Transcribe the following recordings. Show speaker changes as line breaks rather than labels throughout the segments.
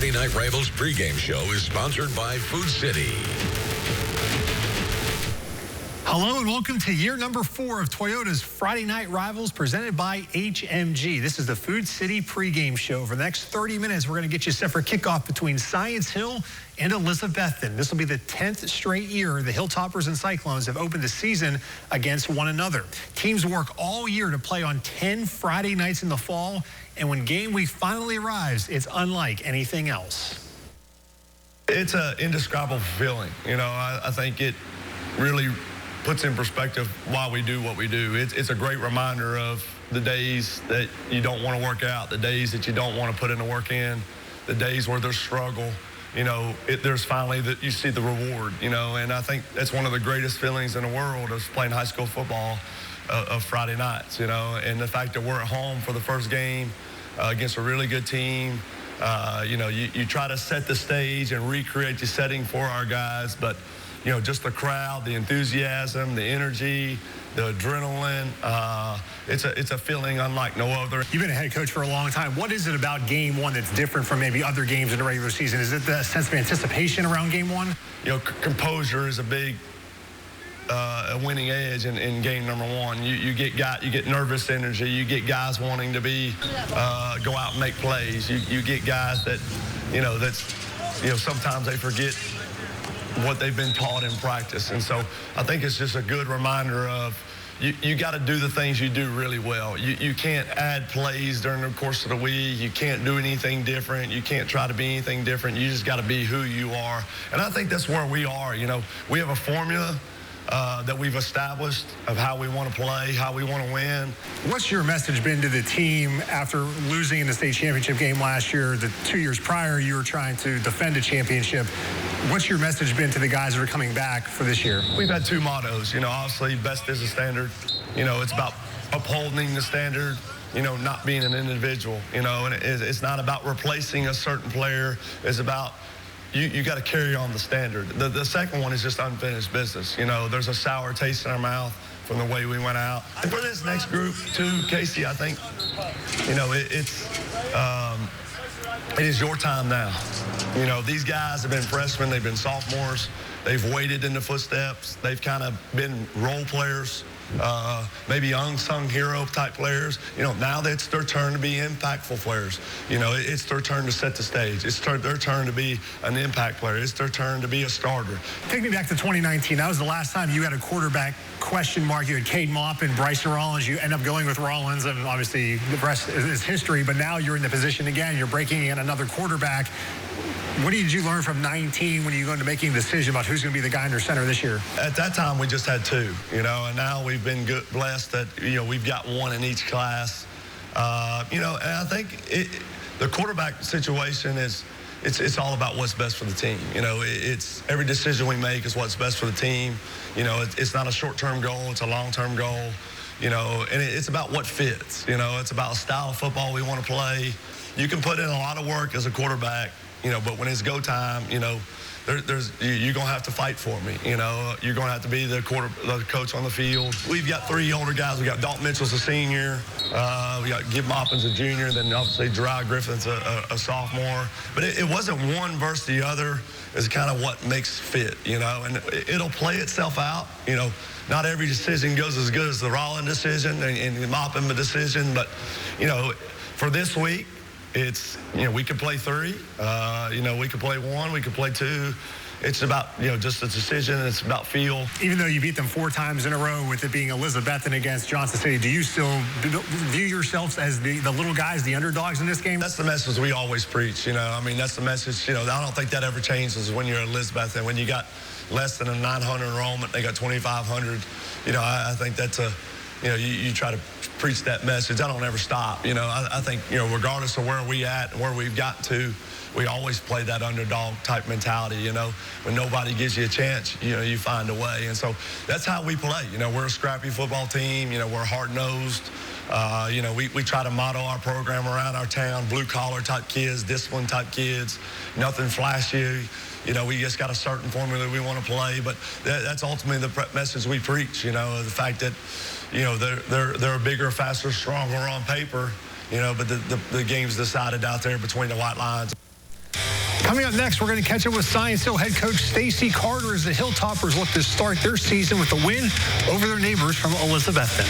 Friday Night Rivals pregame show is sponsored by Food City.
Hello and welcome to year number 4 of Toyota's Friday Night Rivals presented by HMG. This is the Food City pregame show. For the next 30 minutes, we're going to get you set for kickoff between Science Hill and Elizabethton. This will be the 10th straight year the Hilltoppers and Cyclones have opened the season against one another. Teams work all year to play on 10 Friday nights in the fall, and when game week finally arrives, it's unlike anything else.
It's an indescribable feeling. You know, I think it really puts in perspective why we do what we do. It's a great reminder of the days that you don't want to work out, the days that you don't want to put in the work in, the days where there's struggle. You know, there's finally that you see the reward, you know, and I think that's one of the greatest feelings in the world is playing high school football of Friday nights, you know, and the fact that we're at home for the first game against a really good team. You know, you try to set the stage and recreate the setting for our guys, but you know, just the crowd, the enthusiasm, the energy, the adrenaline. It's a feeling unlike no other.
You've been a head coach for a long time. What is it about game one that's different from maybe other games in the regular season? Is it the sense of anticipation around game one?
You know, composure is a big a winning edge in game number one. You get nervous energy. You get guys wanting to go out and make plays. You get guys that, you know, sometimes they forget what they've been taught in practice. And so I think it's just a good reminder of you got to do the things you do really well. You can't add plays during the course of the week. You can't do anything different. You can't try to be anything different. You just got to be who you are. And I think that's where we are. You know, we have a formula that we've established of how we want to play, how we want to win.
What's your message been to the team after losing in the state championship game last year? The 2 years prior, you were trying to defend a championship. What's your message been to the guys that are coming back for this year?
We've had two mottos. You know, obviously, best is the standard. You know, it's about upholding the standard, you know, not being an individual, you know, and it's not about replacing a certain player. It's about you got to carry on the standard. The second one is just unfinished business. You know, there's a sour taste in our mouth from the way we went out. And for this next group, too, Casey, I think, you know, it is your time now. You know, these guys have been freshmen. They've been sophomores. They've waited in the footsteps. They've kind of been role players, maybe unsung hero type players. You know, now it's their turn to be impactful players. You know, it's their turn to set the stage. It's their turn to be an impact player. It's their turn to be a starter.
Take me back to 2019. That was the last time you had a quarterback question mark. You had Cade Mopp and Bryson Rollins. You end up going with Rollins, and obviously the rest is history. But now you're in the position again. You're breaking in another quarterback. What did you learn from 19 when you go into making a decision about who's going to be the guy under center this year?
At that time, we just had two, you know, and now we've been blessed that, you know, we've got one in each class. You know, and I think the quarterback situation it's all about what's best for the team. You know, it's every decision we make is what's best for the team. You know, it's not a short-term goal, it's a long-term goal. You know, and it's about what fits. You know, it's about style of football we want to play. You can put in a lot of work as a quarterback, you know, but when it's go time, you know, you're going to have to fight for me. You know, you're going to have to be the coach on the field. We've got three older guys. We got Dalton Mitchell's a senior. We got Gib Moppin's a junior. Then obviously Gerard Griffin's a sophomore. But it wasn't one versus the other. It's kind of what makes fit, you know, and it'll play itself out. You know, not every decision goes as good as the Rollins decision and the Moppin decision. But, you know, for this week, it's, you know, we could play three, you know, we could play one, we could play two. It's about, you know, just a decision. It's about feel.
Even though you beat them 4 times in a row, with it being Elizabethton against Johnson City, do you still view yourselves as the little guys, the underdogs in this game?
That's the message we always preach, you know. I mean, that's the message, you know, I don't think that ever changes when you're Elizabethton. When you got less than a 900 enrollment, they got 2,500. You know, I think that's a, you know, you try to preach that message. I don't ever stop. You know, I think, you know, regardless of where we at and where we've gotten to, we always play that underdog type mentality. You know, when nobody gives you a chance, you know, you find a way. And so that's how we play. You know, we're a scrappy football team. You know, we're hard-nosed. You know, we try to model our program around our town, blue-collar type kids, discipline type kids, nothing flashy. You know, we just got a certain formula we want to play, but that's ultimately the message we preach, you know, the fact that, you know, they're bigger, faster, stronger on paper, you know, but the game's decided out there between the white lines.
Coming up next, we're going to catch up with Science Hill head coach Stacy Carter as the Hilltoppers look to start their season with a win over their neighbors from Elizabethton.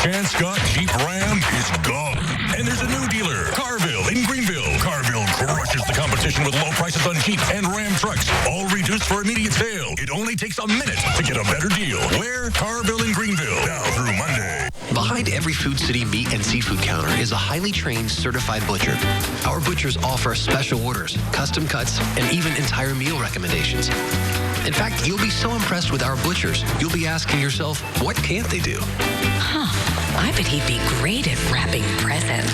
Chance Scott Jeep Ram is gone. And there's a new dealer, Carville in Greenville. Carville crushes the competition with low prices on Jeep and Ram trucks, all reduced for immediate sale. It only takes a minute to get a better deal. Where? Carville in Greenville, now through Monday.
Behind every Food City meat and seafood counter is a highly trained, certified butcher. Our butchers offer special orders, custom cuts, and even entire meal recommendations. In fact, you'll be so impressed with our butchers, you'll be asking yourself, what can't they do?
I bet he'd be great at wrapping presents.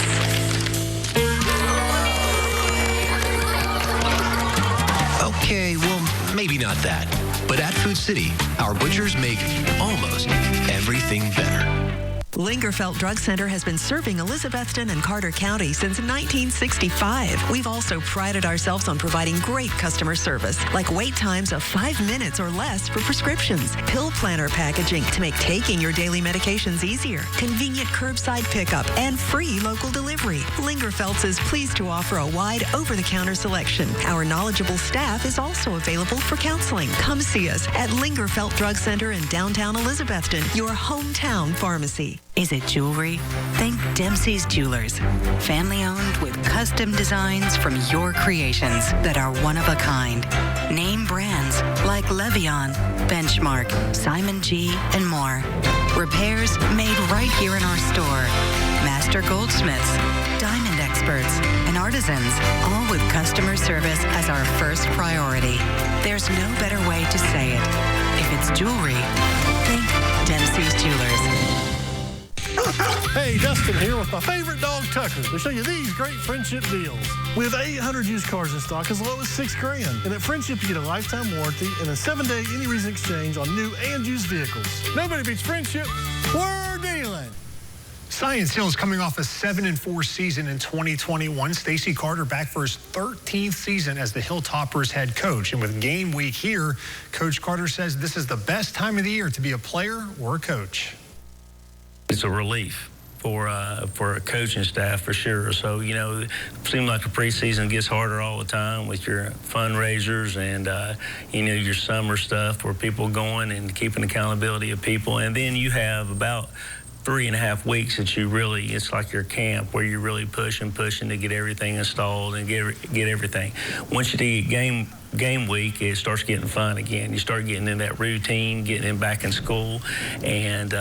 Okay, well, maybe not that. But at Food City, our butchers make almost everything better.
Lingerfelt Drug Center has been serving Elizabethton and Carter County since 1965. We've also prided ourselves on providing great customer service, like wait times of 5 minutes or less for prescriptions, pill planner packaging to make taking your daily medications easier, convenient curbside pickup, and free local delivery. Lingerfelt's is pleased to offer a wide over-the-counter selection. Our knowledgeable staff is also available for counseling. Come see us at Lingerfelt Drug Center in downtown Elizabethton, your hometown pharmacy.
Is it jewelry? Think Dempsey's Jewelers. Family owned with custom designs from your creations that are one of a kind. Name brands like Levion, Benchmark, Simon G, and more. Repairs made right here in our store. Master goldsmiths, diamond experts, and artisans, all with customer service as our first priority. There's no better way to say it. If it's jewelry, think Dempsey's Jewelers.
Hey, Dustin here with my favorite dog, Tucker, to show you these great Friendship deals. We have 800 used cars in stock as low as $6,000. And at Friendship, you get a lifetime warranty and a 7-day any reason exchange on new and used vehicles. Nobody beats Friendship. We're dealing.
Science Hill is coming off a 7-4 season in 2021. Stacy Carter back for his 13th season as the Hilltoppers head coach. And with game week here, Coach Carter says this is the best time of the year to be a player or a coach.
It's a relief for a coaching staff for sure. So, you know, it seems like the preseason gets harder all the time with your fundraisers and, you know, your summer stuff where people going and keeping accountability of people. And then you have about 3.5 weeks that you really, it's like your camp where you're really pushing to get everything installed and get everything. Once you get game week, it starts getting fun again. You start getting in that routine, getting back in school, and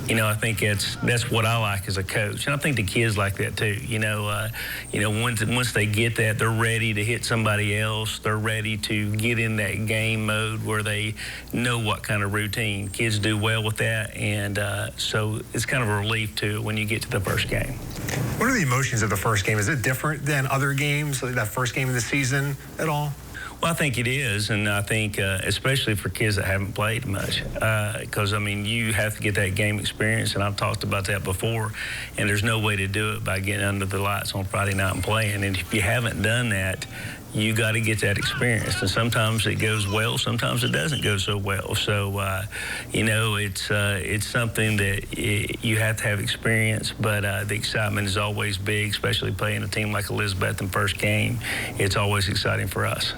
you know, I think that's what I like as a coach, and I think the kids like that too. You know, once they get that, they're ready to hit somebody else. They're ready to get in that game mode where they know what kind of routine. Kids do well with that, and so it's kind of a relief too when you get to the first game.
What are the emotions of the first game? Is it different than other games, like that first game of the season at all?
Well, I think it is, and I think especially for kids that haven't played much, because, I mean, you have to get that game experience, and I've talked about that before, and there's no way to do it by getting under the lights on Friday night and playing. And if you haven't done that, you got to get that experience. And sometimes it goes well, sometimes it doesn't go so well. So, you know, it's something that you have to have experience, but the excitement is always big, especially playing a team like Elizabethton first game. It's always exciting for us.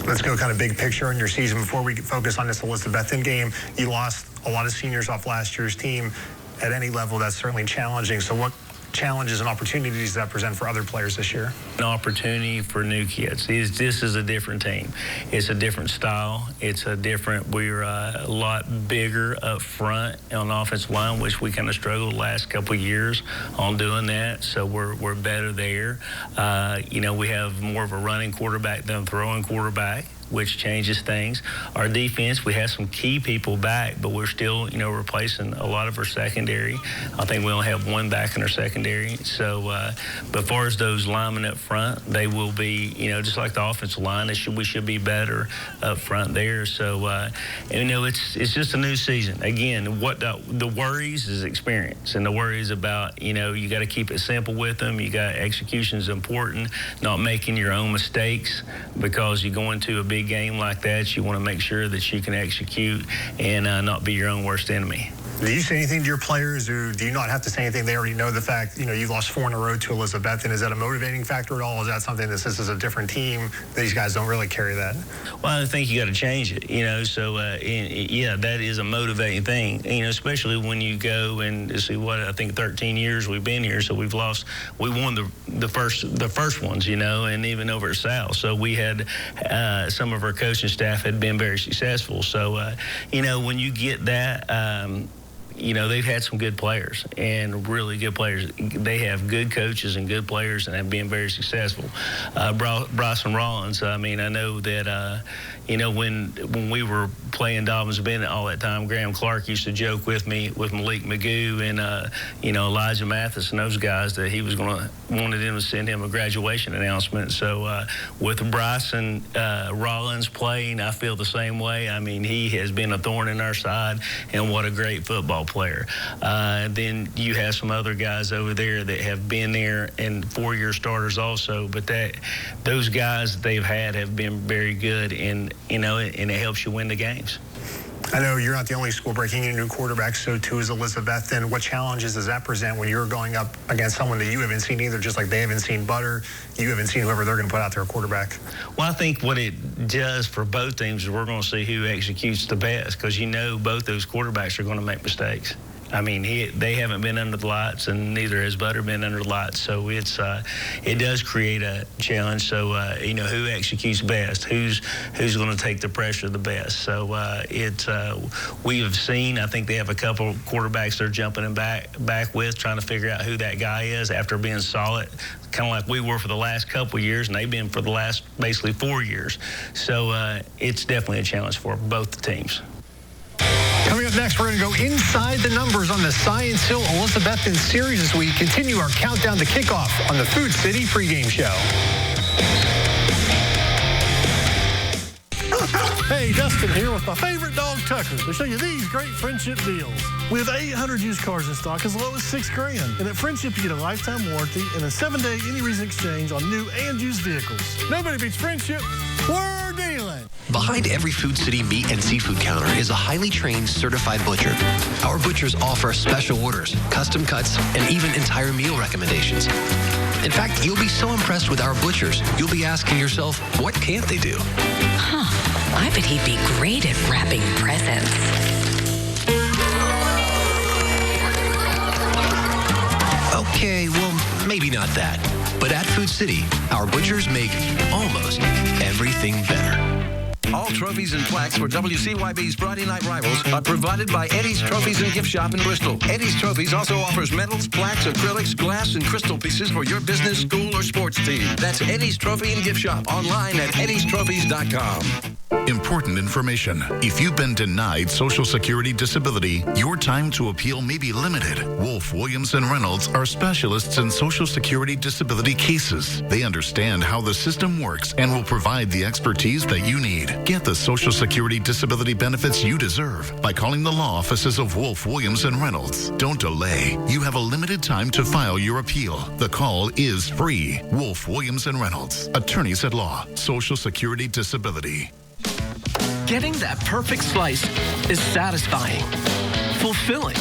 Let's go kind of big picture on your season before we focus on this Elizabethton game. You lost a lot of seniors off last year's team. At any level, that's certainly challenging. So what challenges and opportunities does that present for other players this year?
An opportunity for new kids. This is a different team. It's a different style. We're a lot bigger up front on the offensive line, which we kind of struggled the last couple of years on doing that. So we're better there. You know, we have more of a running quarterback than a throwing quarterback, which changes things. Our defense, we have some key people back, but we're still, you know, replacing a lot of our secondary. I think we only have one back in our secondary. So, but as far as those linemen up front, they will be, you know, just like the offensive line, we should be better up front there. So, and, you know, it's just a new season. Again, what the worries is experience, and the worries about, you know, you got to keep it simple with them. You got execution is important, not making your own mistakes, because you go into a big game like that, you want to make sure that you can execute and not be your own worst enemy.
Do you say anything to your players, or do you not have to say anything? They already know the fact, you've lost 4 in a row to Elizabethton. Is that a motivating factor at all? Is that something that this is a different team? These guys don't really carry that.
Well, I think you got to change it, So, yeah, that is a motivating thing, especially when you go and see what I think 13 years we've been here. So we won the first ones, and even over at South. So we had some of our coaching staff had been very successful. So, when you get that, they've had some good players and really good players. They have good coaches and good players and have been very successful. Bryson Rollins, I know that, when we were playing Dobbins Bennett all that time, Graham Clark used to joke with me, with Malik Magoo and, Elijah Mathis and those guys, that he was wanted them to send him a graduation announcement. So with Bryson Rollins playing, I feel the same way. He has been a thorn in our side, and what a great football player. Then you have some other guys over there that have been there and 4-year starters also, but those guys they've had have been very good, and it helps you win the games.
I know you're not the only school breaking in a new quarterback, so too is Elizabethton. What challenges does that present when you're going up against someone that you haven't seen either, just like they haven't seen Butter, you haven't seen whoever they're going to put out there at quarterback?
Well, I think what it does for both teams is we're going to see who executes the best, because both those quarterbacks are going to make mistakes. They haven't been under the lights, and neither has Butter been under the lights. So it does create a challenge. So who executes best, who's going to take the pressure the best. So we have seen. I think they have a couple quarterbacks they're jumping in back with, trying to figure out who that guy is after being solid, kind of like we were for the last couple of years, and they've been for the last basically 4 years. So it's definitely a challenge for both the teams.
Coming up next, we're going to go inside the numbers on the Science Hill Elizabethton series as we continue our countdown to kickoff on the Food City pregame show.
Hey, Dustin here with my favorite dog, Tucker, to show you these great Friendship deals. We have 800 used cars in stock as low as $6,000. And at Friendship, you get a lifetime warranty and a 7-day any reason exchange on new and used vehicles. Nobody beats Friendship. We're dealing.
Behind every Food City meat and seafood counter is a highly trained, certified butcher. Our butchers offer special orders, custom cuts, and even entire meal recommendations. In fact, you'll be so impressed with our butchers, you'll be asking yourself, what can't they do?
I bet he'd be great at wrapping presents.
Okay, well, maybe not that. But at Food City, our butchers make almost everything better.
All trophies and plaques for WCYB's Friday Night Rivals are provided by Eddie's Trophies and Gift Shop in Bristol. Eddie's Trophies also offers medals, plaques, acrylics, glass, and crystal pieces for your business, school, or sports team. That's Eddie's Trophy and Gift Shop online at eddiestrophies.com.
Important information. If you've been denied Social Security disability, your time to appeal may be limited. Wolf, Williams, and Reynolds are specialists in Social Security disability cases. They understand how the system works and will provide the expertise that you need. Get the Social Security disability benefits you deserve by calling the law offices of Wolf, Williams, and Reynolds. Don't delay. You have a limited time to file your appeal. The call is free. Wolf, Williams, and Reynolds. Attorneys at law. Social Security disability.
Getting that perfect slice is satisfying, fulfilling,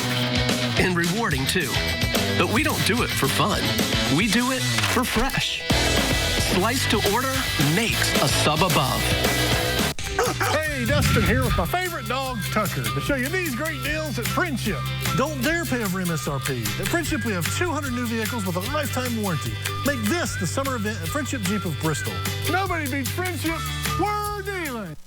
and rewarding too. But we don't do it for fun. We do it for fresh. Slice to order makes a sub above.
Hey, Dustin here with my favorite dog, Tucker, to show you these great deals at Friendship. Don't dare pay over MSRP. At Friendship, we have 200 new vehicles with a lifetime warranty. Make this the summer event at Friendship Jeep of Bristol. Nobody beats Friendship. We're dealing.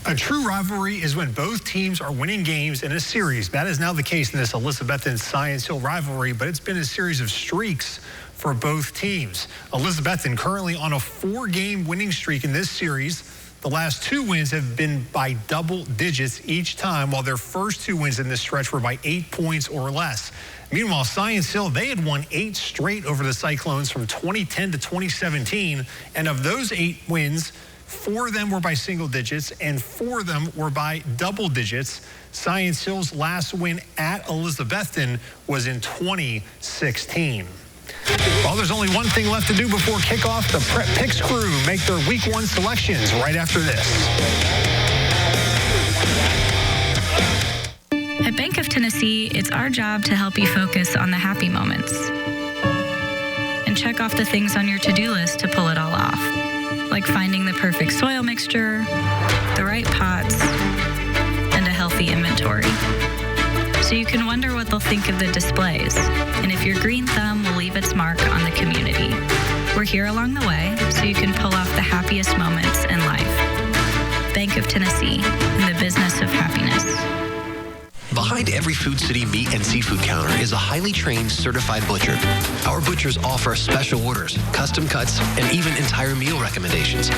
A true rivalry is when both teams are winning games in a series. That is now the case in this Elizabethton Science Hill rivalry, but it's been a series of streaks for both teams. Elizabethton currently on a 4-game winning streak in this series. The last 2 wins have been by double digits each time, while their first 2 wins in this stretch were by 8 points or less. Meanwhile, Science Hill, they had won 8 straight over the Cyclones from 2010 to 2017, and of those 8 wins, 4 of them were by single digits and 4 of them were by double digits. Science Hill's last win at Elizabethton was in 2016. Well, there's only one thing left to do before kickoff. The Prep Picks crew make their Week 1 selections right after this.
At Bank of Tennessee, Tennessee, it's our job to help you focus on the happy moments and check off the things on your to-do list to pull it all off, like finding the perfect soil mixture, the right pots, and a healthy inventory. So you can wonder what they'll think of the displays, and if your green thumb will leave its mark on the community. We're here along the way, so you can pull off the happiest moments in life. Bank of Tennessee, in the business of happiness.
Behind every Food City meat and seafood counter is a highly trained, certified butcher. Our butchers offer special orders, custom cuts, and even entire meal recommendations.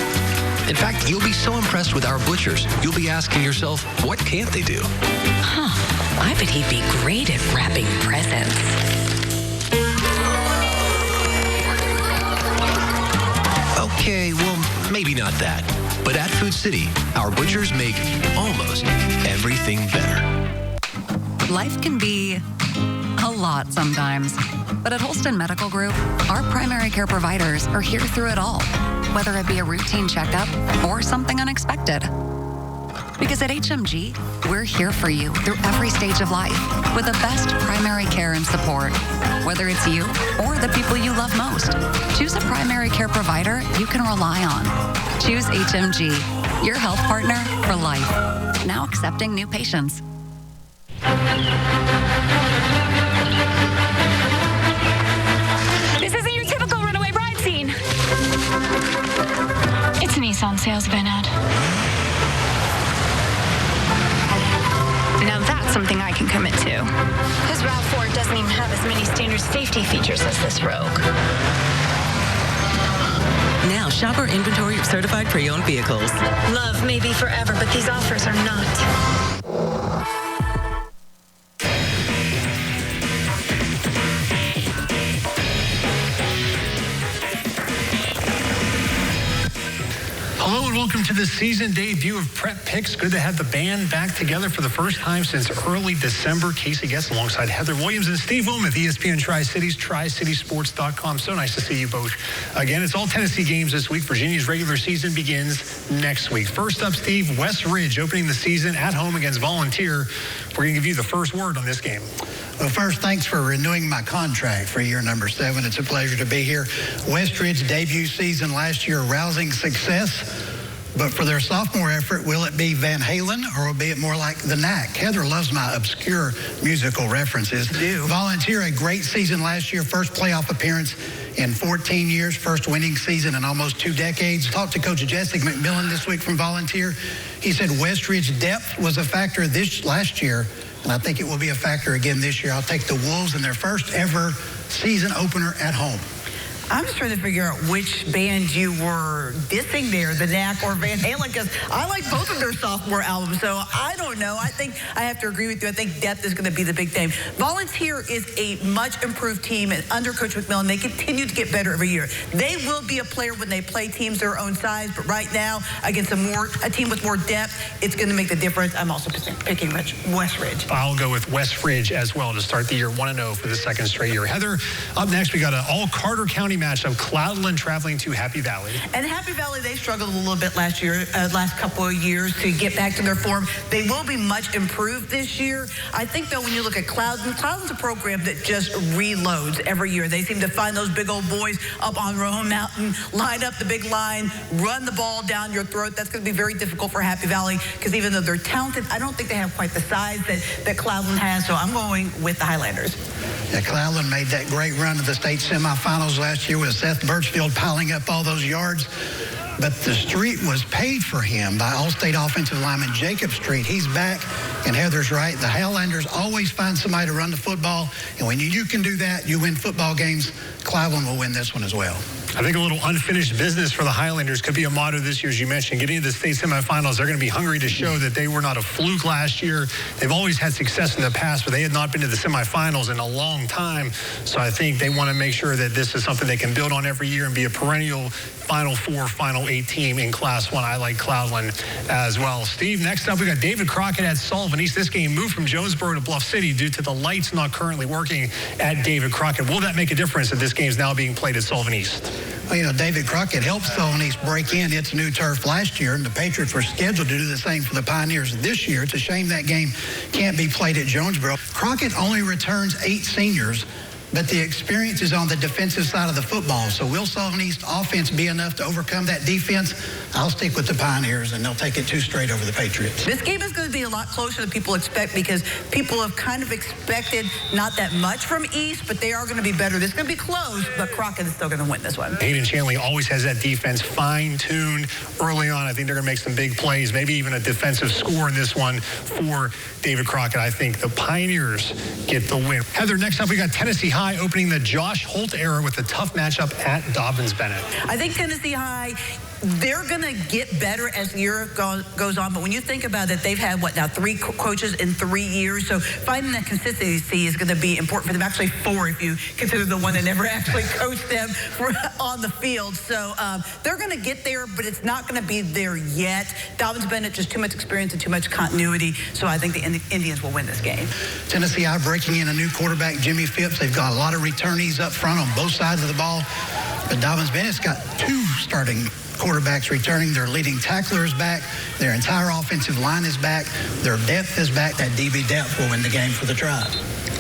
In fact, you'll be so impressed with our butchers, you'll be asking yourself, what can't they do?
I bet he'd be great at wrapping presents.
Okay, well, maybe not that. But at Food City, our butchers make almost everything better.
Life can be a lot sometimes. But at Holston Medical Group, our primary care providers are here through it all, whether it be a routine checkup or something unexpected. Because at HMG, we're here for you through every stage of life with the best primary care and support. Whether it's you or the people you love most, choose a primary care provider you can rely on. Choose HMG, your health partner for life. Now accepting new patients.
This isn't your typical runaway bride scene. It's a Nissan sales event ad. Now that's something I can commit to. His RAV4 doesn't even have as many standard safety features as this Rogue.
Now shop our inventory of certified pre-owned vehicles.
Love may be forever, but these offers are not.
Hello and welcome to the season debut of Prep Picks. Good to have the band back together for the first time since early December. Casey Guest alongside Heather Williams and Steve Wilmoth, ESPN Tri-Cities, TriCitySports.com. So nice to see you both again. It's all Tennessee games this week. Virginia's regular season begins next week. First up, Steve, West Ridge opening the season at home against Volunteer. We're going to give you the first word on this game.
Well, first, thanks for renewing my contract for year number 7. It's a pleasure to be here. West Ridge debut season last year, rousing success. But for their sophomore effort, will it be Van Halen or will it be more like the Knack? Heather loves my obscure musical references. Volunteer, a great season last year, first playoff appearance in 14 years, first winning season in almost 2 decades. Talked to Coach Jesse McMillan this week from Volunteer. He said West Ridge depth was a factor last year, and I think it will be a factor again this year. I'll take the Wolves in their first ever season opener at home.
I'm just trying to figure out which band you were dissing there, the Knack or Van Halen, because I like both of their sophomore albums, so I don't know. I think I have to agree with you. I think depth is going to be the big thing. Volunteer is a much improved team, and under Coach McMillan, they continue to get better every year. They will be a player when they play teams their own size, but right now, against a team with more depth, it's going to make the difference. I'm also picking West Ridge.
I'll go with West Ridge as well to start the year 1-0 for the second straight year. Heather, up next, we got an all Carter County matchup, Cloudland traveling to Happy Valley.
And Happy Valley, they struggled a little bit last couple of years to get back to their form. They will be much improved this year. I think, though, when you look at Cloudland's a program that just reloads every year. They seem to find those big old boys up on Rowan Mountain, line up the big line, run the ball down your throat. That's going to be very difficult for Happy Valley because even though they're talented, I don't think they have quite the size that Cloudland has. So I'm going with the Highlanders.
Yeah, Cloudland made that great run to the state semifinals last year with Seth Birchfield piling up all those yards. But the street was paid for him by All-State offensive lineman Jacob Street. He's back, and Heather's right. The Highlanders always find somebody to run the football, and when you can do that, you win football games. Cloudland will win this one as well.
I think a little unfinished business for the Highlanders could be a motto this year, as you mentioned. Getting into the state semifinals, they're going to be hungry to show that they were not a fluke last year. They've always had success in the past, but they had not been to the semifinals in a long time. So I think they want to make sure that this is something they can build on every year and be a perennial Final 4, Final 8 team in Class 1. I like Cloudland as well. Steve, next up, we got David Crockett at Sullivan East. This game moved from Jonesboro to Bluff City due to the lights not currently working at David Crockett. Will that make a difference that this game is now being played at Sullivan East?
Well, you know, David Crockett helped Sullivan East break in its new turf last year, and the Patriots were scheduled to do the same for the Pioneers this year. It's a shame that game can't be played at Jonesboro. Crockett only returns 8 seniors, but the experience is on the defensive side of the football. So will Sullivan East offense be enough to overcome that defense? I'll stick with the Pioneers, and they'll take it 2 straight over the Patriots.
This game is going to be a lot closer than people expect because people have kind of expected not that much from East, but they are going to be better. This is going to be close, but Crockett is still going to win this one.
Hayden Chanley always has that defense fine-tuned early on. I think they're going to make some big plays, maybe even a defensive score in this one for David Crockett. I think the Pioneers get the win. Heather, next up we got Tennessee High opening the Josh Holt era with a tough matchup at Dobbins-Bennett.
I think Tennessee High, they're going to get better as the year goes on. But when you think about it, they've had, 3 coaches in 3 years. So finding that consistency is going to be important for them. Actually, 4 if you consider the one that never actually coached them on the field. So they're going to get there, but it's not going to be there yet. Dobbins-Bennett, just too much experience and too much continuity. So I think the Indians will win this game.
Tennessee High breaking in a new quarterback, Jimmy Phipps. They've got a lot of returnees up front on both sides of the ball. But Dobbins-Bennett's got 2 starting quarterbacks returning. Their leading tackler is back. Their entire offensive line is back. Their depth is back. That DB depth will win the game for the Tribe.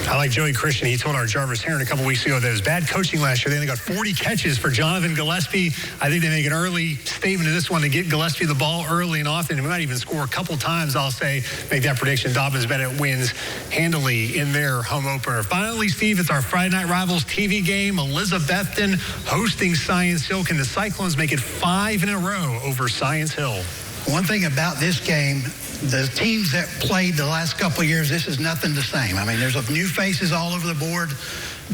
I like Joey Christian. He told our Jarvis Heron a couple weeks ago that it was bad coaching last year. They only got 40 catches for Jonathan Gillespie. I think they make an early statement to this one to get Gillespie the ball early and often. And we might even score a couple times, I'll say, make that prediction. Dobbins-Bennett wins handily in their home opener. Finally, Steve, it's our Friday Night Rivals TV game. Elizabethton hosting Science Hill. Can the Cyclones make it 5 in a row over Science Hill?
One thing about this game, the teams that played the last couple of years, this is nothing the same. I mean, there's new faces all over the board.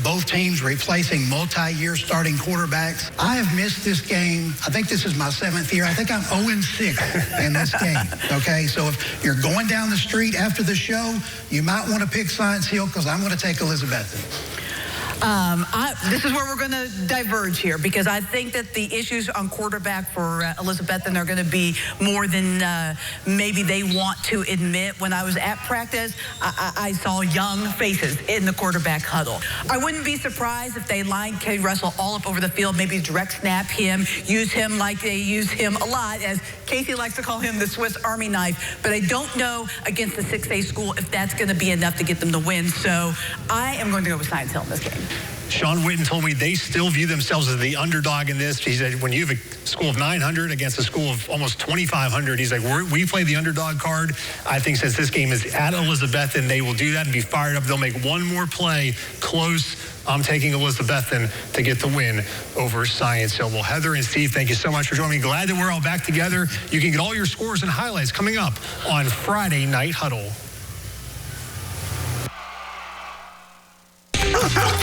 Both teams replacing multi-year starting quarterbacks. I have missed this game. I think this is my 7th year. I think I'm 0-6 in this game, okay? So if you're going down the street after the show, you might want to pick Science Hill because I'm going to take Elizabethton.
This is where we're going to diverge here because I think that the issues on quarterback for Elizabethton are going to be more than maybe they want to admit. When I was at practice, I saw young faces in the quarterback huddle. I wouldn't be surprised if they lined K. Russell all up over the field, maybe direct snap him, use him like they use him a lot, as Casey likes to call him the Swiss Army knife. But I don't know against the 6A school if that's going to be enough to get them to win. So I am going to go with Science Hill in this game.
Sean Witten told me they still view themselves as the underdog in this. He said when you have a school of 900 against a school of almost 2,500, he's like, we play the underdog card. I think since this game is at Elizabethton, they will do that and be fired up. They'll make one more play close. I'm taking Elizabethton to get the win over Science Hill. Well, Heather and Steve, thank you so much for joining me. Glad that we're all back together. You can get all your scores and highlights coming up on Friday Night Huddle.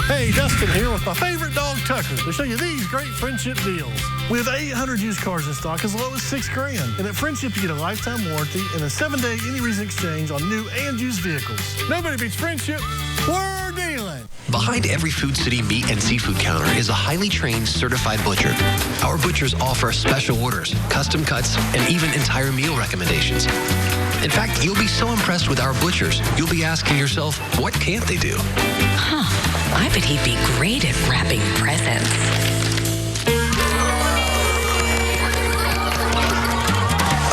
Hey, Dustin here with my favorite dog, Tucker, to show you these great Friendship deals. We have 800 used cars in stock as low as $6,000. And at Friendship, you get a lifetime warranty and a 7-day any reason exchange on new and used vehicles. Nobody beats Friendship. We're dealing.
Behind every Food City meat and seafood counter is a highly trained, certified butcher. Our butchers offer special orders, custom cuts, and even entire meal recommendations. In fact, you'll be so impressed with our butchers, you'll be asking yourself, what can't they do?
I bet he'd be great at wrapping presents.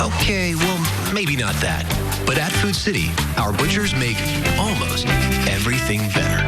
Okay, well, maybe not that. But at Food City, our butchers make almost everything better.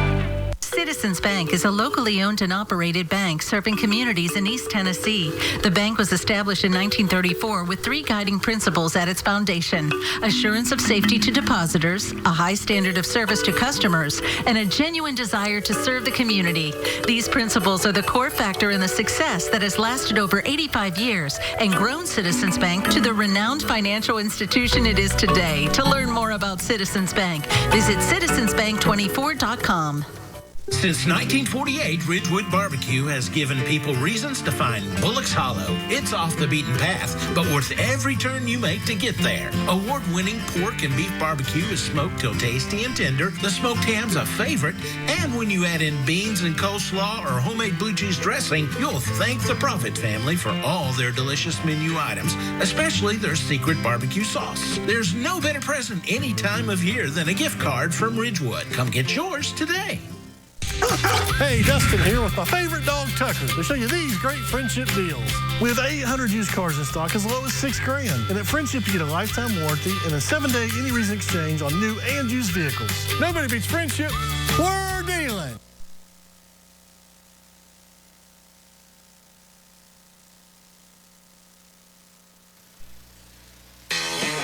Citizens Bank is a locally owned and operated bank serving communities in East Tennessee. The bank was established in 1934 with 3 guiding principles at its foundation: assurance of safety to depositors, a high standard of service to customers, and a genuine desire to serve the community. These principles are the core factor in the success that has lasted over 85 years and grown Citizens Bank to the renowned financial institution it is today. To learn more about Citizens Bank, visit citizensbank24.com.
Since 1948, Ridgewood Barbecue has given people reasons to find Bullock's Hollow. It's off the beaten path, but worth every turn you make to get there. Award-winning pork and beef barbecue is smoked till tasty and tender. The smoked ham's a favorite, and when you add in beans and coleslaw or homemade blue cheese dressing, you'll thank the Prophet family for all their delicious menu items, especially their secret barbecue sauce. There's no better present any time of year than a gift card from Ridgewood. Come get yours today.
Hey, Dustin here with my favorite dog, Tucker, to show you these great friendship deals. We have 800 used cars in stock as low as $6,000. And at Friendship, you get a lifetime warranty and a 7-day any reason exchange on new and used vehicles. Nobody beats Friendship. We're dealing.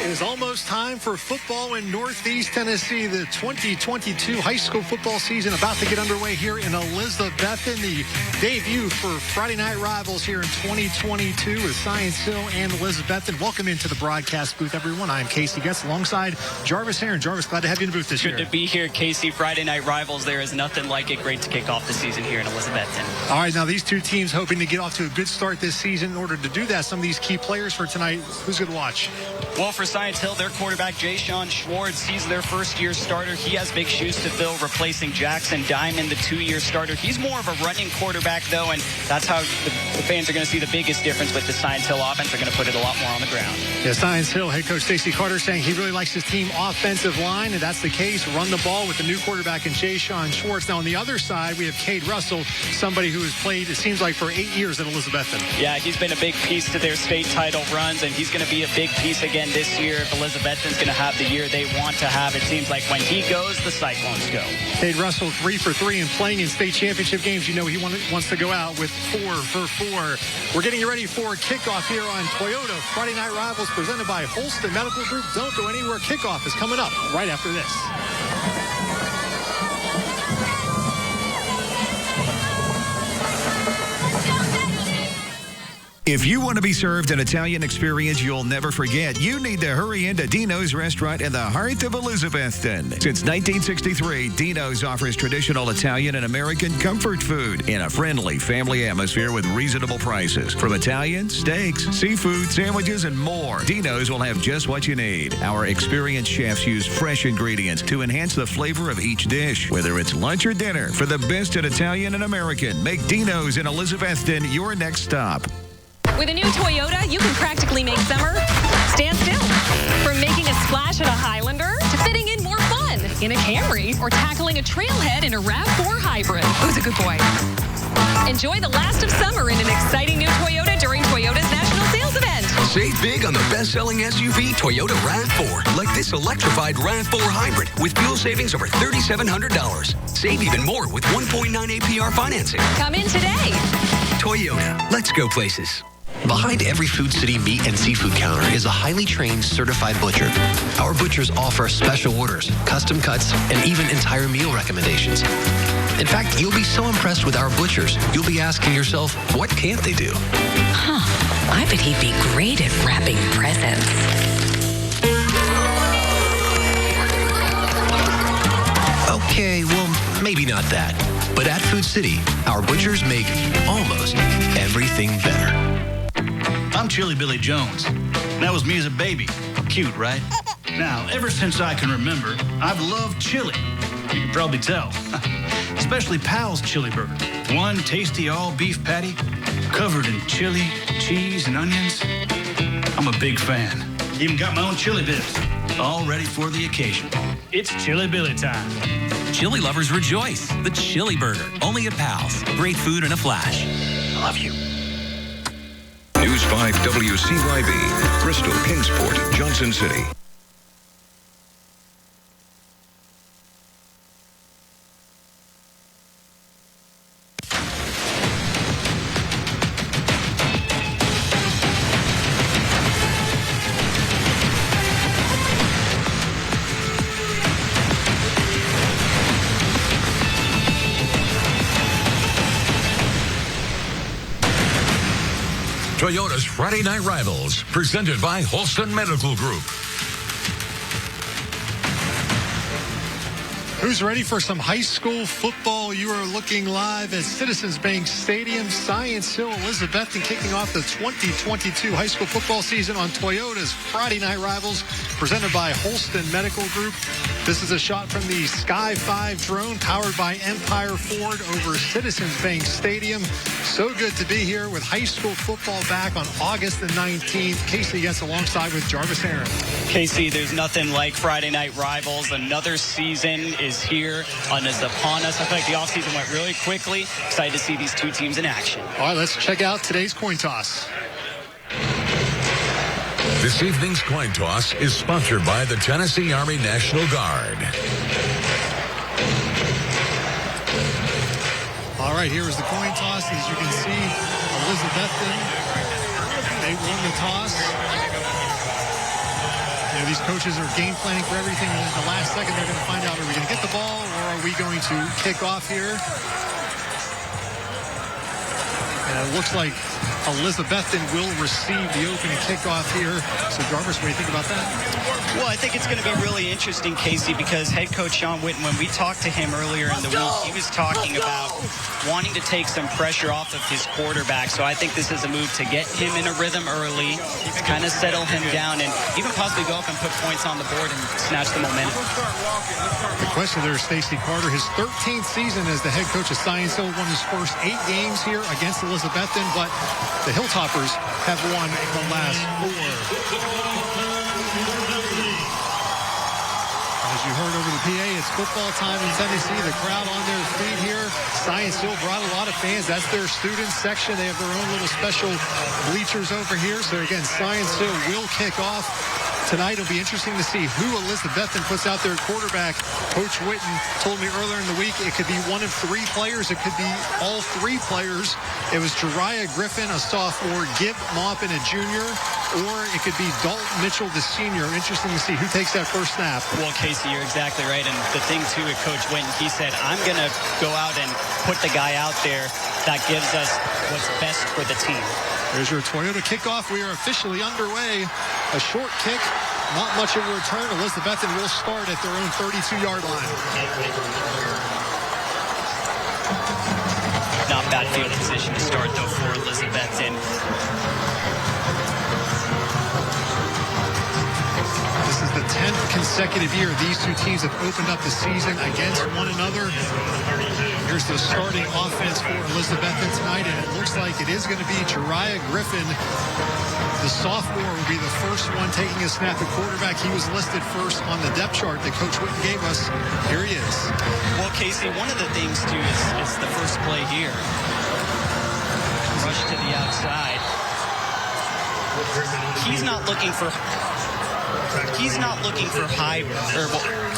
It is almost time for football in Northeast Tennessee. The 2022 high school football season about to get underway here in Elizabethton. The debut for Friday Night Rivals here in 2022 with Science Hill and Elizabethton. Welcome into the broadcast booth, everyone. I'm Casey Getz alongside Jarvis Heron. Jarvis, glad to have you in the booth this year.
Good to be here, Casey. Friday Night Rivals, there is nothing like it. Great to kick off the season here in Elizabethton.
All right, now these two teams hoping to get off to a good start this season. In order to do that, some of these key players for tonight, who's going to watch?
Well, for Science Hill, their quarterback, Jay-Sean Schwartz, he's their first-year starter. He has big shoes to fill, replacing Jackson Diamond, the 2-year starter. He's more of a running quarterback, though, and that's how the fans are going to see the biggest difference with the Science Hill offense. They're going to put it a lot more on the ground.
Yeah, Science Hill head coach Stacey Carter saying he really likes his team offensive line, and that's the case. Run the ball with the new quarterback in Jay-Sean Schwartz. Now, on the other side, we have Cade Russell, somebody who has played, it seems like, for 8 years at Elizabethton.
Yeah, he's been a big piece to their state title runs, and he's going to be a big piece again this year. If Elizabethton's going to have the year they want to have, it seems like when he goes, the Cyclones go.
Cade Russell 3 for 3 and playing in state championship games. You know he wants to go out with 4 for 4. We're getting you ready for kickoff here on Toyota Friday Night Rivals presented by Holston Medical Group. Don't go anywhere. Kickoff is coming up right after this.
If you want to be served an Italian experience you'll never forget, you need to hurry into Dino's Restaurant in the heart of Elizabethton. Since 1963, Dino's offers traditional Italian and American comfort food in a friendly family atmosphere with reasonable prices. From Italian, steaks, seafood, sandwiches, and more, Dino's will have just what you need. Our experienced chefs use fresh ingredients to enhance the flavor of each dish. Whether it's lunch or dinner, for the best in Italian and American, make Dino's in Elizabethton your next stop.
With a new Toyota, you can practically make summer stand still. From making a splash in a Highlander to fitting in more fun in a Camry or tackling a trailhead in a RAV4 hybrid. Who's a good boy? Enjoy the last of summer in an exciting new Toyota during Toyota's national sales event.
Save big on the best-selling SUV Toyota RAV4, like this electrified RAV4 hybrid with fuel savings over $3,700. Save even more with 1.9 APR financing.
Come in today.
Toyota, let's go places.
Behind every Food City meat and seafood counter is a highly trained certified butcher. Our butchers offer special orders, custom cuts, and even entire meal recommendations. In fact, you'll be so impressed with our butchers, you'll be asking yourself, what can't they do?
I bet he'd be great at wrapping presents.
Okay, well, maybe not that. But at Food City, our butchers make almost everything better.
I'm Chili Billy Jones. That was me as a baby. Cute, right? Now, ever since I can remember, I've loved chili. You can probably tell. Especially Pal's Chili Burger. One tasty all-beef patty, covered in chili, cheese, and onions. I'm a big fan. Even got my own chili bits, all ready for the occasion. It's Chili Billy time.
Chili lovers rejoice. The Chili Burger, only at Pal's. Great food in a flash. I love you.
News 5 WCYB, Bristol, Kingsport, Johnson City. Toyota's Friday Night Rivals, presented by Holston Medical Group.
Who's ready for some high school football? You are looking live at Citizens Bank Stadium. Science Hill, Elizabethton kicking off the 2022 high school football season on Toyota's Friday Night Rivals, presented by Holston Medical Group. This is a shot from the Sky 5 drone powered by Empire Ford over Citizens Bank Stadium. So good to be here with high school football back on August the 19th. Casey gets alongside with Jarvis Heron.
Casey, there's nothing like Friday Night Rivals. Another season is is here and is upon us. I feel like the offseason went really quickly. Excited to see these two teams in action.
All right, let's check out today's coin toss.
This evening's coin toss is sponsored by the Tennessee Army National Guard.
All right, here is the coin toss. As you can see, Elizabethton, they won the toss. You know, these coaches are game planning for everything, and at the last second, they're going to find out, are we going to get the ball, or are we going to kick off here? And it looks like Elizabethton will receive the opening kickoff here. So, Jarvis, what do you think about that?
Well, I think it's going to be really interesting, Casey, because head coach Sean Witten, when we talked to him earlier in the week, he was talking about wanting to take some pressure off of his quarterback. So I think this is a move to get him in a rhythm early, kind of settle him down, and even possibly go up and put points on the board and snatch the momentum.
The question there is Stacey Carter. His 13th season as the head coach of Science Hill, won his first 8 games here against Elizabethton, but the Hilltoppers have won the last 4. As you heard over the PA, it's football time in Tennessee. The crowd on their feet here. Science Hill brought a lot of fans. That's their student section. They have their own little special bleachers over here. So again, Science Hill will kick off tonight. It'll be interesting to see who Elizabethton puts out their quarterback. Coach Witten told me earlier in the week it could be one of 3 players. It could be all 3 players. It was Jariah Griffin, a sophomore, Gibb Maupin, a junior, or it could be Dalton Mitchell, the senior. Interesting to see who takes that first snap.
Well, Casey, you're exactly right. And the thing, too, with Coach Witten, he said, I'm going to go out and put the guy out there that gives us what's best for the team.
There's your Toyota kickoff. We are officially underway. A short kick, not much of a return. Elizabethton will start at their own 32-yard line.
Not bad field position to start, though, for Elizabethton.
This is the 10th consecutive year these two teams have opened up the season against one another. Here's the starting offense for Elizabethton tonight, and it looks like it is going to be Jariah Griffin. The sophomore will be the first one taking a snap at quarterback. He was listed first on the depth chart that Coach Witten gave us. Here he is.
Well, Casey, one of the things, too, is the first play here. Rush to the outside. He's not looking for high,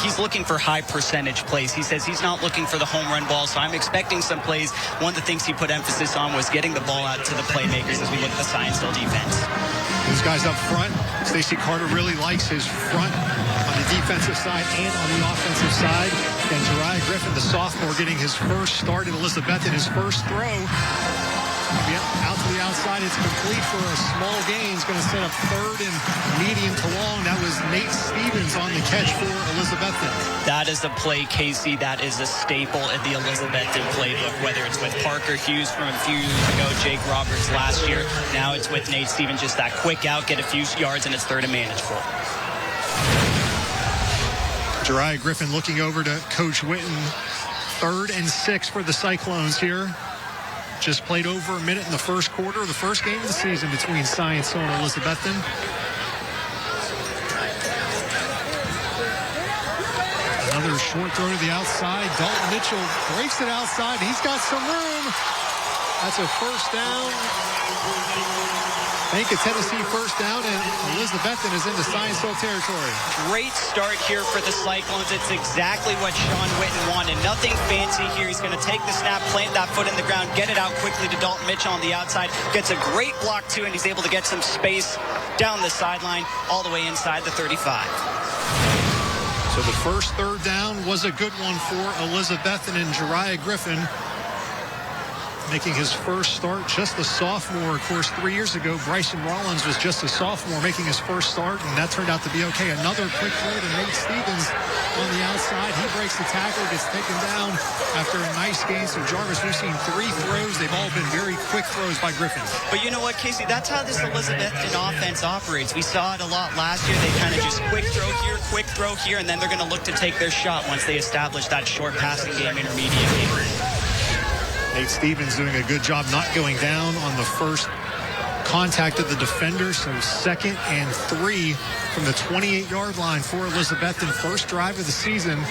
he's looking for high percentage plays. He says he's not looking for the home run ball, so I'm expecting some plays. One of the things he put emphasis on was getting the ball out to the playmakers as we look at the Science Hill defense.
These guys up front, Stacey Carter really likes his front on the defensive side and on the offensive side. And Jariah Griffin, the sophomore, getting his first start at Elizabethton, his first throw. Out to the outside, it's complete for a small gain. It's going to set up third and medium to long. That was Nate Stevens on the catch for Elizabethton.
That is a play, Casey. That is a staple in the Elizabethton playbook, whether it's with Parker Hughes from a few years ago, Jake Roberts last year. Now it's with Nate Stevens, just that quick out, get a few yards, and it's third and manageable.
Jariah Griffin looking over to Coach Witten. 3rd and 6 for the Cyclones here. Just played over a minute in the first quarter, the first game of the season between Science Hill and Elizabethton. Another short throw to the outside. Dalton Mitchell breaks it outside. He's got some room. That's a first down. Bank of Tennessee first down, and Elizabethton is into Science Hill territory.
Great start here for the Cyclones. It's exactly what Sean Witten wanted. Nothing fancy here. He's going to take the snap, plant that foot in the ground, get it out quickly to Dalton Mitchell on the outside. Gets a great block, too, and he's able to get some space down the sideline all the way inside the 35.
So the first 3rd down was a good one for Elizabethton, and Jariah Griffin making his first start, just a sophomore. Of course, 3 years ago, Bryson Rollins was just a sophomore making his first start, and that turned out to be okay. Another quick throw to Nate Stevens on the outside. He breaks the tackle, gets taken down after a nice gain. So, Jarvis, we've seen 3 throws. They've all been very quick throws by Griffin.
But you know what, Casey? That's how this Elizabethton offense operates. We saw it a lot last year. They kind of just quick throw here, and then they're going to look to take their shot once they establish that short passing game, intermediate game.
Nate Stevens doing a good job not going down on the first contact of the defender. So 2nd and 3 from the 28-yard line for Elizabethton. First drive of the season.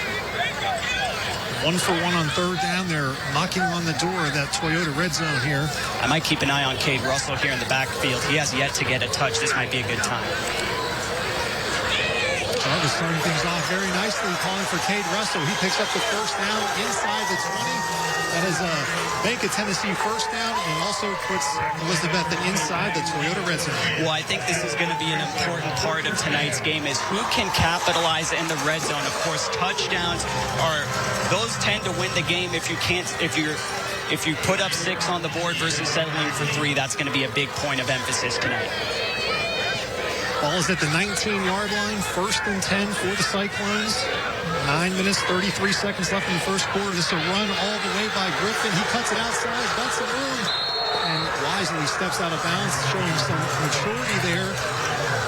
1 for 1 on third down. They're knocking on the door of that Toyota red zone here.
I might keep an eye on Cade Russell here in the backfield. He has yet to get a touch. This might be a good time.
Jarvis starting things off very nicely, calling for Cade Russell. He picks up the first down inside the 20. That is a Bank of Tennessee first down, and also puts Elizabethton inside the Toyota red zone.
Well, I think this is going to be an important part of tonight's game is who can capitalize in the red zone. Of course, touchdowns those tend to win the game if you put up 6 on the board versus settling for 3. That's going to be a big point of emphasis tonight.
Ball is at the 19-yard line, 1st and 10 for the Cyclones. 9 minutes, 33 seconds left in the first quarter. This is a run all the way by Griffin. He cuts it outside, got some room, and wisely steps out of bounds, showing some maturity there.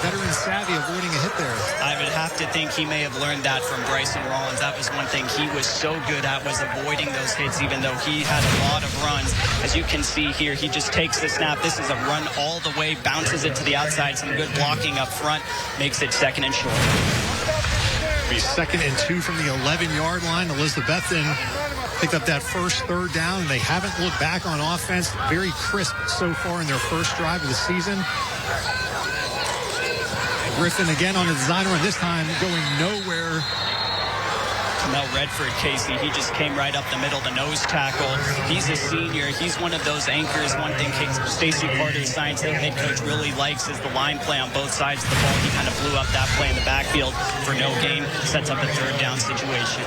Veteran savvy, avoiding a hit there.
I would have to think he may have learned that from Bryson Rollins. That was one thing he was so good at, was avoiding those hits, even though he had a lot of runs. As you can see here, he just takes the snap. This is a run all the way, bounces it to the outside. Some good blocking up front, makes it 2nd and short.
Be 2nd and 2 from the 11-yard line. Elizabethton picked up that first third down, and they haven't looked back on offense. Very crisp so far in their first drive of the season. Griffin again on the design run, this time going nowhere.
Mel Redford, Casey, he just came right up the middle, the nose tackle. He's a senior. He's one of those anchors. One thing Stacey Carter, science head coach, really likes is the line play on both sides of the ball. He kind of blew up that play in the backfield for no gain. Sets up a 3rd down situation.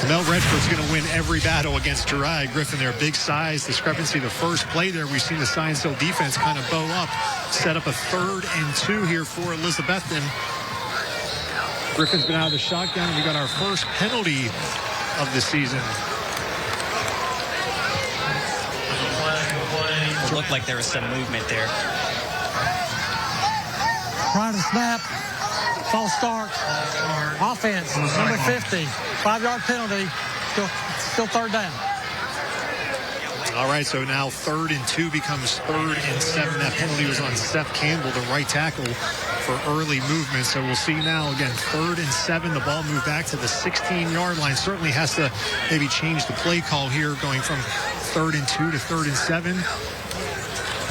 Mel Redford's going to win every battle against Jeriah Griffin. Their big size discrepancy. The first play there, we've seen the Science Hill defense kind of bow up. Set up a 3rd and 2 here for Elizabethton. Griffin's been out of the shotgun, and we got our first penalty of the season.
It looked like there was some movement there.
Prior to snap, false start, offense, number 50, 5-yard penalty, still 3rd down.
All right, so now 3rd and 2 becomes 3rd and 7. That penalty was on Seth Campbell, the right tackle, for early movement. So we'll see now, again, 3rd and 7. The ball moved back to the 16-yard line. Certainly has to maybe change the play call here, going from 3rd and 2 to 3rd and 7.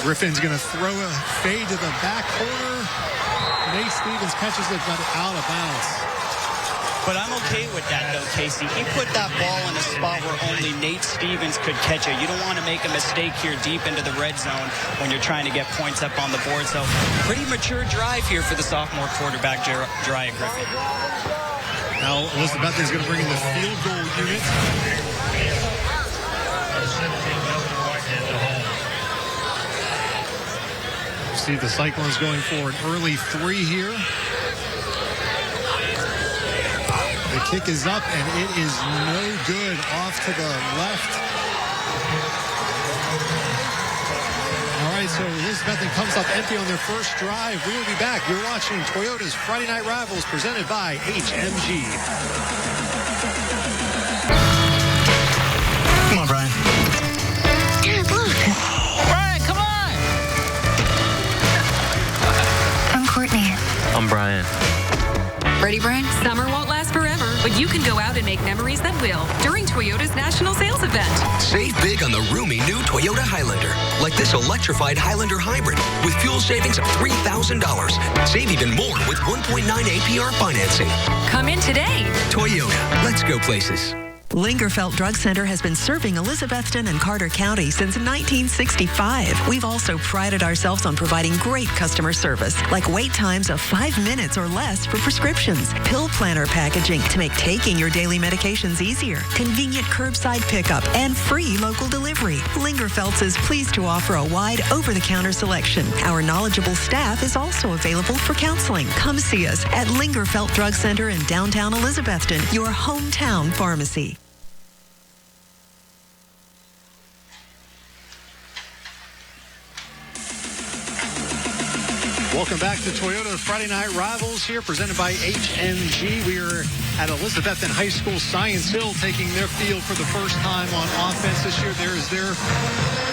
Griffin's going to throw a fade to the back corner. Nate Stevens catches it, but out of bounds.
But I'm okay with that, though, Casey. He put that ball in a spot where only Nate Stevens could catch it. You don't want to make a mistake here deep into the red zone when you're trying to get points up on the board. So pretty mature drive here for the sophomore quarterback, Jeriah Griffin.
Now Elizabethton is going to bring in the field goal unit. See the Cyclones going for an early 3 here. The kick is up, and it is no good. Off to the left. All right, so Elizabethton comes up empty on their first drive. We will be back. You're watching Toyota's Friday Night Rivals, presented by HMG.
Come on, Brian.
Dad, look.
Brian, come on.
I'm Courtney.
I'm Brian.
Ready, Brian? Summer won't last forever, but you can go out and make memories that will during Toyota's National Sales Event.
Save big on the roomy new Toyota Highlander, like this electrified Highlander Hybrid with fuel savings of $3,000. Save even more with 1.9 APR financing.
Come in today.
Toyota, let's go places.
Lingerfeld Drug Center has been serving Elizabethton and Carter County since 1965. We've also prided ourselves on providing great customer service, like wait times of 5 minutes or less for prescriptions, pill planner packaging to make taking your daily medications easier, convenient curbside pickup, and free local delivery. Lingerfeld's is pleased to offer a wide over-the-counter selection. Our knowledgeable staff is also available for counseling. Come see us at Lingerfeld Drug Center in downtown Elizabethton, your hometown pharmacy.
Welcome back to Toyota Friday Night Rivals here, presented by HMG. We are at Elizabethton High School, Science Hill, taking their field for the first time on offense this year. There is their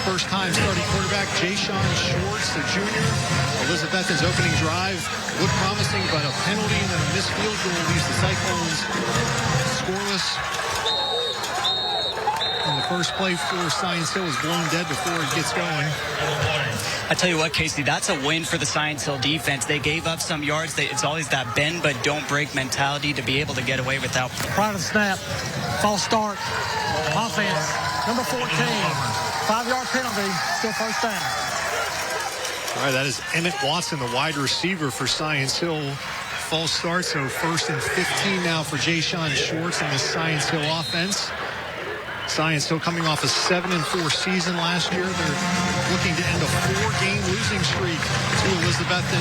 first time starting quarterback, Jay-Sean Schwartz, the junior. Elizabethton's opening drive looked promising, but a penalty and then a missed field goal leaves the Cyclones scoreless. first play for Science Hill is blown dead before it gets going.
I tell you what, Casey, that's a win for the Science Hill defense. They gave up some yards. It's always that bend but don't break mentality to be able to get away without.
Prior to the snap, false start, offense, number 14, 5-yard penalty, still first down.
All right, that is Emmett Watson, the wide receiver for Science Hill. False start, so 1st and 15 now for Jay-Sean Schwartz and the Science Hill offense. Science Hill coming off a 7-4 season last year. They're looking to end a 4-game losing streak to Elizabethton.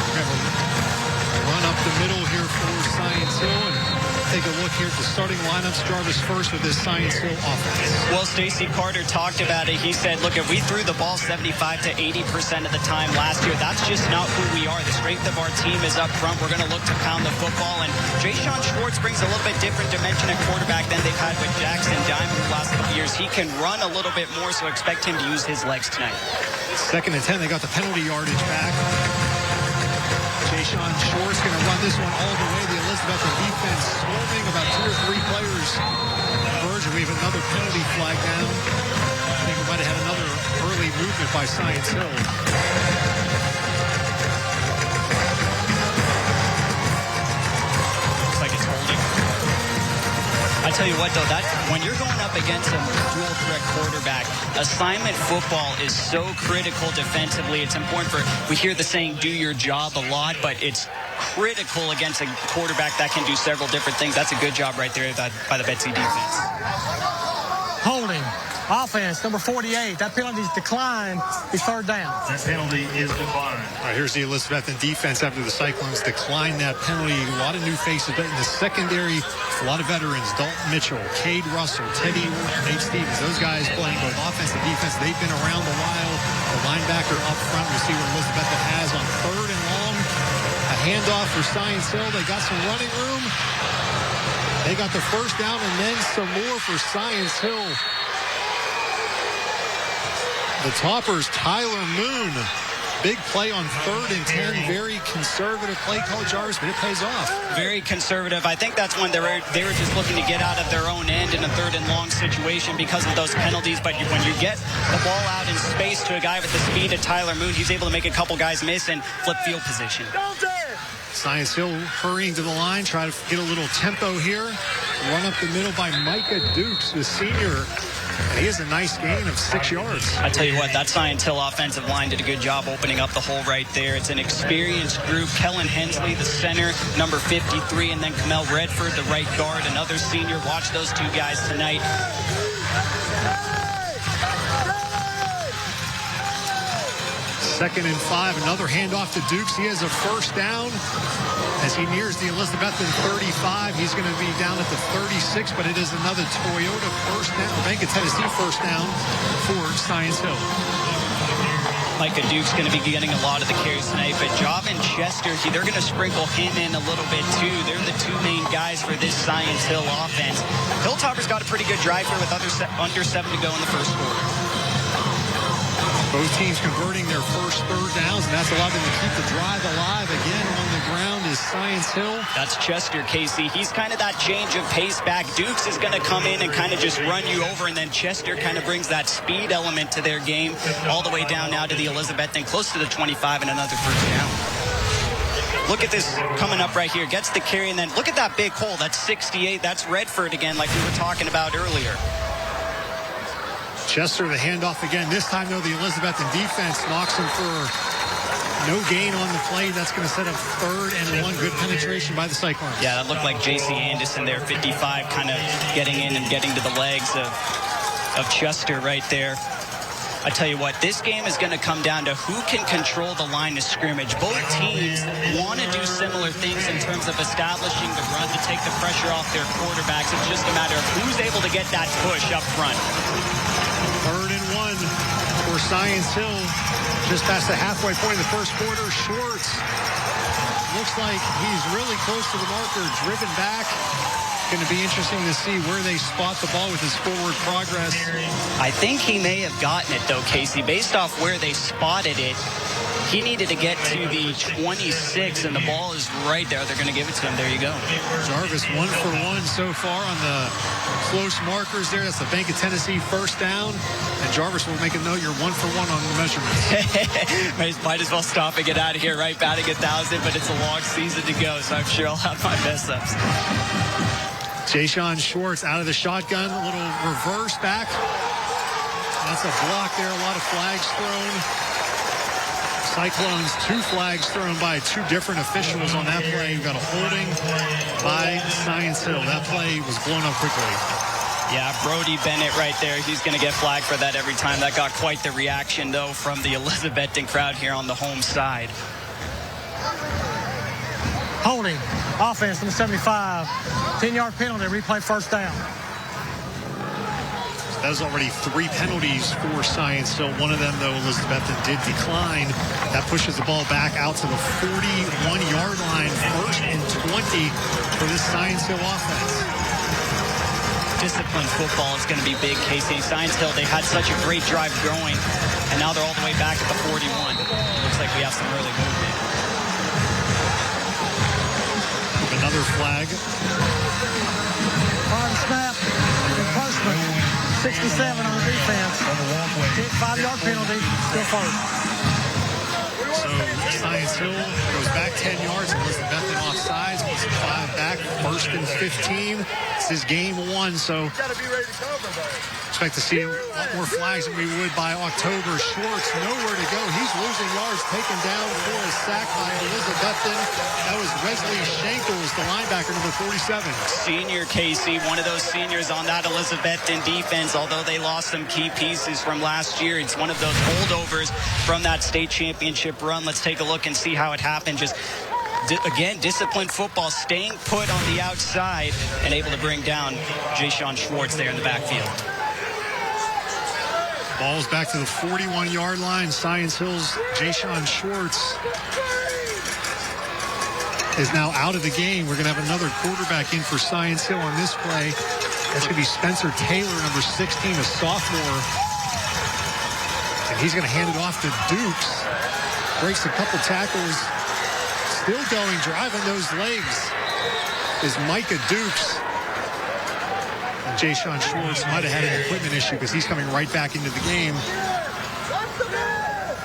We're going to run up the middle here for Science Hill and take a look here at the starting lineups. Jarvis first with this Science Hill offense.
Well, Stacey Carter talked about it. He said, look, if we threw the ball 75 to 80% of the time last year, that's just not who we are. The strength of our team is up front. We're going to look to pound the football. And Jay-Sean Schwartz brings a little bit different dimension at quarterback than they've had with Jackson Diamond the last couple years. He can run a little bit more, so expect him to use his legs tonight.
2nd and 10. They got the penalty yardage back. Jay-Sean Schwartz going to run this one all the way. The Elizabethton defense swarming about 2 or 3 players. Berger, we have another penalty flag down. I think we might have had another early movement by Science Hill.
Looks like it's holding. I tell you what, though, that when you're going up against a dual threat quarterback, assignment football is so critical defensively. It's important we hear the saying, do your job a lot, but it's critical against a quarterback that can do several different things. That's a good job right there by the Betsy defense.
Holding. Offense, number 48. That penalty's declined. It's 3rd down.
That penalty is declined.
All right, here's the Elizabethton defense after the Cyclones declined that penalty. A lot of new faces, but in the secondary, a lot of veterans. Dalton Mitchell, Cade Russell, Teddy, Nate Stevens. Those guys playing both offense and defense. They've been around a while. The linebacker up front. We'll see what Elizabethton has on 3rd and long. A handoff for Science Hill. They got some running room. They got the first down and then some more for Science Hill. The Toppers, Tyler Moon. Big play on 3rd and 10. Very conservative play call, Jarvis, but it pays off.
Very conservative. I think that's when they were just looking to get out of their own end in a 3rd and long situation because of those penalties. But when you get the ball out in space to a guy with the speed of Tyler Moon, he's able to make a couple guys miss and flip field position.
Science Hill hurrying to the line, try to get a little tempo here. Run up the middle by Micah Dukes, the senior. And he has a nice gain of 6 yards.
I tell you what, that Science Hill offensive line did a good job opening up the hole right there. It's an experienced group. Kellen Hensley, the center, number 53, and then Kamel Redford, the right guard, another senior. Watch those 2 guys tonight.
2nd and 5, another handoff to Dukes. He has a first down as he nears the Elizabethton 35. He's going to be down at the 36, but it is another Toyota first down. Bank of Tennessee first down for Science Hill.
Micah Duke's going to be getting a lot of the carries tonight, but Javin Chester, they're going to sprinkle him in a little bit too. They're the 2 main guys for this Science Hill offense. Hilltoppers got a pretty good drive here with under 7 to go in the first quarter.
Both teams converting their first 3rd downs, and that's allowed them to keep the drive alive. Again, on the ground is Science Hill.
That's Chester, Casey. He's kind of that change of pace back. Dukes is going to come in and kind of just run you over, and then Chester kind of brings that speed element to their game all the way down now to the Elizabethton, close to the 25, and another first down. Look at this coming up right here. Gets the carry, and then look at that big hole. That's 68. That's Redford again, like we were talking about earlier.
Chester, the handoff again. This time, though, the Elizabethton defense knocks him for no gain on the play. That's going to set up 3rd and 1. Good penetration by the Cyclones.
Yeah, that looked like J.C. Anderson there, 55, kind of getting in and getting to the legs of Chester right there. I tell you what, this game is going to come down to who can control the line of scrimmage. Both teams want to do similar things in terms of establishing the run to take the pressure off their quarterbacks. It's just a matter of who's able to get that push up front.
3rd and 1 for Science Hill. Just past the halfway point of the first quarter. Schwartz looks like he's really close to the marker, driven back. Going to be interesting to see where they spot the ball with his forward progress.
I think he may have gotten it, though, Casey. Based off where they spotted it, He needed to get to the 26, and the ball is right there. They're going to give it to him. There you go.
Jarvis 1 for 1 so far on the close markers there. That's the Bank of Tennessee first down. And Jarvis will make a note. You're 1 for 1 on the measurements.
Might as well stop and get out of here, right? Batting 1,000, but it's a long season to go, so I'm sure I'll have my mess ups.
Jay-Sean Schwartz out of the shotgun, a little reverse back. That's a block there, a lot of flags thrown. Cyclones, 2 flags thrown by 2 different officials on that play. We've got a holding by Science Hill. That play was blown up quickly.
Yeah, Brody Bennett right there. He's going to get flagged for that every time. That got quite the reaction, though, from the Elizabethton crowd here on the home side.
Holding, offense, number 75. 10-yard penalty, replay first down.
That was already 3 penalties for Science Hill. One of them, though, Elizabethton did decline. That pushes the ball back out to the 41-yard line. 1st and 20 for this Science Hill offense.
Disciplined football is going to be big, Casey. Science Hill, they had such a great drive going, and now they're all the way back at the 41. Looks like we have some early movement.
Another flag.
Hard snap. Postman. 67 on the defense. 5-yard penalty. Still first.
So Science Hill goes back 10 yards. Elizabethton offsides. Wants 5 back. 1st and 15. This is game 1. So expect to see a lot more flags than we would by October. Schwartz nowhere to go. He's losing yards, taken down for a sack by Elizabethton. That was Wesley Shankles, the linebacker, number 47.
Senior Casey, one of those seniors on that Elizabethton defense, although they lost some key pieces from last year. It's one of those holdovers from that state championship run. Let's take a look and see how it happened. Just again, disciplined football, staying put on the outside and able to bring down Jay-Sean Schwartz there in the backfield.
Ball's back to the 41-yard line. Science Hill's Jay-Sean Schwartz is now out of the game. We're going to have another quarterback in for Science Hill on this play. That's going to be Spencer Taylor, number 16, a sophomore. And he's going to hand it off to Dukes. Breaks a couple tackles. Still going, driving those legs is Micah Dukes. And Jay-Sean Schwartz might have had an equipment issue because he's coming right back into the game.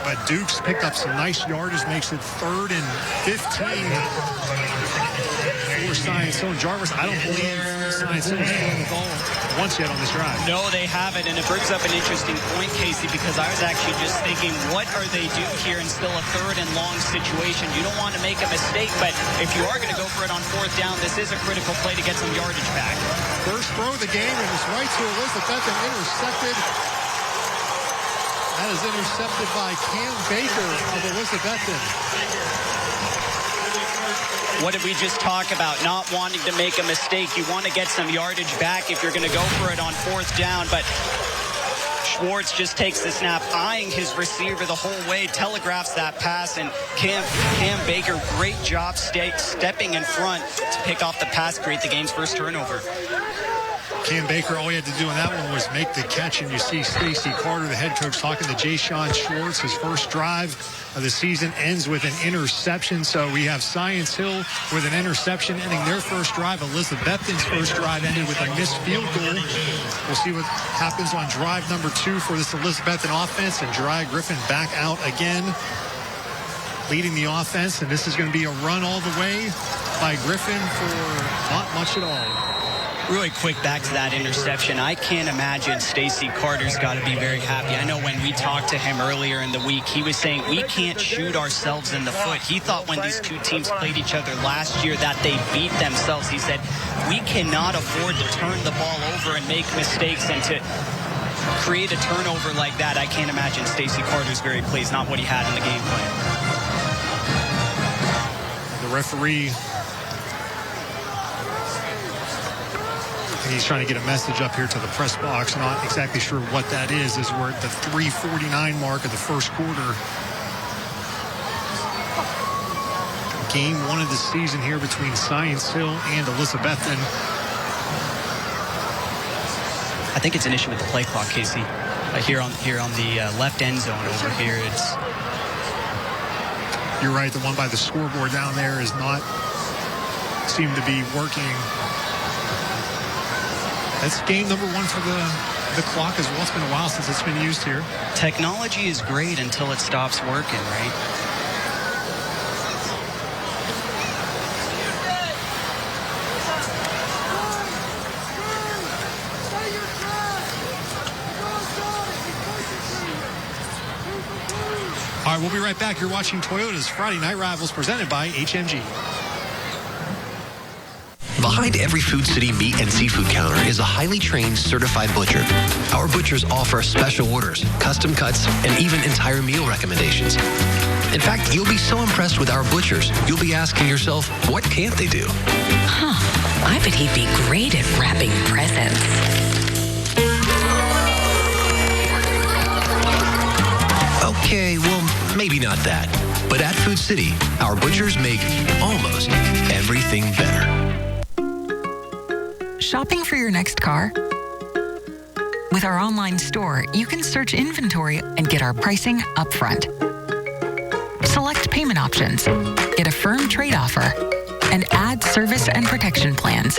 But Dukes picked up some nice yardage, makes it 3rd and 15 for Science Hill. And Jarvis, I don't believe Science Hill has thrown the ball once yet on this drive.
No, they haven't, and it brings up an interesting point, Casey, because I was actually just thinking, what are they doing here in still a 3rd and long situation? You don't want to make a mistake, but if you are going to go for it on 4th down, this is a critical play to get some yardage back.
First throw of the game, and it's right to Elizabethton, intercepted. That is intercepted by Cam Baker of Elizabethton.
What did we just talk about? Not wanting to make a mistake. You want to get some yardage back if you're going to go for it on 4th down, but Schwartz just takes the snap, eyeing his receiver the whole way, telegraphs that pass, and Cam Baker, great job stepping in front to pick off the pass, create the game's first turnover.
Cam Baker, all he had to do on that one was make the catch, and you see Stacy Carter, the head coach, talking to Jay-Sean Schwartz. His first drive of the season ends with an interception. So we have Science Hill with an interception ending their first drive. Elizabethton's first drive ended with a missed field goal. We'll see what happens on drive number 2 for this Elizabethton offense, and Dry Griffin back out again, leading the offense. And this is going to be a run all the way by Griffin for not much at all.
Really quick back to that interception. I can't imagine Stacy Carter's got to be very happy. I know when we talked to him earlier in the week, he was saying we can't shoot ourselves in the foot. He thought when these two teams played each other last year that they beat themselves. He said we cannot afford to turn the ball over and make mistakes, and to create a turnover like that, I can't imagine Stacy Carter's very pleased. Not what he had in the game plan.
The referee, he's trying to get a message up here to the press box. Not exactly sure what that is, as we're at the 3:49 mark of the first quarter. Game 1 of the season here between Science Hill and Elizabethton.
I think it's an issue with the play clock, Casey. Here on the left end zone over here,
You're right, the one by the scoreboard down there is not seem to be working. That's game number 1 for the clock as well. It's been a while since it's been used here.
Technology is great until it stops working, right?
All right, we'll be right back. You're watching Toyota's Friday Night Rivals presented by HMG.
Behind every Food City meat and seafood counter is a highly trained, certified butcher. Our butchers offer special orders, custom cuts, and even entire meal recommendations. In fact, you'll be so impressed with our butchers, you'll be asking yourself, what can't they do?
I bet he'd be great at wrapping presents.
Okay, well, maybe not that. But at Food City, our butchers make almost everything better.
Shopping for your next car? With our online store, you can search inventory and get our pricing upfront. Select payment options, get a firm trade offer, and add service and protection plans.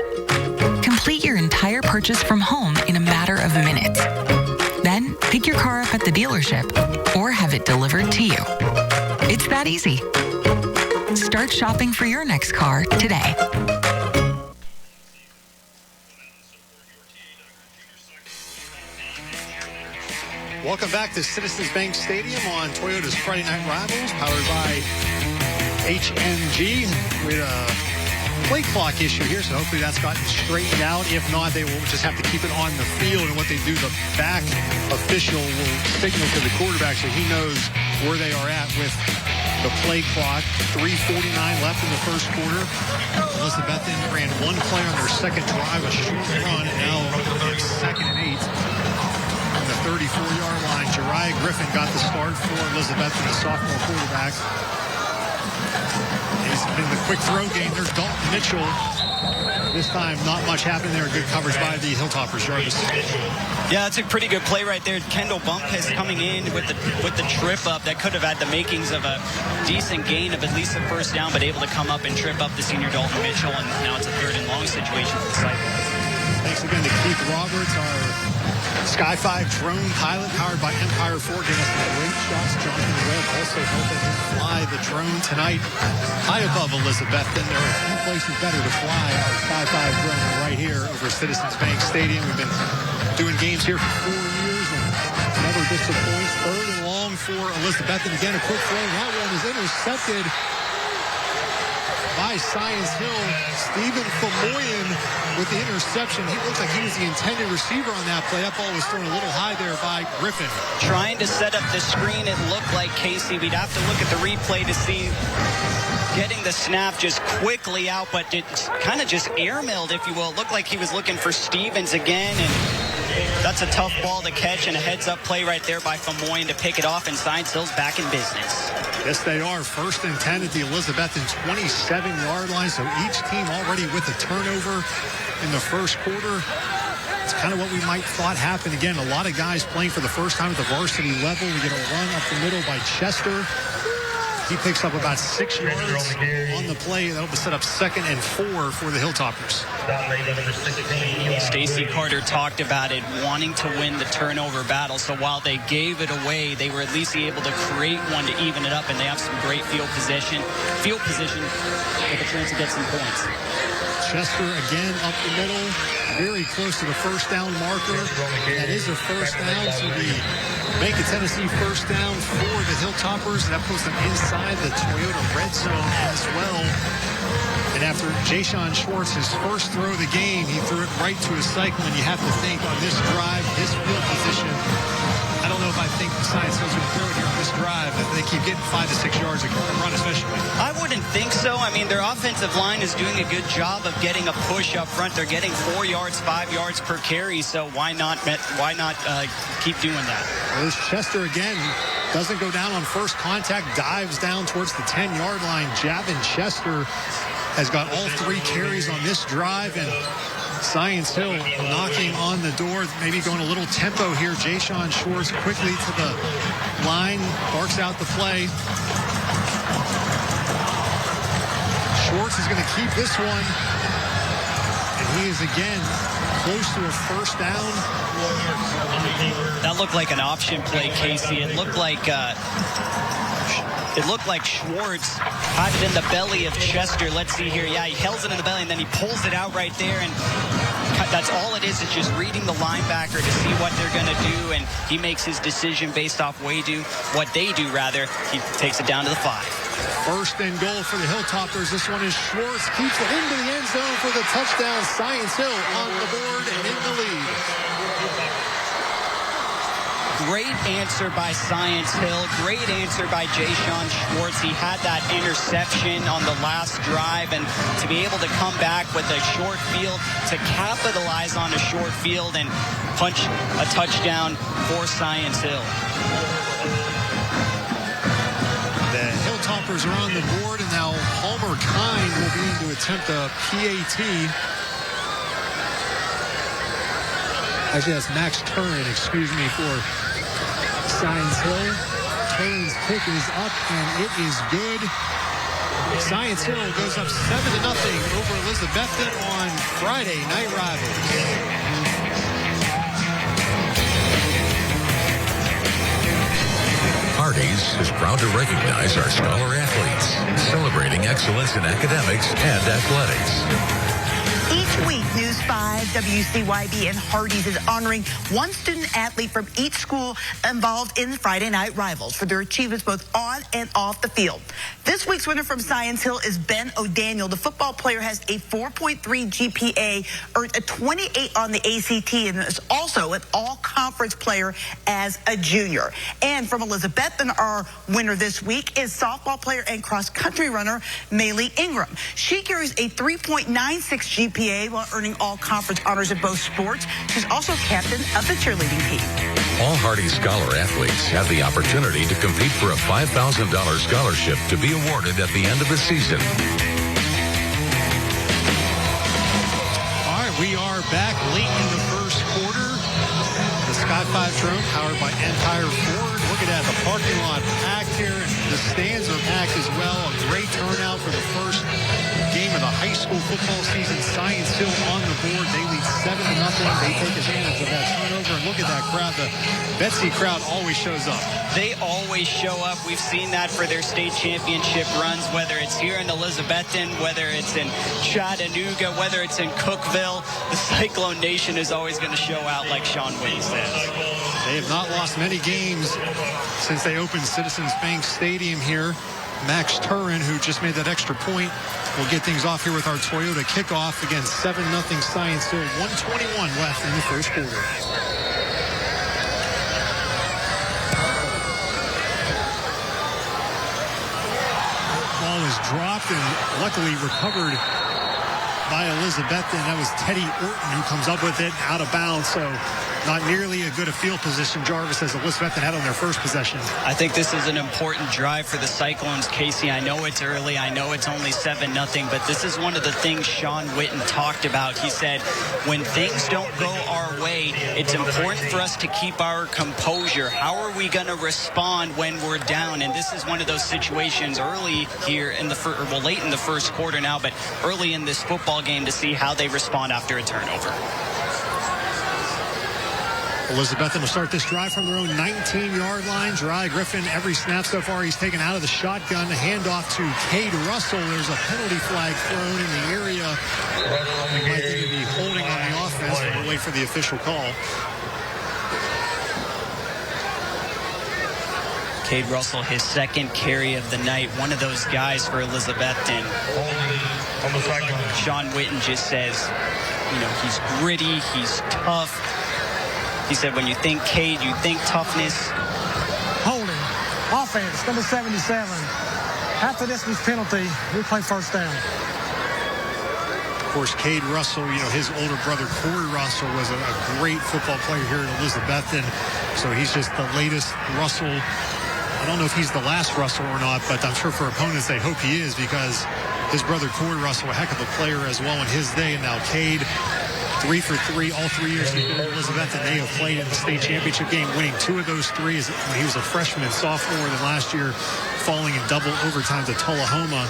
Complete your entire purchase from home in a matter of minutes. Then pick your car up at the dealership or have it delivered to you. It's that easy. Start shopping for your next car today.
Welcome back to Citizens Bank Stadium on Toyota's Friday Night Rivals, powered by HMG. We had a play clock issue here, so hopefully that's gotten straightened out. If not, they will just have to keep it on the field, and what they do, the back official will signal to the quarterback so he knows where they are at with the play clock. 3:49 left in the first quarter. Elizabethton ran one play on their second drive, a short run, and now it's 2nd and 8. On the 34-yard line, Jariah Griffin got the start for Elizabethton, the sophomore quarterback. He's been the quick throw game. There's Dalton Mitchell. This time, not much happened there. Good coverage by the Hilltoppers. Jarvis.
Yeah, that's a pretty good play right there. Kendall Bumpus coming in with the trip up. That could have had the makings of a decent gain of at least a first down, but able to come up and trip up the senior Dalton Mitchell, and now it's a 3rd and long situation for the Cyclones.
Thanks again to Keith Roberts, our Sky 5 drone pilot powered by Empire 4, giving us some great shots. Jonathan Webb also helping him fly the drone tonight high above Elizabethton. There are a few places better to fly our Sky 5 drone right here over Citizens Bank Stadium. We've been doing games here for 4 years and never disappoints. 3rd and long for Elizabethton. Again, a quick throw. That one is intercepted by Science Hill. Stephen Famoyan with the interception. He looked like he was the intended receiver on that play. That ball was thrown a little high there by Griffin.
Trying to set up the screen, it looked like Casey. We'd have to look at the replay to see getting the snap just quickly out, but it kind of just airmailed, if you will. It looked like he was looking for Stevens again, and that's a tough ball to catch, and a heads-up play right there by Famoyan to pick it off, and Science Hill's back in business.
Yes, they are. 1st and 10 at the Elizabethton 27-yard line. So each team already with a turnover in the first quarter. It's kind of what we might thought happened. Again, a lot of guys playing for the first time at the varsity level. We get a run up the middle by Chester. He picks up about 6 yards on the play. That'll set up 2nd and 4 for the Hilltoppers.
Stacey Carter talked about it, wanting to win the turnover battle. So while they gave it away, they were at least able to create one to even it up, and they have some great field position with a chance to get some points.
Chester again up the middle, very close to the first down marker. That is a first down, so the Bank of Tennessee first down for the Hilltoppers. That puts them inside the Toyota red zone as well. And after Jayshon Schwartz, his first throw of the game, he threw it right to his cycle. And you have to think on this drive, his field position, I don't know if I think Science Hill's going to throw it here on this drive. If they keep getting 5 to 6 yards a run, especially.
I wouldn't think so. I mean, their offensive line is doing a good job of getting a push up front. They're getting 4 yards, 5 yards per carry. So why not keep doing that?
There's Chester again. Doesn't go down on first contact. Dives down towards the 10-yard line. Javin Chester has got all 3 carries on this drive, and Science Hill knocking on the door, maybe going a little tempo here. Jayshon Schwartz quickly to the line, barks out the play. Schwartz is going to keep this one. And he is again close to a first down.
That looked like an option play, Casey. It looked like Schwartz had it in the belly of Chester. Let's see here. Yeah, he held it in the belly, and then he pulls it out right there. And that's all it is. It's just reading the linebacker to see what they're going to do. And he makes his decision based off what they do, rather. He takes it down to the 5.
First and goal for the Hilltoppers. This one is Schwartz. Keeps it into the end zone for the touchdown. Science Hill on the board and in the lead.
Great answer by Science Hill. Great answer by Jay-Sean Schwartz. He had that interception on the last drive, and to be able to come back with a short field, to capitalize on a short field and punch a touchdown for Science Hill.
The Hilltoppers are on the board, and now Homer Kine will be in to attempt a PAT. Actually, that's Max Turin, excuse me, for Science Hill. Turin's kick is up, and it is good. Science Hill goes up 7-0 over Elizabethton on Friday Night Rivals.
Hardee's is proud to recognize our scholar athletes, celebrating excellence in academics and athletics.
Each week, News 5, WCYB, and Hardee's is honoring one student athlete from each school involved in Friday Night Rivals for their achievements both on and off the field. This week's winner from Science Hill is Ben O'Daniel. The football player has a 4.3 GPA, earned a 28 on the ACT, and is also an all-conference player as a junior. And from Elizabethton, our winner this week is softball player and cross-country runner Maylee Ingram. She carries a 3.96 GPA while earning all-conference honors in both sports. She's also captain of the cheerleading team.
All Hardee's Scholar athletes have the opportunity to compete for a $5,000 scholarship to be awarded at the end of the season.
All right, we are back late in the first quarter. The Sky 5 drone powered by Empire Ford. Look at that, the parking lot packed here, and the stands are packed as well. A great turnout for the first game of the high school football season. Science Hill on the board. They lead 7-0. They take advantage of that turnover. And look at that crowd. The Betsy crowd always shows up.
They always show up. We've seen that for their state championship runs, whether it's here in Elizabethton, whether it's in Chattanooga, whether it's in Cookeville. The Cyclone Nation is always going to show out, like Sean Whitty says.
They have not lost many games since they opened Citizens Bank Stadium here. Max Turin, who just made that extra point, will get things off here with our Toyota kickoff. Again, 7-0 Science Hill. 1:21 left in the first quarter. Ball is dropped and luckily recovered by Elizabethton. That was Teddy Orton who comes up with it out of bounds. So not nearly a good a field position, Jarvis, as Elizabethton had on their first possession.
I think this is an important drive for the Cyclones, Casey. I know it's early. I know it's only 7-0, but this is one of the things Sean Whitten talked about. He said, when things don't go our way, it's important for us to keep our composure. How are we going to respond when we're down? And this is one of those situations early here in the late in the first quarter now, but early in this football game to see how they respond after a turnover.
Elizabethton will start this drive from their own 19-yard line. Dry Griffin, every snap so far, he's taken out of the shotgun. Handoff to Cade Russell. There's a penalty flag thrown in the area. We might think he'd be holding on the offense, but we'll wait for the official call.
Cade Russell, his second carry of the night. One of those guys for Elizabethton. Sean Whitten just says, you know, he's gritty, he's tough. He said, when you think Cade, you think toughness.
Holding. Offense, number 77. After this was penalty, we play first down.
Of course, Cade Russell, you know, his older brother, Corey Russell, was a great football player here at Elizabethton. So he's just the latest Russell. I don't know if he's the last Russell or not, but I'm sure for opponents, they hope he is, because his brother, Corey Russell, a heck of a player as well in his day. And now Cade, 3 for 3, all 3 years he's been at Elizabethton. They have played in the state championship game, winning 2 of those 3 when he was a freshman and sophomore, and then last year falling in double overtime to Tullahoma.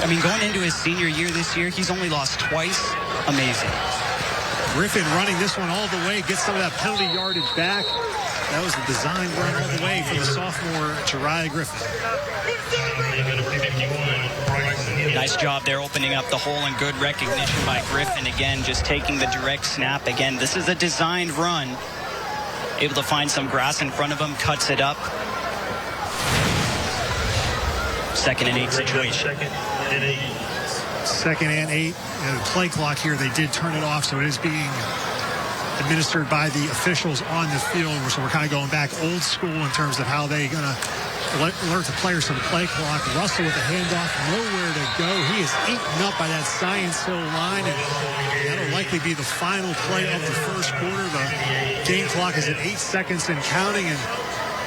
I mean, going into his senior year this year, he's only lost twice. Amazing.
Griffin running this one all the way, gets some of that penalty yardage back. That was the design run all the way for the sophomore, Jariah Griffin.
Nice job there opening up the hole, and good recognition by Griffin. Again, just taking the direct snap. Again, this is a designed run. Able to find some grass in front of him, cuts it up. 2nd and 8 situation.
2nd and 8. The play clock here, they did turn it off, so it is being administered by the officials on the field. So we're kind of going back old school in terms of how they're going to alert the players to the play clock. Russell with the handoff, nowhere to go. He is eaten up by that Science Hill line, and that'll likely be the final play of the first quarter. The game clock is at 8 seconds and counting, and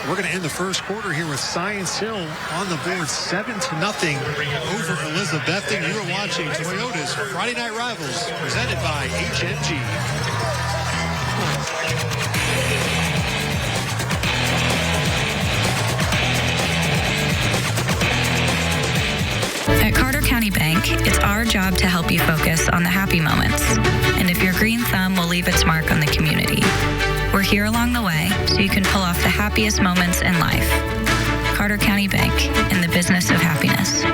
we're going to end the first quarter here with Science Hill on the board, 7-0 over Elizabethton. You are watching Toyota's Friday Night Rivals, presented by HMG.
At Carter County Bank, it's our job to help you focus on the happy moments. And if your green thumb will leave its mark on the community, we're here along the way so you can pull off the happiest moments in life. Carter County Bank, in the business of happiness.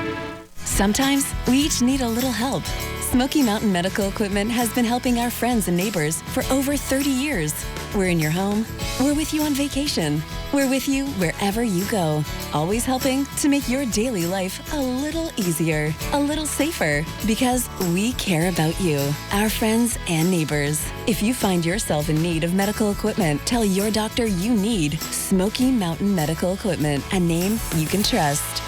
Sometimes we each need a little help. Smoky Mountain Medical Equipment has been helping our friends and neighbors for over 30 years. We're in your home. We're with you on vacation. We're with you wherever you go. Always helping to make your daily life a little easier, a little safer, because we care about you, our friends and neighbors. If you find yourself in need of medical equipment, tell your doctor you need Smoky Mountain Medical Equipment, a name you can trust.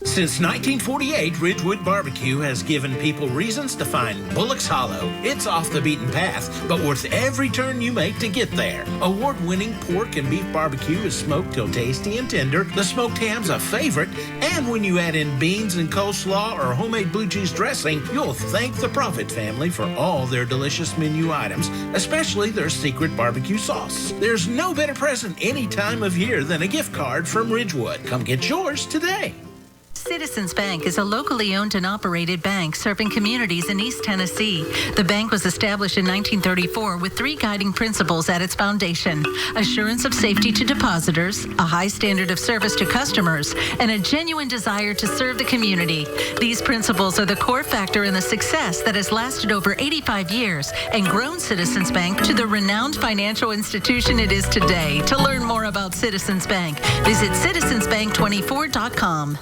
Since 1948, Ridgewood Barbecue has given people reasons to find Bullock's Hollow. It's off the beaten path, but worth every turn you make to get there. Award-winning pork and beef barbecue is smoked till tasty and tender. The smoked ham's a favorite, and when you add in beans and coleslaw or homemade blue cheese dressing, you'll thank the Profit family for all their delicious menu items, especially their secret barbecue sauce. There's no better present any time of year than a gift card from Ridgewood. Come get yours today.
Citizens Bank is a locally owned and operated bank serving communities in East Tennessee. The bank was established in 1934 with 3 guiding principles at its foundation: assurance of safety to depositors, a high standard of service to customers, and a genuine desire to serve the community. These principles are the core factor in the success that has lasted over 85 years and grown Citizens Bank to the renowned financial institution it is today. To learn more about Citizens Bank, visit citizensbank24.com.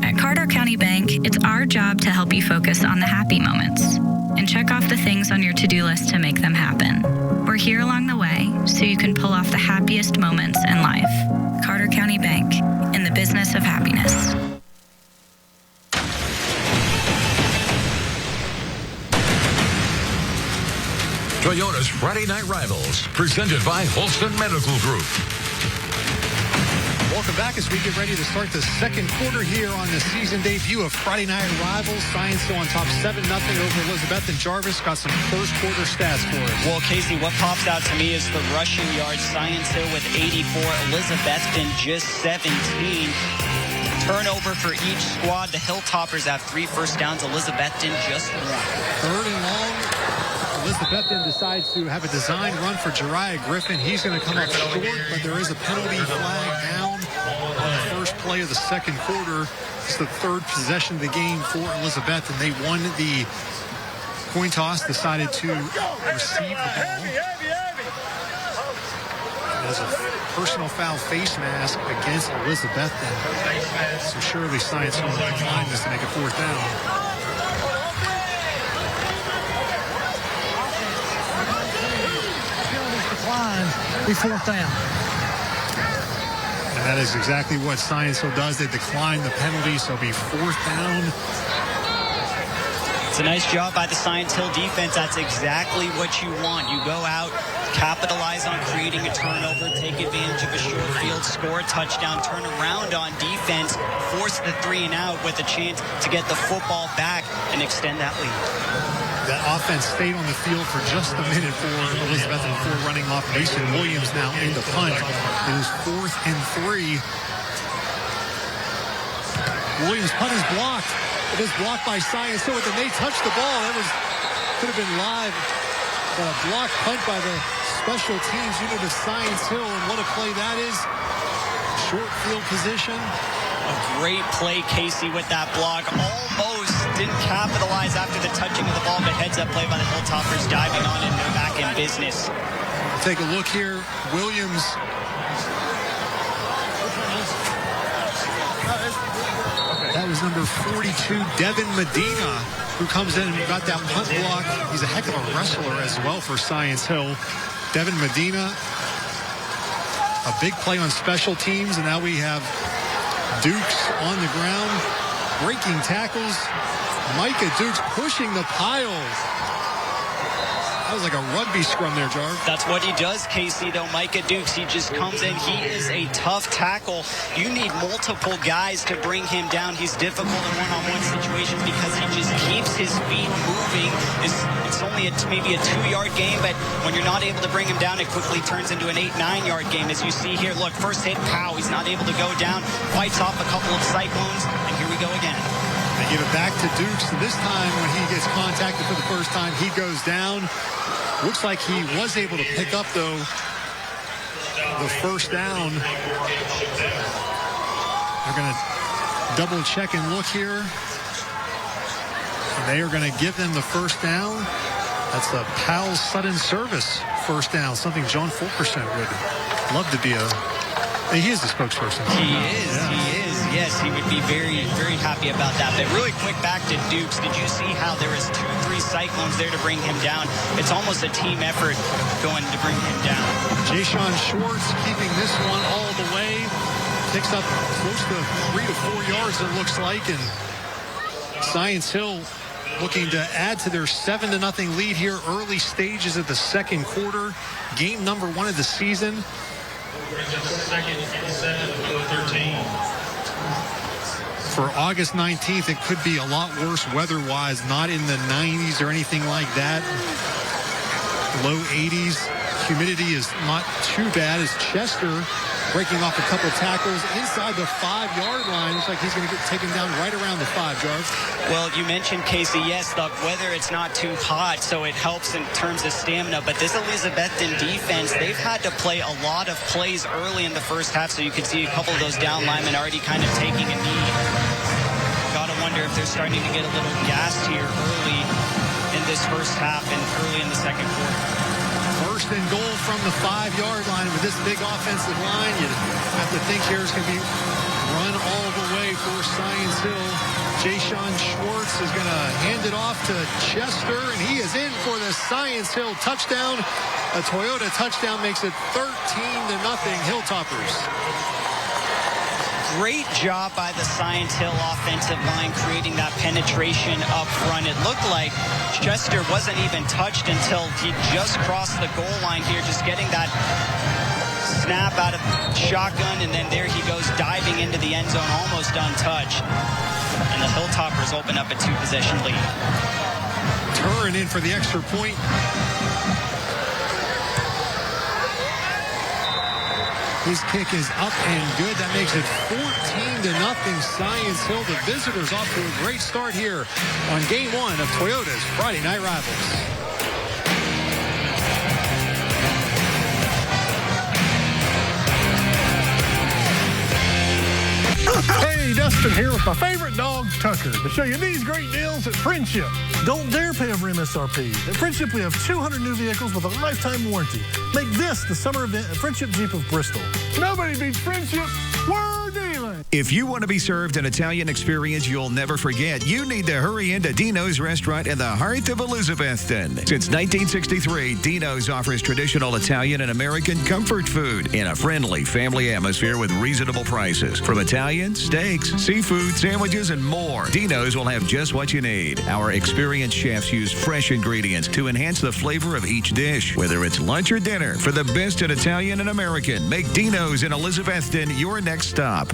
At Carter County Bank, it's our job to help you focus on the happy moments and check off the things on your to-do list to make them happen. We're here along the way so you can pull off the happiest moments in life. Carter County Bank, in the business of happiness.
Toyota's Friday Night Rivals, presented by Holston Medical Group.
Welcome back as we get ready to start the second quarter here on the season debut of Friday Night Rivals. Science Hill on top 7-0 over Elizabethton. Jarvis got some first quarter stats for us.
Well, Casey, what pops out to me is the rushing yards. Science Hill with 84, Elizabethton just 17. Turnover for each squad. The Hilltoppers have 3 first downs. Elizabethton just 1.
3rd and long. Elizabethton decides to have a design run for Jariah Griffin. He's going to come up short, but there is a penalty flag down on the first play of the second quarter. It's the 3rd possession of the game for Elizabethton. They won the coin toss, decided to receive the ball. There's a personal foul face mask against Elizabethton. So surely Science will decline this to make a 4th down.
Be 4th down.
And that is exactly what Science Hill does. They decline the penalty, so it'll be 4th down.
It's a nice job by the Science Hill defense. That's exactly what you want. You go out, capitalize on creating a turnover, take advantage of a short field, score a touchdown, turn around on defense, force the 3 and out with a chance to get the football back and extend that lead.
That offense stayed on the field for just a minute for Elizabethton before running off. Mason Williams now in the punt. It is 4th and 3. Williams' punt is blocked. It is blocked by Science Hill, and they touched the ball. That could have been live. But a blocked punt by the special teams unit of Science Hill, and what a play that is. Short field position.
A great play, Casey, with that block. Almost didn't capitalize after the touching of the ball, but heads up play by the Hilltoppers, diving on and they're back in business.
Take a look here. Williams. That was number 42, Devin Medina, who comes in and got that punt block. He's a heck of a wrestler as well for Science Hill. Devin Medina, a big play on special teams, and now we have Dukes on the ground, breaking tackles. Micah Dukes pushing the pile. That was like a rugby scrum there, Jarv.
That's what he does, Casey, though. Micah Dukes, he just comes in. He is a tough tackle. You need multiple guys to bring him down. He's difficult in one-on-one situations because he just keeps his feet moving. It's only maybe a 2-yard game, but when you're not able to bring him down, it quickly turns into an 8-9-yard game. As you see here, look, first hit, pow. He's not able to go down. Fights off a couple of Cyclones, and here we go again.
They give it back to Dukes. This time, when he gets contacted for the first time, he goes down. Looks like he was able to pick up, though, the first down. They're going to double check and look here. And they are going to give them the first down. That's the Powell sudden service first down, something John Fulkerson would love to be he is the spokesperson.
He is. Yes, he would be very, very happy about that. But really quick, back to Dukes. Did you see how there was 2-3 Cyclones there to bring him down? It's almost a team effort going to bring him down.
Jayshawn Schwartz keeping this one all the way. Picks up close to 3 to 4 yards, it looks like. And Science Hill looking to add to their 7-0 lead here, early stages of the second quarter. Game number 1 of the season.
Second and 7-13.
For August 19th, it could be a lot worse weather-wise, not in the 90s or anything like that. Low 80s. Humidity is not too bad as Chester breaking off a couple tackles inside the 5-yard line. Looks like he's going to get taken down right around the 5 yards.
Well, you mentioned, Casey, yes, the weather, it's not too hot, so it helps in terms of stamina. But this Elizabethton defense, they've had to play a lot of plays early in the first half, so you can see a couple of those down linemen already kind of taking a knee. Gotta wonder if they're starting to get a little gassed here early in this first half and early in the second quarter.
First and goal from the 5-yard line. With this big offensive line, you have to think here it's going to be run all the way for Science Hill. Jayshawn Schwartz is going to hand it off to Chester, and he is in for the Science Hill touchdown. A Toyota touchdown makes it 13-0 Hilltoppers.
Great job by the Science Hill offensive line creating that penetration up front. It looked like Chester wasn't even touched until he just crossed the goal line here, just getting that snap out of shotgun, and then there he goes diving into the end zone, almost untouched. And the Hilltoppers open up a 2-possession lead.
Turin in for the extra point. His kick is up and good. That makes it 14-0 Science Hill. The visitors off to a great start here on Game 1 of Toyota's Friday Night Rivals.
Hey, Dustin here with my favorite dog, Tucker, to show you these great deals at Friendship. Don't dare pay over MSRP. At Friendship, we have 200 new vehicles with a lifetime warranty. Make this the summer event at Friendship Jeep of Bristol. Nobody beats Friendship. We're dealing.
If you want to be served an Italian experience you'll never forget, you need to hurry into Dino's Restaurant in the heart of Elizabethton. Since 1963, Dino's offers traditional Italian and American comfort food in a friendly family atmosphere with reasonable prices. From Italian, steaks, seafood, sandwiches, and more, Dino's will have just what you need. Our experienced chefs use fresh ingredients to enhance the flavor of each dish. Whether it's lunch or dinner, for the best in Italian and American, make Dino's in Elizabethton your next stop.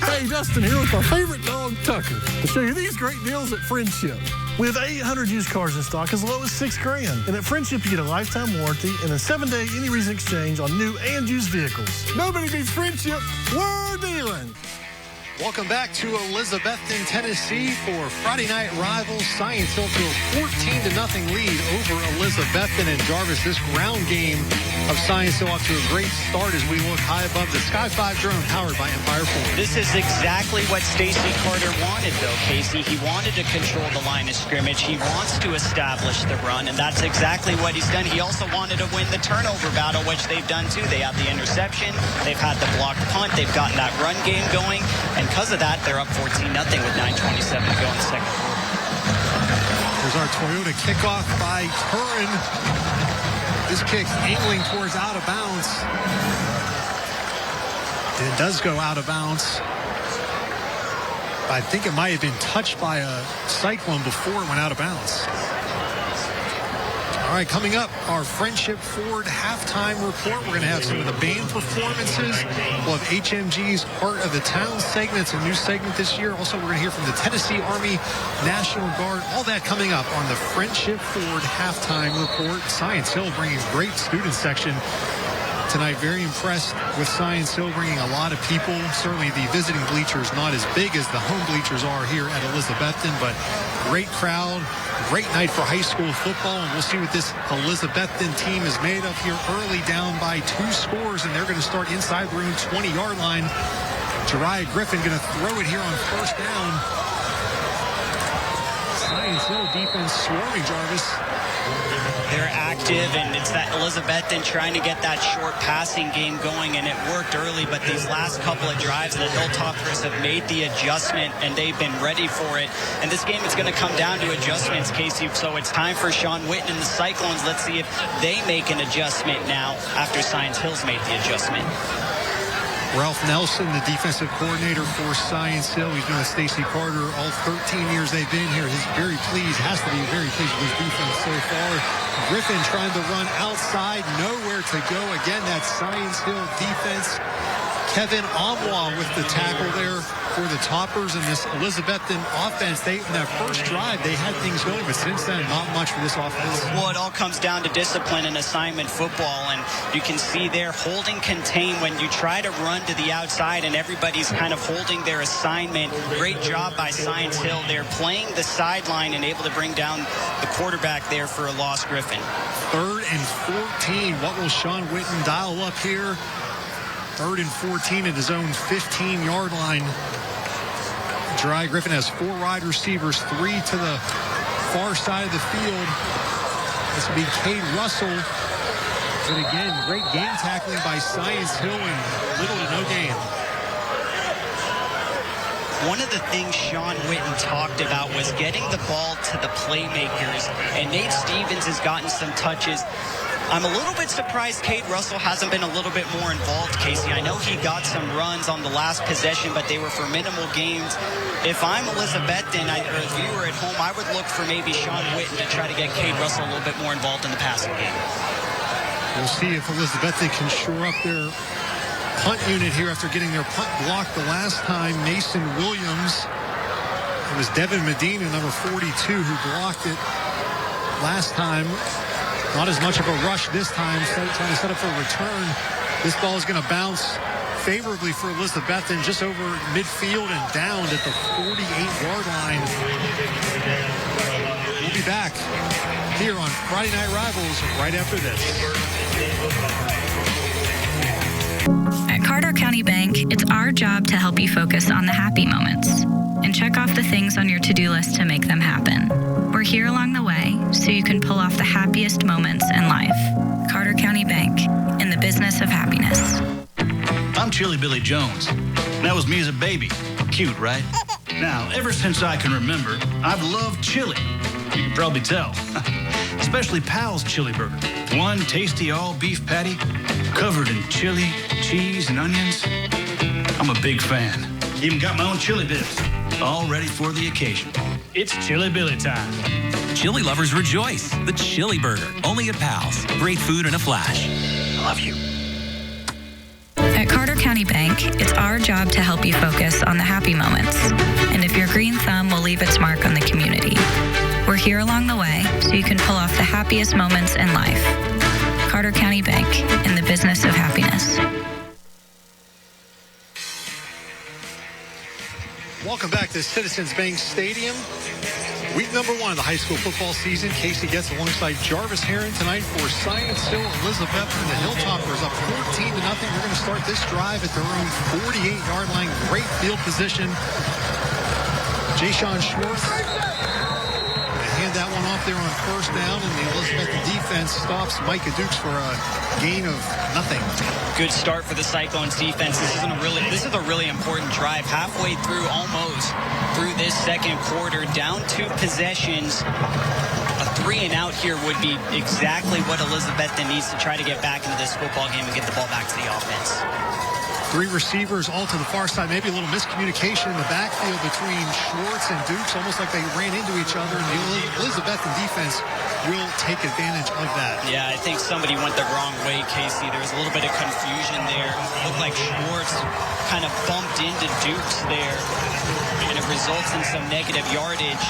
Hey, Dustin here with my favorite dog, Tucker, to show you these great deals at Friendship. We have 800 used cars in stock as low as $6,000. And at Friendship, you get a lifetime warranty and a 7-day any reason exchange on new and used vehicles. Nobody beats Friendship. We're dealing.
Welcome back to Elizabethton, Tennessee for Friday night rivals. Science Hill to a 14-0 lead over Elizabethton and Jarvis. This ground game of Science Hill off to a great start as we look high above the Sky 5 drone powered by Empire Ford.
This is exactly what Stacey Carter wanted, though, Casey. He wanted to control the line of scrimmage. He wants to establish the run, and that's exactly what he's done. He also wanted to win the turnover battle, which they've done, too. They have the interception. They've had the blocked punt. They've gotten that run game going. And because of that, they're up 14-0 with 9:27 to go in the second quarter.
There's our Toyota kickoff by Curran. This kick angling towards out of bounds. And it does go out of bounds. I think it might have been touched by a Cyclone before it went out of bounds. All right, coming up, our Friendship Ford halftime report. We're going to have some of the band performances. We'll have HMG's Heart of the Town segment. It's a new segment this year. Also, we're going to hear from the Tennessee Army National Guard. All that coming up on the Friendship Ford halftime report. Science Hill bringing a great student section tonight. Very impressed with Science Hill bringing a lot of people. Certainly the visiting bleachers not as big as the home bleachers are here at Elizabethton, but great crowd, great night for high school football, and we'll see what this Elizabethton team is made of here early, down by 2 scores, and they're going to start inside the room 20-yard line. Jariah Griffin going to throw it here on first down. Science Hill defense swarming Jarvis.
They're active, and it's that Elizabethton trying to get that short passing game going, and it worked early, but these last couple of drives, the Hilltoppers have made the adjustment, and they've been ready for it. And this game is going to come down to adjustments, Casey, so it's time for Sean Witten and the Cyclones. Let's see if they make an adjustment now after Science Hill's made the adjustment.
Ralph Nelson, the defensive coordinator for Science Hill. He's been with Stacey Carter all 13 years they've been here. He's very pleased, has to be very pleased with his defense so far. Griffin trying to run outside, nowhere to go. Again, that Science Hill defense. Kevin Amwa with the tackle there for the Toppers, and this Elizabethton offense, in that first drive, they had things going, but since then, not much for this offense.
Well, it all comes down to discipline and assignment football, and you can see there holding contain when you try to run to the outside and everybody's kind of holding their assignment. Great job by Science Hill. They're playing the sideline and able to bring down the quarterback there for a loss, Griffin.
3rd and 14. What will Sean Witten dial up here? 3rd and 14 at his own 15-yard line. Jariah Griffin has 4 wide receivers, 3 to the far side of the field. This will be Cade Russell. But again, great game tackling by Science Hill and little to no gain.
One of the things Sean Witten talked about was getting the ball to the playmakers, and Nate Stevens has gotten some touches. I'm a little bit surprised Cade Russell hasn't been a little bit more involved, Casey. I know he got some runs on the last possession, but they were for minimal gains. If I'm Elizabethton, or if you were at home, I would look for maybe Sean Witten to try to get Cade Russell a little bit more involved in the passing game.
We'll see if Elizabethton can shore up their punt unit here after getting their punt blocked the last time. Mason Williams. It was Devin Medina, number 42, who blocked it last time. Not as much of a rush this time, so trying to set up for a return. This ball is going to bounce favorably for Elizabethton, just over midfield and down at the 48-yard line. We'll be back here on Friday Night Rivals right after this.
At Carter County Bank, it's our job to help you focus on the happy moments and check off the things on your to-do list to make them happen. We're here along the way so you can pull off the happiest moments in life. Carter County Bank, in the business of happiness.
I'm Chili Billy Jones. That was me as a baby. Cute, right? Now, ever since I can remember, I've loved chili. You can probably tell. Especially Pal's Chili Burger. One tasty all-beef patty covered in chili, cheese, and onions. I'm a big fan. Even got my own chili bits, all ready for the occasion. It's Chili Billy time.
Chili lovers rejoice. The Chili Burger, only at Pal's. Great food in a flash. I love you.
At Carter County Bank, it's our job to help you focus on the happy moments. And if your green thumb will leave its mark on the community, we're here along the way so you can pull off the happiest moments in life. Carter County Bank, in the business of happiness.
Welcome back to Citizens Bank Stadium. Week number 1 of the high school football season. Casey gets alongside Jarvis Heron tonight for Science Hill. Elizabethton, the Hilltoppers up 14-0. We're going to start this drive at their own 48-yard line. Great field position. Jay-Sean Schwartz hand that one off there on first down, and the Elizabethton defense stops Micah Dukes for a gain of nothing.
Good start for the Cyclones defense. This is a really important drive. Halfway through, almost through this second quarter, down 2 possessions. A 3-and-out here would be exactly what Elizabethton needs to try to get back into this football game and get the ball back to the offense.
3 receivers all to the far side. Maybe a little miscommunication in the backfield between Schwartz and Dukes, almost like they ran into each other. And the Elizabethton defense will take advantage of that.
Yeah, I think somebody went the wrong way, Casey. There was a little bit of confusion there. It looked like Schwartz kind of bumped into Dukes there, and it results in some negative yardage.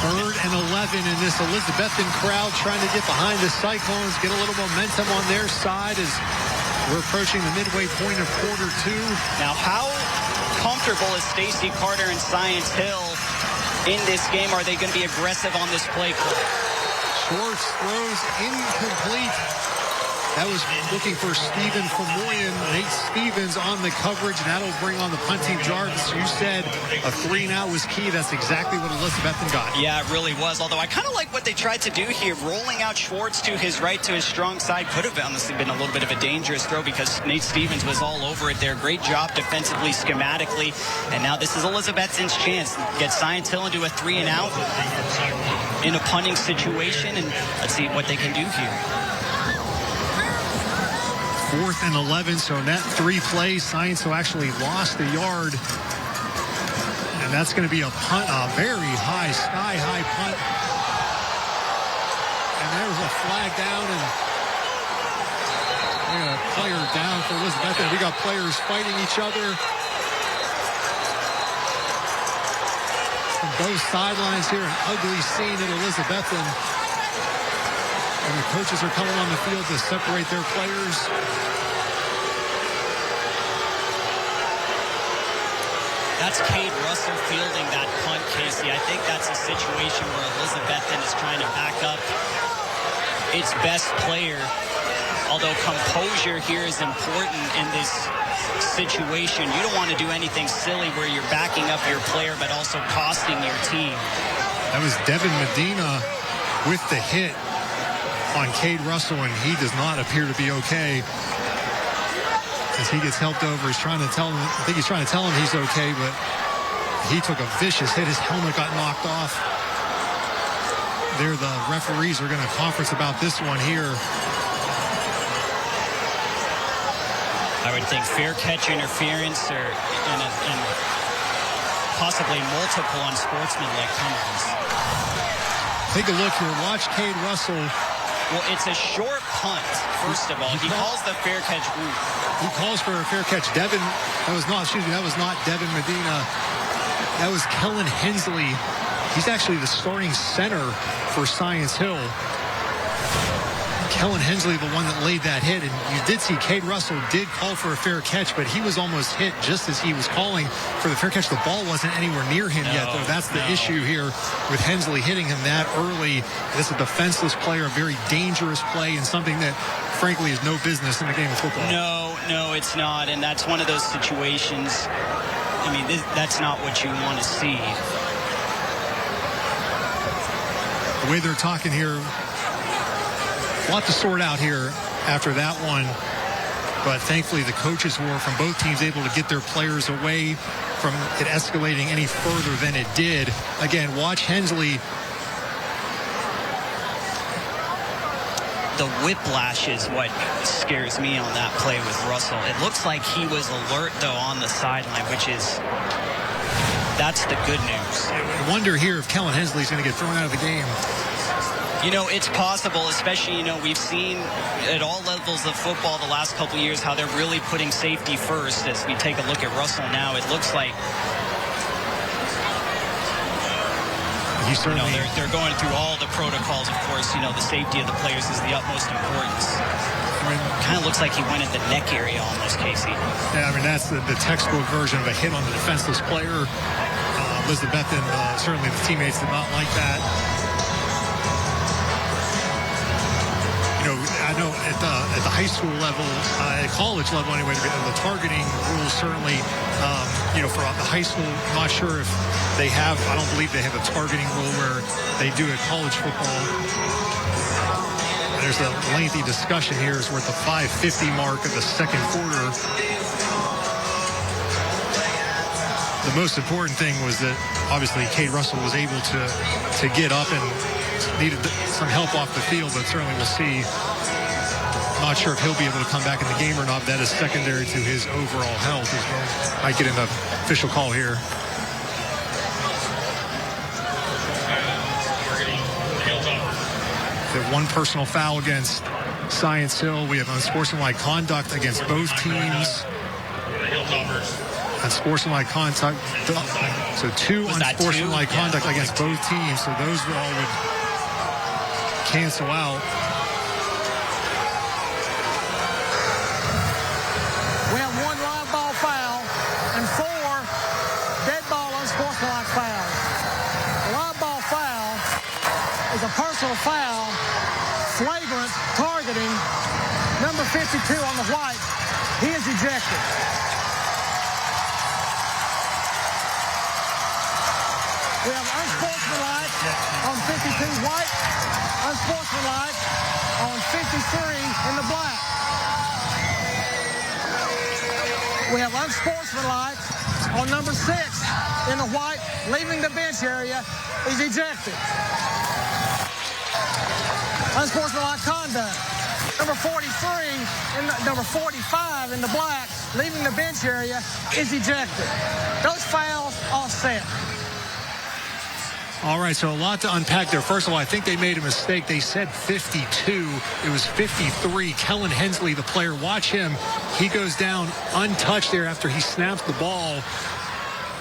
3rd and 11 in this Elizabethton crowd trying to get behind the Cyclones, get a little momentum on their side as we're approaching the midway point of quarter 2.
Now, how comfortable is Stacy Carter and Science Hill in this game? Are they going to be aggressive on this play call?
Schwartz throws incomplete. That was looking for Stephen Famoyan. Nate Stevens on the coverage, and that'll bring on the punting. Jarvis, you said a 3-and-out was key. That's exactly what Elizabethton got.
Yeah, it really was. Although I kind of like what they tried to do here. Rolling out Schwartz to his right, to his strong side, could have honestly been a little bit of a dangerous throw because Nate Stevens was all over it there. Great job defensively, schematically. And now this is Elizabethton's chance to get Science Hill into a 3-and-out in a punting situation. And let's see what they can do here.
4th and 11, so net 3 plays. Science Hill actually lost a yard. And that's going to be a punt, a very high, sky-high punt. And there's a flag down, and we got a player down for Elizabethton. We got players fighting each other from both sidelines here. An ugly scene at Elizabethton. And the coaches are coming on the field to separate their players.
That's Cade Russell fielding that punt, Casey. I think that's a situation where Elizabethton is trying to back up its best player. Although composure here is important in this situation. You don't want to do anything silly where you're backing up your player but also costing your team.
That was Devin Medina with the hit on Cade Russell, and he does not appear to be okay as he gets helped over. He's trying to tell him, I think he's trying to tell him he's okay, but he took a vicious hit. His helmet got knocked off. There, the referees are going to conference about this one here.
I would think fair catch interference or and possibly multiple unsportsmanlike penalties.
Take a look here. Watch Cade Russell.
Well, it's a short punt, first of all. He calls the fair catch.
He calls for a fair catch. That was not Devin Medina. That was Kellen Hensley. He's actually the starting center for Science Hill. Kellen Hensley, the one that laid that hit. And you did see Cade Russell did call for a fair catch, but he was almost hit just as he was calling for the fair catch. The ball wasn't anywhere near him yet, though. That's the issue here with Hensley hitting him that early. This is a defenseless player, a very dangerous play, and something that, frankly, is no business in the game of football.
No, it's not. And that's one of those situations. I mean, that's not what you want to see.
The way they're talking here, a lot to sort out here after that one. But thankfully, the coaches were from both teams able to get their players away from it escalating any further than it did. Again, watch Hensley.
The whiplash is what scares me on that play with Russell. It looks like he was alert, though, on the sideline, that's the good news.
I wonder here if Kellen Hensley's going to get thrown out of the game.
You know, it's possible, especially, we've seen at all levels of football the last couple of years how they're really putting safety first. As we take a look at Russell now, it looks like
they're
going through all the protocols, of course. The safety of the players is the utmost importance. Kind of looks like he went at the neck area almost, Casey.
Yeah, I mean, that's the textbook version of a hit on the defenseless player. Elizabethton, certainly the teammates did not like that. You know, I know at the high school level, at college level anyway, the targeting rules certainly, you know, for the high school, I'm not sure if they have, I don't believe they have a targeting rule where they do at college football. There's a lengthy discussion here as we're at the 5:50 mark of the second quarter. The most important thing was that obviously Cade Russell was able to get up and needed some help off the field, but certainly we'll see. Not sure if he'll be able to come back in the game or not. That is secondary to his overall health as well. Might get an official call here. We have one personal foul against Science Hill. We have unsportsmanlike conduct against both teams. Unsportsmanlike conduct. So two unsportsmanlike conduct against both teams. So those all would cancel out.
We have one live ball foul and 4 dead ball unsportsmanlike fouls. A live ball foul is a personal foul, flagrant targeting, number 52 on the white. He is ejected. We have unsportsmanlike on 52 white, unsportsmanlike on 53 in the black. We have unsportsmanlike on number 6 in the white, leaving the bench area. He's ejected. Unsportsmanlike conduct. Number 43 and number 45 in the black, leaving the bench area, is ejected. Those fouls offset.
All right, so a lot to unpack there. First of all, I think they made a mistake. They said 52. It was 53. Kellen Hensley, the player, watch him. He goes down untouched there after he snaps the ball,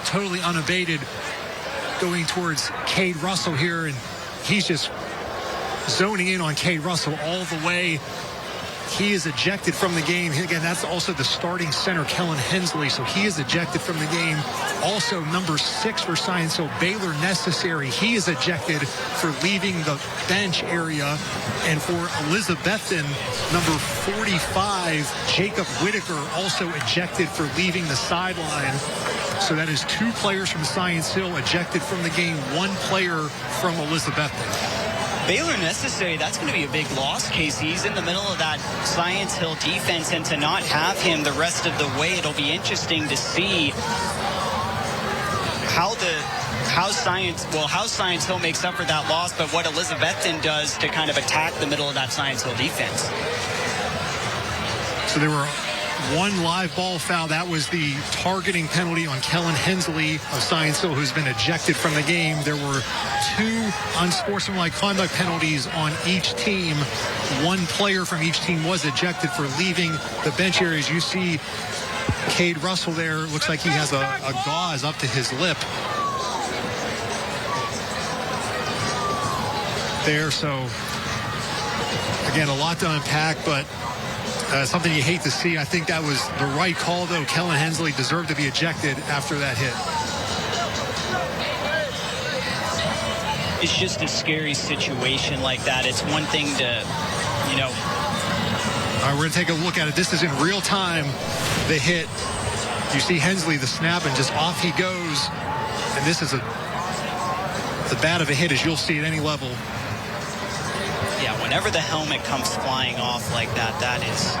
totally unabated, going towards Cade Russell here, and he's just zoning in on Cade Russell all the way. He is ejected from the game. Again, that's also the starting center, Kellen Hensley, so he is ejected from the game. Also, number 6 for Science Hill, Baylor Necessary. He is ejected for leaving the bench area. And for Elizabethton, number 45, Jacob Whitaker, also ejected for leaving the sideline. So that is 2 players from Science Hill ejected from the game, 1 player from Elizabethton.
Baylor Necessary, that's going to be a big loss, Casey. He's in the middle of that Science Hill defense, and to not have him the rest of the way, it'll be interesting to see how Science Hill makes up for that loss, but what Elizabethton does to kind of attack the middle of that Science Hill defense.
So there were 1 live ball foul. That was the targeting penalty on Kellen Hensley of Science Hill, who's been ejected from the game. There were 2 unsportsmanlike conduct penalties on each team. 1 player from each team was ejected for leaving the bench areas. You see Cade Russell there. Looks like he has a gauze up to his lip there. So, again, a lot to unpack, but something you hate to see. I think that was the right call, though. Kellen Hensley deserved to be ejected after that hit.
It's just a scary situation like that. It's one thing to, you know.
All right, we're going to take a look at it. This is in real time, the hit. You see Hensley, the snap, and just off he goes. And this is as bad of a hit as you'll see at any level.
Yeah, whenever the helmet comes flying off like that, that's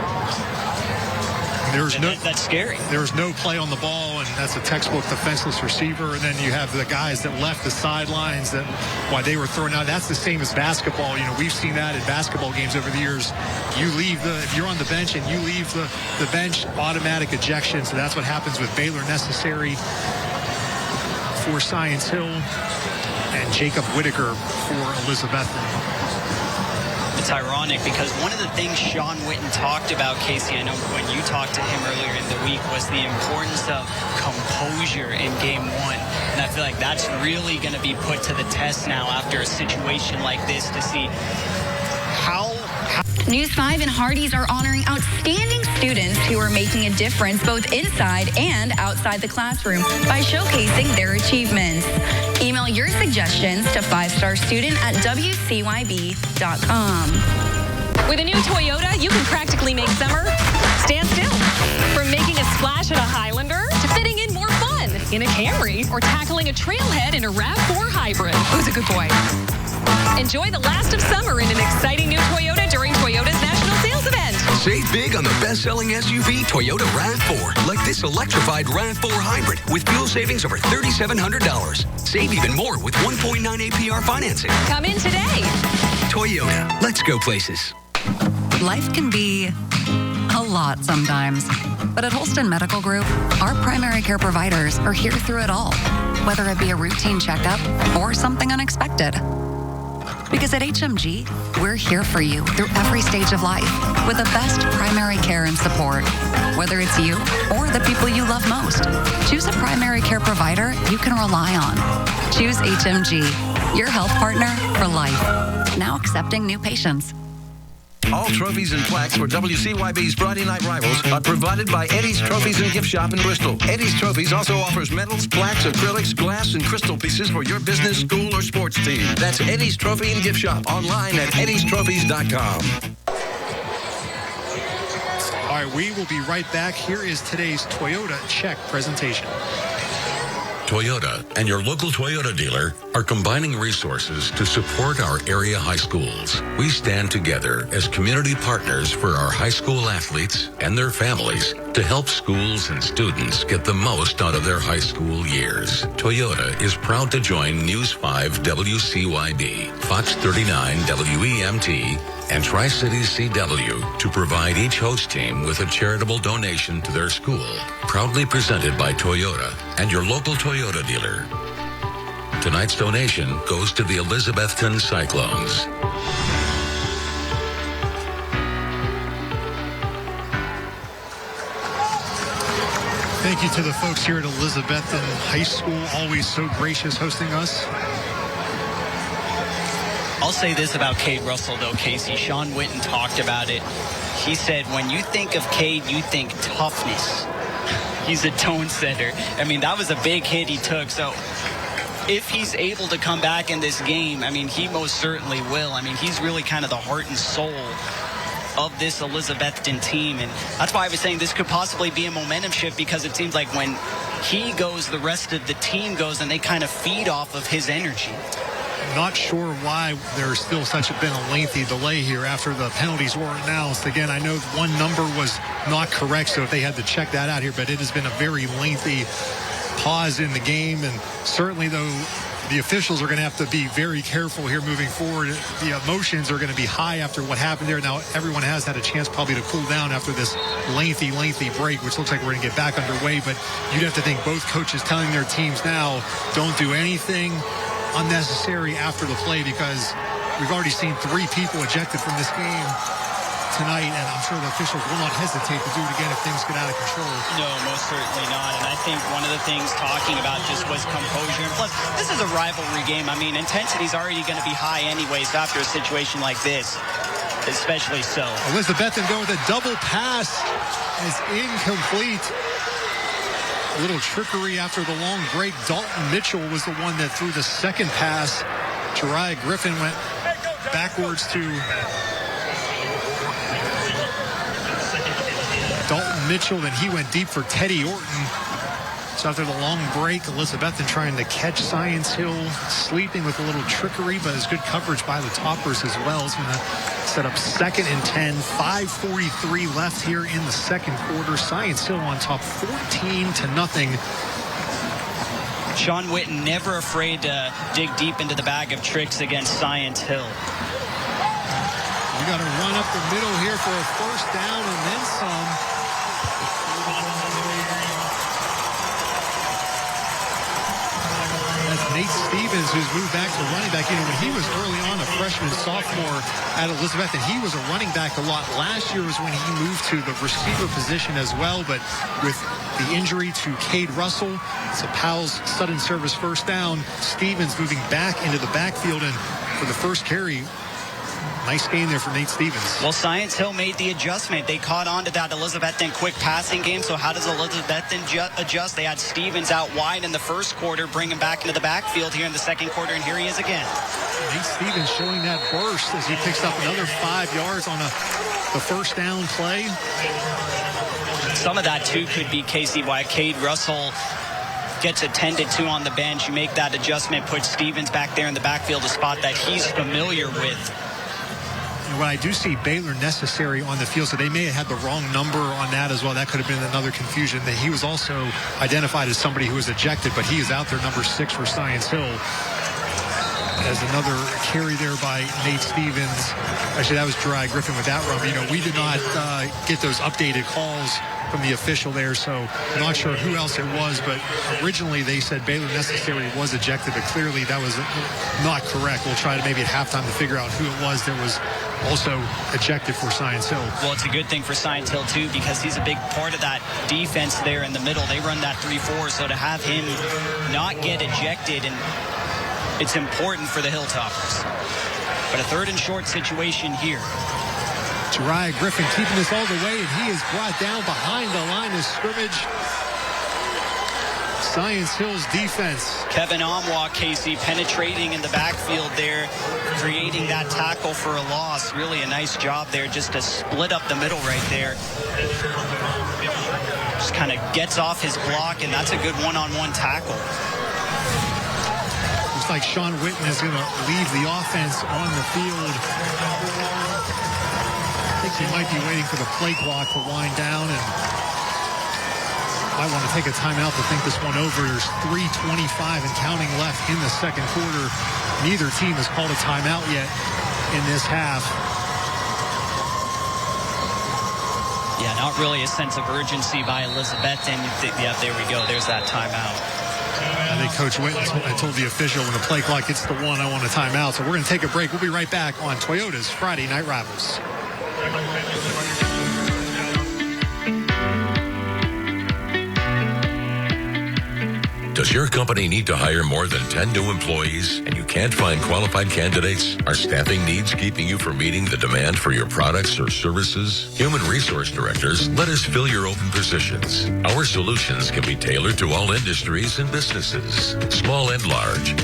scary.
There's no play on the ball, and that's a textbook defenseless receiver. And then you have the guys that left the sidelines that while they were thrown out. That's the same as basketball. You know, we've seen that in basketball games over the years. If you're on the bench and you leave the bench, automatic ejection. So that's what happens with Baylor Necessary for Science Hill and Jacob Whitaker for Elizabethton.
It's ironic because one of the things Sean Witten talked about, Casey, I know when you talked to him earlier in the week, was the importance of composure in game 1. And I feel like that's really going to be put to the test now after a situation like this to see how
News 5 and Hardee's are honoring outstanding students who are making a difference both inside and outside the classroom by showcasing their achievements. Email your suggestions to 5starstudent@WCYB.com.
With a new Toyota, you can practically make summer stand still. From making a splash at a Highlander to fitting in more fun in a Camry or tackling a trailhead in a RAV4 hybrid. Who's a good boy? Enjoy the last of summer in an exciting new Toyota during Toyota's national sales event.
Save big on the best-selling SUV Toyota RAV4, like this electrified RAV4 hybrid with fuel savings over $3,700. Save even more with 1.9 APR financing.
Come in today.
Toyota, let's go places.
Life can be a lot sometimes. But at Holston Medical Group, our primary care providers are here through it all, whether it be a routine checkup or something unexpected. Because at HMG, we're here for you through every stage of life with the best primary care and support. Whether it's you or the people you love most, choose a primary care provider you can rely on. Choose HMG, your health partner for life. Now accepting new patients.
All trophies and plaques for WCYB's Friday Night Rivals are provided by Eddie's Trophies and Gift Shop in Bristol. Eddie's Trophies also offers medals, plaques, acrylics, glass, and crystal pieces for your business, school, or sports team. That's Eddie's Trophy and Gift Shop online at eddiestrophies.com.
All right, we will be right back. Here is today's Toyota Check presentation.
Toyota and your local Toyota dealer are combining resources to support our area high schools. We stand together as community partners for our high school athletes and their families to help schools and students get the most out of their high school years. Toyota is proud to join News 5 WCYB, Fox 39 WEMT, and Tri-Cities CW to provide each host team with a charitable donation to their school. Proudly presented by Toyota and your local Toyota dealer. Tonight's donation goes to the Elizabethton Cyclones.
Thank you to the folks here at Elizabethton High School, always so gracious hosting us.
I'll say this about Cade Russell, though, Casey. Sean Witten talked about it. He said, when you think of Cade, you think toughness. He's a tone setter. I mean, that was a big hit he took. So if he's able to come back in this game, I mean, he most certainly will. I mean, he's really kind of the heart and soul of this Elizabethton team. And that's why I was saying this could possibly be a momentum shift, because it seems like when he goes, the rest of the team goes, and they kind of feed off of his energy.
Not sure why there's still been a lengthy delay here after the penalties were announced. Again, I know one number was not correct, so if they had to check that out here, but it has been a very lengthy pause in the game. And certainly, though, the officials are going to have to be very careful here moving forward. The emotions are going to be high after what happened there. Now, everyone has had a chance probably to cool down after this lengthy break, which looks like we're going to get back underway. But you'd have to think both coaches telling their teams now, don't do anything unnecessary after the play, because we've already seen 3 people ejected from this game tonight, and I'm sure the officials will not hesitate to do it again if things get out of control.
No, most certainly not. And I think one of the things talking about just was composure. And plus, this is a rivalry game. I mean, intensity's already going to be high anyways after a situation like this, especially so.
Elizabethton go with a double pass. It's incomplete. A little trickery after the long break. Dalton Mitchell was the one that threw the second pass. Jariah Griffin went backwards to Dalton Mitchell, then he went deep for Teddy Orton. So after the long break, Elizabethton trying to catch Science Hill, sleeping with a little trickery, but it's good coverage by the Toppers as well. It's going to set up 2nd and 10, 5:43 left here in the second quarter. Science Hill on top 14-0.
Sean Witten never afraid to dig deep into the bag of tricks against Science Hill.
We got to run up the middle here for a first down and then some. That's Nate Stevens, who's moved back to running back. You know, when he was early on a freshman, sophomore at Elizabethton, he was a running back a lot. Last year was when he moved to the receiver position as well, but with the injury to Cade Russell, it's a Powell's sudden service first down. Stevens moving back into the backfield, and for the first carry, Nice game there for Nate Stevens.
Well, Science Hill made the adjustment. They caught on to that Elizabethton quick passing game. So how does Elizabethton adjust? They had Stevens out wide in the first quarter, bring him back into the backfield here in the second quarter, and here he is again.
Nate Stevens showing that burst as he picks up another 5 yards on the first down play.
Some of that, too, could be Casey why Cade Russell gets attended to on the bench. You make that adjustment, put Stevens back there in the backfield, a spot that he's familiar with.
And what I do see, Baylor necessary on the field, so they may have had the wrong number on that as well. That could have been another confusion. That he was also identified as somebody who was ejected, but he is out there, number 6 for Science Hill. As another carry there by Nate Stevens. Actually, that was Jeriah Griffin with that run. We did not get those updated calls from the official there, so I'm not sure who else it was, but originally they said Baylor necessarily was ejected, but clearly that was not correct. We'll try to maybe at halftime to figure out who it was that was also ejected for Science Hill.
Well, it's a good thing for Science Hill, too, because he's a big part of that defense there in the middle. They run that 3-4, so to have him not get ejected, and it's important for the Hilltoppers. But a 3rd and short situation here.
Jeriah Griffin keeping this all the way, and he is brought down behind the line of scrimmage. Science Hill's defense.
Kevin Amwa, Casey, penetrating in the backfield there, creating that tackle for a loss. Really a nice job there just to split up the middle right there. Just kind of gets off his block, and that's a good one-on-one tackle.
Looks like Sean Witten is going to leave the offense on the field. I think he might be waiting for the play clock to wind down and might want to take a timeout to think this one over. There's 3:25 and counting left in the second quarter. Neither team has called a timeout yet in this half.
Yeah, not really a sense of urgency by Elizabethton. Yeah, there we go. There's that timeout.
I think Coach Witten told the official when the play clock gets to 1, I want a timeout. So we're going to take a break. We'll be right back on Toyota's Friday Night Rivals.
Does your company need to hire more than 10 new employees and you can't find qualified candidates? Are staffing needs keeping you from meeting the demand for your products or services? Human Resource Directors, let us fill your open positions. Our solutions can be tailored to all industries and businesses, small and large,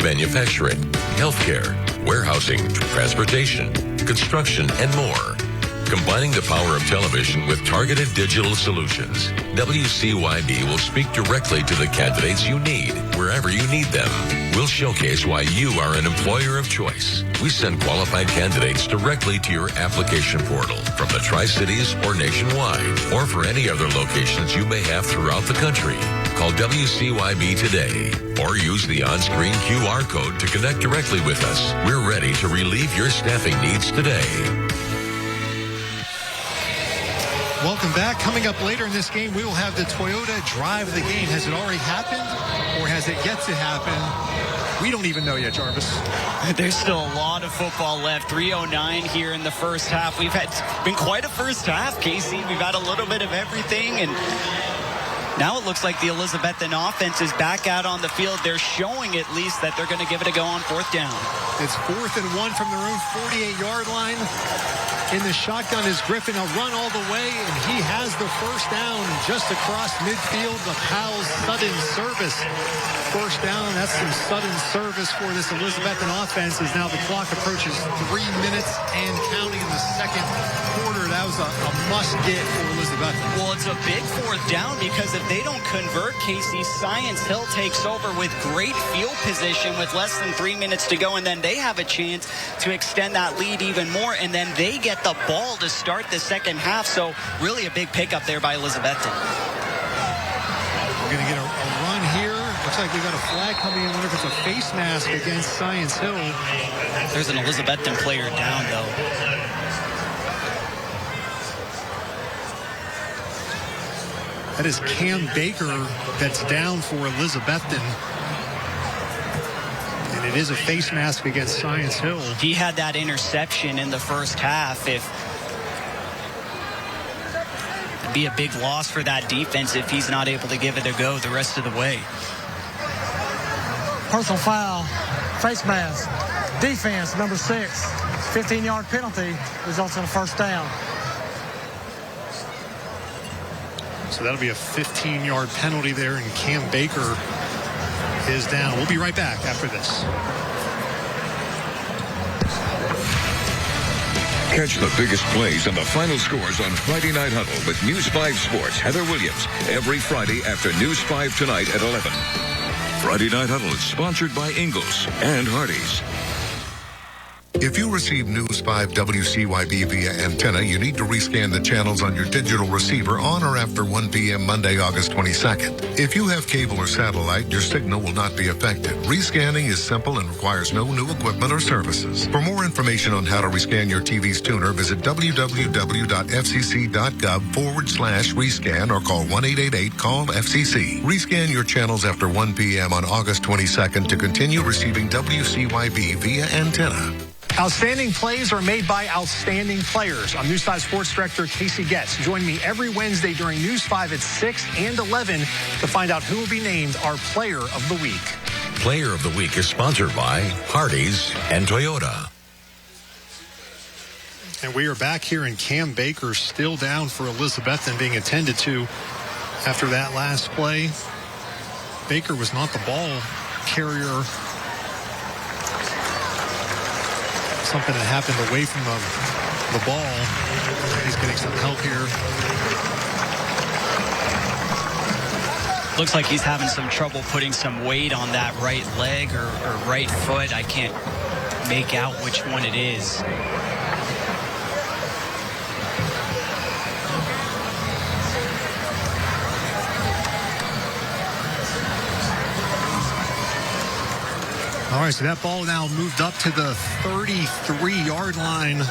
manufacturing, healthcare, warehousing, transportation, construction, and more. Combining the power of television with targeted digital solutions, WCYB will speak directly to the candidates you need, wherever you need them. We'll showcase why you are an employer of choice. We send qualified candidates directly to your application portal from the Tri-Cities or nationwide, or for any other locations you may have throughout the country. Call WCYB today, or use the on-screen QR code to connect directly with us. We're ready to relieve your staffing needs today.
Welcome back. Coming up later in this game, we will have the Toyota Drive of the Game. Has it already happened, or has it yet to happen? We don't even know yet, Jarvis.
There's still a lot of football left. 3:09 here in the first half. We've had been quite a first half, Casey. We've had a little bit of everything, and now it looks like the Elizabethton offense is back out on the field. They're showing at least that they're going to give it a go on 4th down.
It's 4th and 1 from their own 48-yard line. In the shotgun is Griffin. A run all the way, and he has the first down just across midfield. The Powell's sudden service. First down. That's some sudden service for this Elizabethton offense as now the clock approaches 3 minutes and counting in the second quarter. That was a must-get for Elizabethton.
Well, it's a big 4th down because if they don't convert, Casey, Science Hill takes over with great field position with less than 3 minutes to go, and then they have a chance to extend that lead even more, and then they get the ball to start the second half. So really a big pickup there by Elizabethton.
We're going to get a run here. Looks like we got a flag coming in. I wonder if it's a face mask against Science Hill.
There's an Elizabethton player down, though.
That is Cam Baker that's down for Elizabethton. And it is a face mask against Science Hill.
He had that interception in the first half. It'd be a big loss for that defense if he's not able to give it a go the rest of the way.
Personal foul, face mask, defense, number 6. 15-yard penalty results in a first down.
So that'll be a 15-yard penalty there, and Cam Baker is down. We'll be right back after this.
Catch the biggest plays and the final scores on Friday Night Huddle with News 5 Sports' Heather Williams every Friday after News 5 Tonight at 11. Friday Night Huddle is sponsored by Ingalls and Hardee's.
If you receive News 5 WCYB via antenna, you need to rescan the channels on your digital receiver on or after 1 p.m. Monday, August 22nd. If you have cable or satellite, your signal will not be affected. Rescanning is simple and requires no new equipment or services. For more information on how to rescan your TV's tuner, visit www.fcc.gov/rescan or call 1-888-CALL-FCC. Rescan your channels after 1 p.m. on August 22nd to continue receiving WCYB via antenna.
Outstanding plays are made by outstanding players. I'm News 5 Sports Director Casey Getz. Join me every Wednesday during News 5 at 6 and 11 to find out who will be named our Player of the Week.
Player of the Week is sponsored by Hardee's and Toyota.
And we are back here, and Cam Baker still down for Elizabethton, being attended to after that last play. Baker was not the ball carrier. Something that happened away from the ball. He's getting some help here.
Looks like he's having some trouble putting some weight on that right leg or right foot. I can't make out which one it is.
All right, so that ball now moved up to the 33-yard line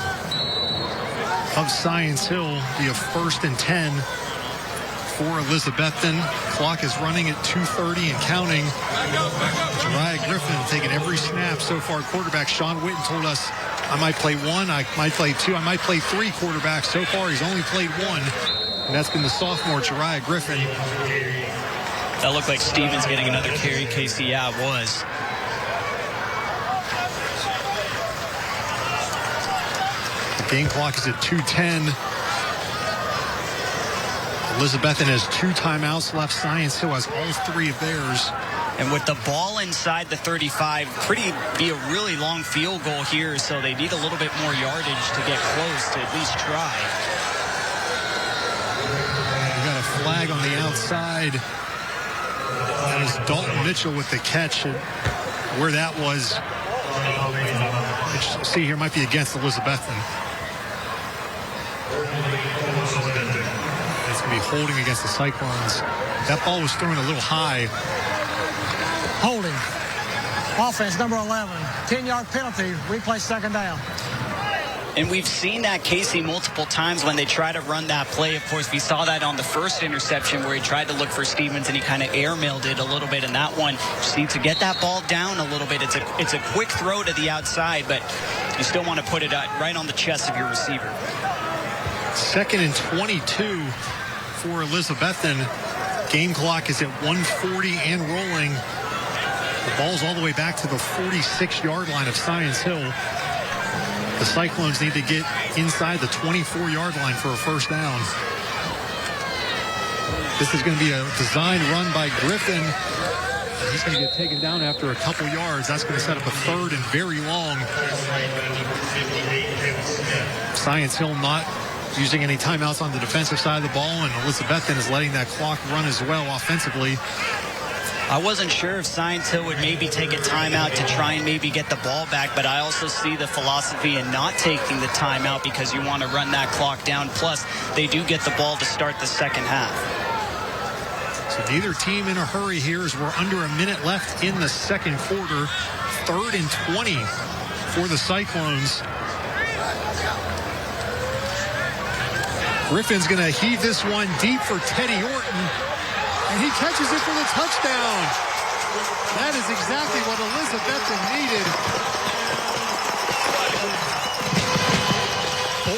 of Science Hill. Be a 1st and 10 for Elizabethton. Clock is running at 2:30 and counting. Jariah Griffin taking every snap so far. Quarterback Sean Witten told us, I might play one, I might play two, I might play three quarterbacks. So far, he's only played one, and that's been the sophomore Jariah Griffin.
That looked like Stevens getting another carry, Casey. Yeah, it was.
Game clock is at 2:10. Elizabethton has 2 timeouts left. Science Hill has all 3 of theirs.
And with the ball inside the 35, be a really long field goal here, so they need a little bit more yardage to get close to at least try.
We got a flag on the outside. That is Dalton Mitchell with the catch. Where that was, see here, might be against Elizabethton. It's going to be holding against the Cyclones. That ball was thrown a little high.
Holding. Offense number 11. 10-yard penalty. Replay 2nd down.
And we've seen that, Casey, multiple times when they try to run that play. Of course, we saw that on the first interception where he tried to look for Stevens and he kind of airmailed it a little bit in that one. Just need to get that ball down a little bit. It's a quick throw to the outside, but you still want to put it right on the chest of your receiver.
2nd and 22 for Elizabethton. Game clock is at 1:40 and rolling. The ball's all the way back to the 46-yard line of Science Hill. The Cyclones need to get inside the 24-yard line for a first down. This is going to be a design run by Griffin. He's going to get taken down after a couple yards. That's going to set up a 3rd and very long. Science Hill not using any timeouts on the defensive side of the ball, and Elizabethton is letting that clock run as well offensively.
I wasn't sure if Science Hill would maybe take a timeout to try and maybe get the ball back, but I also see the philosophy in not taking the timeout because you want to run that clock down. Plus, they do get the ball to start the second half.
So neither team in a hurry here as we're under a minute left in the second quarter. 3rd and 20 for the Cyclones. Griffin's going to heave this one deep for Teddy Orton, and he catches it for the touchdown. That is exactly what Elizabethton needed.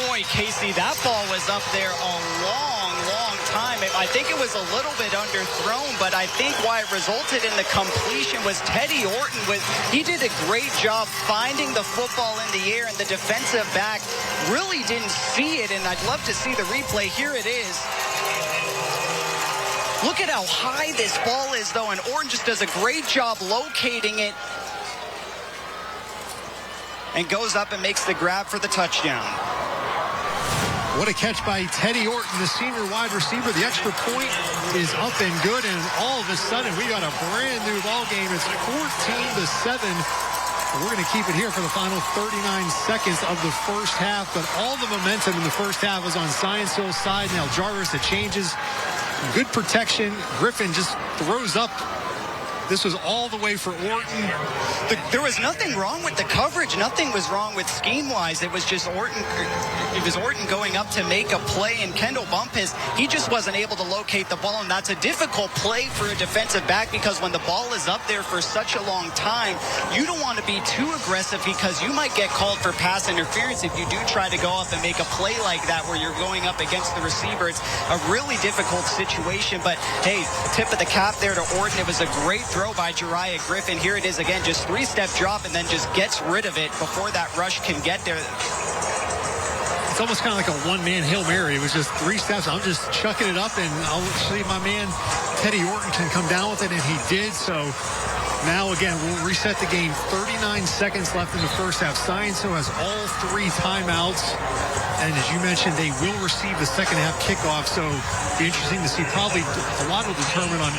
Boy, Casey, that ball was up there a long time. I think it was a little bit underthrown, but I think why it resulted in the completion was Teddy Orton. He did a great job finding the football in the air, and the defensive back really didn't see it, and I'd love to see the replay. Here it is. Look at how high this ball is, though, and Orton just does a great job locating it and goes up and makes the grab for the touchdown.
What a catch by Teddy Orton, the senior wide receiver. The extra point is up and good, and all of a sudden we got a brand new ball game. It's 14-7. We're going to keep it here for the final 39 seconds of the first half, but all the momentum in the first half was on Science Hill's side. Now Jarvis, it changes. Good protection. Griffin just throws up. This was all the way for Orton.
There was nothing wrong with the coverage. Nothing was wrong with scheme-wise. It was just Orton. It was Orton going up to make a play, and Kendall Bumpus, he just wasn't able to locate the ball, and that's a difficult play for a defensive back because when the ball is up there for such a long time, you don't want to be too aggressive because you might get called for pass interference if you do try to go up and make a play like that where you're going up against the receiver. It's a really difficult situation, but hey, tip of the cap there to Orton. It was a great throw by Jariah Griffin. Here it is again, just three-step drop and then just gets rid of it before that rush can get there.
It's almost kind of like a one-man Hail Mary. It was just 3 steps. I'm just chucking it up, and I'll see my man Teddy Orton can come down with it, and he did. So now, again, we'll reset the game. 39 seconds left in the first half. Science Hill has all 3 timeouts. And as you mentioned, they will receive the second half kickoff. So it'll be interesting to see. Probably a lot will determine on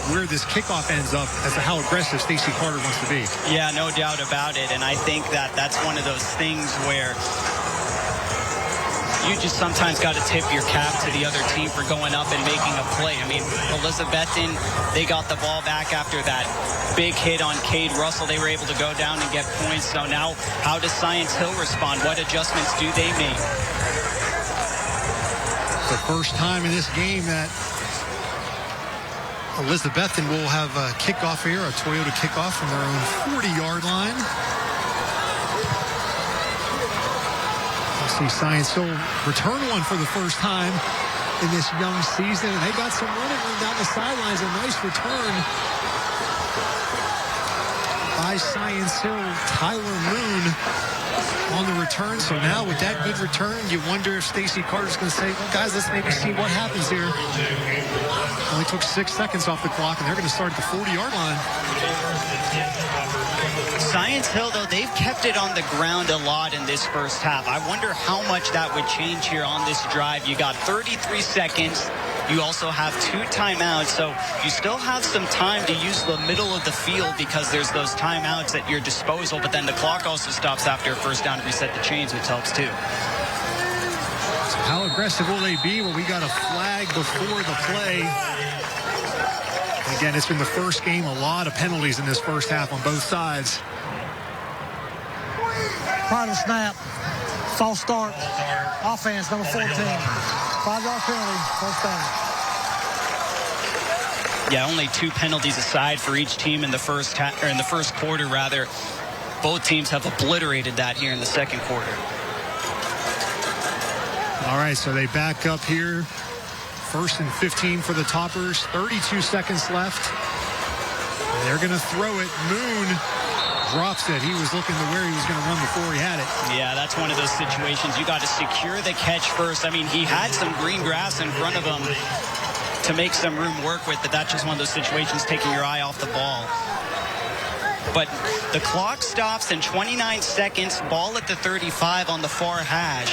where this kickoff ends up as to how aggressive Stacey Carter wants to be.
Yeah, no doubt about it. And I think that that's one of those things where you just sometimes got to tip your cap to the other team for going up and making a play. I mean, Elizabethton, they got the ball back after that big hit on Cade Russell. They were able to go down and get points. So now, how does Science Hill respond? What adjustments do they make?
The first time in this game that Elizabethton will have a kickoff here, a Toyota kickoff from their own 40-yard line. See Science Hill return one for the first time in this young season, and they got some running room down the sidelines. A nice return by Science Hill. Tyler Moon on the return. So now with that good return, you wonder if Stacey Carter's going to say, well, guys, let's maybe see what happens here. Only took 6 seconds off the clock, and they're going to start at the 40-yard line.
Science Hill, though, they've kept it on the ground a lot in this first half. I wonder how much that would change here on this drive. You got 33 seconds. You also have 2 timeouts, so you still have some time to use the middle of the field because there's those timeouts at your disposal, but then the clock also stops after a first down to reset the chains, which helps too.
So how aggressive will they be? Well, we got a flag before the play. Again, it's been the first game, a lot of penalties in this first half on both sides.
Prior to snap, false start, offense, number 14. 5-yard penalty, first down.
Yeah, only 2 penalties aside for each team in the first quarter, rather. Both teams have obliterated that here in the second quarter.
All right, so they back up here. 1st and 15 for the Toppers. 32 seconds left. And they're going to throw it. Moon drops it. He was looking to where he was going to run before he had it.
Yeah, that's one of those situations. You got to secure the catch first. I mean, he had some green grass in front of him to make some room work with, but that's just one of those situations, taking your eye off the ball. But the clock stops in 29 seconds. Ball at the 35 on the far hash.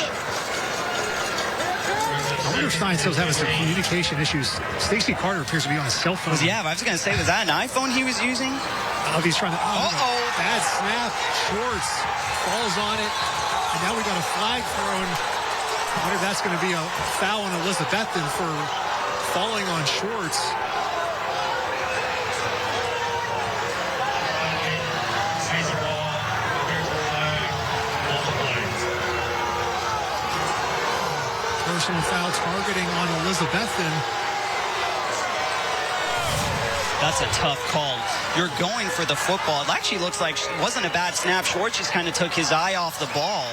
I wonder if Science Hill's having some communication issues. Stacey Carter appears to be on his cell phone.
Yeah, I was going to say, was that an iPhone he was using?
Oh, he's trying to... Bad snap. Schwartz falls on it. And now we got a flag thrown. I wonder if that's going to be a foul on Elizabethton for falling on Schwartz. Personal foul targeting on Elizabethton.
That's a tough call. You're going for the football. It actually looks like it wasn't a bad snap. Schwartz just kind of took his eye off the ball.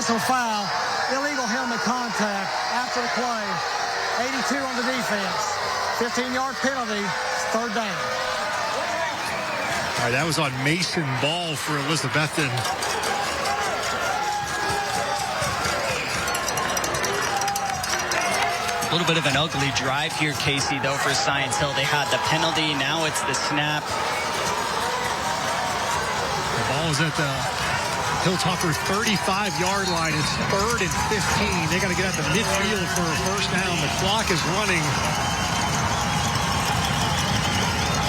personal foul, illegal helmet contact after the play. 82 on the defense. 15-yard penalty, third down.
All right, that was on Mason Ball for Elizabethton.
A little bit of an ugly drive here, Casey, though, for Science Hill. They had the penalty. Now it's the snap.
The ball is at the Hilltopper 35-yard line. It's 3rd and 15. They got to get out the midfield for a first down. The clock is running.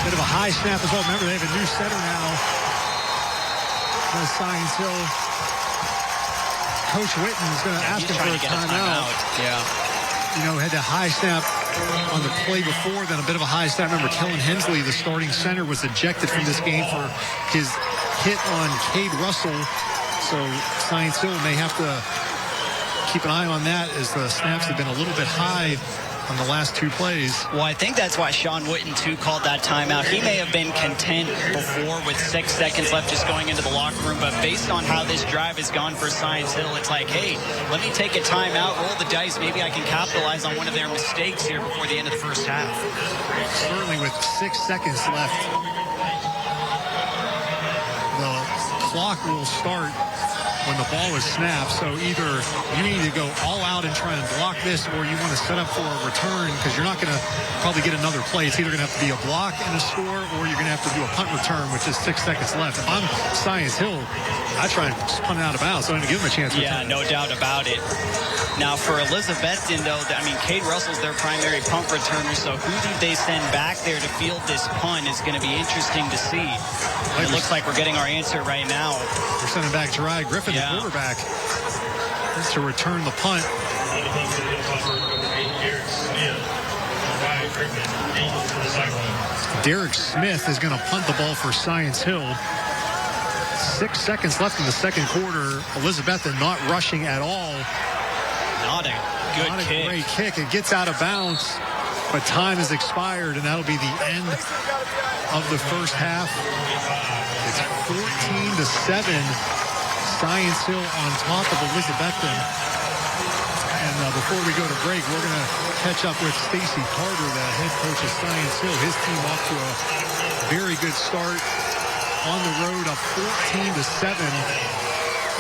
Bit of a high snap as well. Remember, they have a new setter now. Science Hill. Coach Witten's going to ask him for a timeout.
Yeah.
You know, had that high snap on the play before, then a bit of a high snap. Remember, Kellen Hensley, the starting center, was ejected from this game for his hit on Cade Russell. So Science Hill may have to keep an eye on that, as the snaps have been a little bit high on the last 2 plays.
Well, I think that's why Sean Witten, too, called that timeout. He may have been content before with 6 seconds left just going into the locker room, but based on how this drive has gone for Science Hill, it's like, hey, let me take a timeout, roll the dice. Maybe I can capitalize on one of their mistakes here before the end of the first half.
Certainly with 6 seconds left. The clock will start when the ball is snapped. So either you need to go all out and try and block this, or you want to set up for a return, because you're not going to probably get another play. It's either going to have to be a block and a score, or you're going to have to do a punt return, which is 6 seconds left. If I'm Science Hill, I try and punt it out of bounds, so I'm going to give them a chance.
Yeah, no doubt about it. Now for Elizabethton, though, I mean, Cade Russell's their primary punt returner, so who do they send back there to field this punt is going to be interesting to see. It looks like we're getting our answer right now.
We're sending back Jeriah Griffin, the quarterback, to return the punt. Derek Smith is going to punt the ball for Science Hill. 6 seconds left in the second quarter. Elizabethton not rushing at all.
Not a good kick.
Great kick. It gets out of bounds, but time has expired, and that'll be the end of the first half. It's 14-7. Science Hill on top of Elizabethton. And before we go to break, we're going to catch up with Stacy Carter, the head coach of Science Hill. His team off to a very good start on the road, up 14-7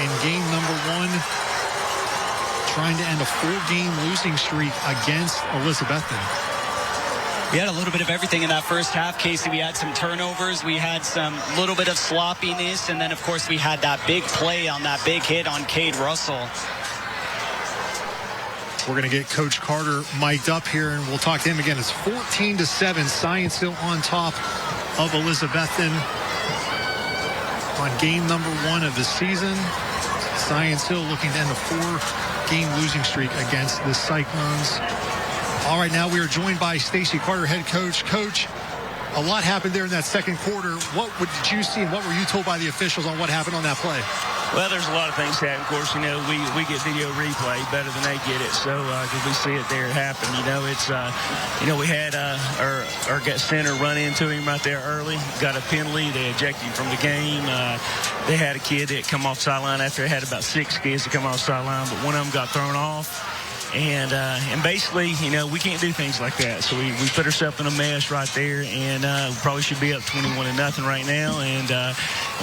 in game number 1, trying to end a 4-game losing streak against Elizabethton.
We had a little bit of everything in that first half, Casey. We had some turnovers. We had some little bit of sloppiness. And then, of course, we had that big play on that big hit on Cade Russell.
We're going to get Coach Carter mic'd up here, and we'll talk to him again. It's 14-7. Science Hill on top of Elizabethton on game number 1 of the season. Science Hill looking to end a 4-game losing streak against the Cyclones. All right, now we are joined by Stacy Carter, head coach. Coach, a lot happened there in that second quarter. What did you see, and what were you told by the officials on what happened on that play?
Well, there's a lot of things happen. Of course, you know, we get video replay better than they get it. So, because we see it there happen, you know, it's, you know, we had our center run into him right there early, got a penalty. They ejected him from the game. They had a kid that come off the sideline after they had about 6 kids to come off the sideline, but one of them got thrown off. And basically, you know, we can't do things like that. So we put ourselves in a mess right there, and we probably should be up 21-0 right now, and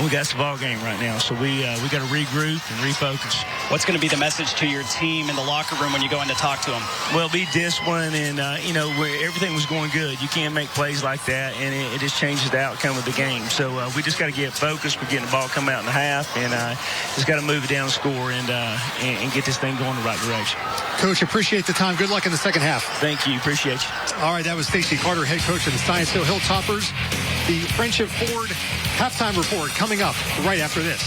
we got the ball game right now. So we got to regroup and refocus.
What's going to be the message to your team in the locker room when you go in to talk to them?
Well, be disciplined, and you know, everything was going good. You can't make plays like that, and it just changes the outcome of the game. So we just got to get focused. We're getting the ball come out in the half, and just got to move it down the score and get this thing going the right direction.
Coach, appreciate the time. Good luck in the second half.
Thank you. Appreciate you.
All right, that was Stacy Carter, head coach of the Science Hill Hilltoppers. The Friendship Ford halftime report coming up right after this.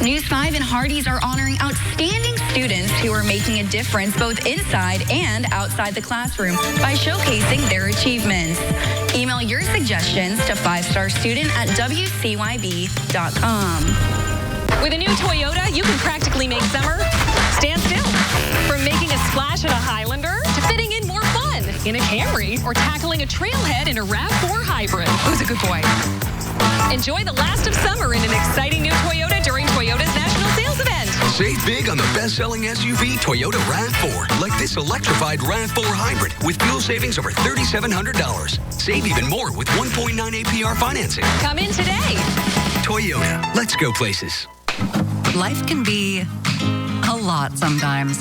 News 5 and Hardee's are honoring outstanding students who are making a difference both inside and outside the classroom by showcasing their achievements. Email your suggestions to 5starstudent@WCYB.com.
With a new Toyota, you can practically make summer stand still. From making a splash in a Highlander to fitting in more fun in a Camry or tackling a trailhead in a RAV4 hybrid. Who's a good boy? Enjoy the last of summer in an exciting new Toyota
best-selling SUV Toyota RAV4, like this electrified RAV4 hybrid with fuel savings over $3,700. Save even more with 1.9 APR financing.
Come in today.
Toyota, let's go places.
Life can be a lot sometimes.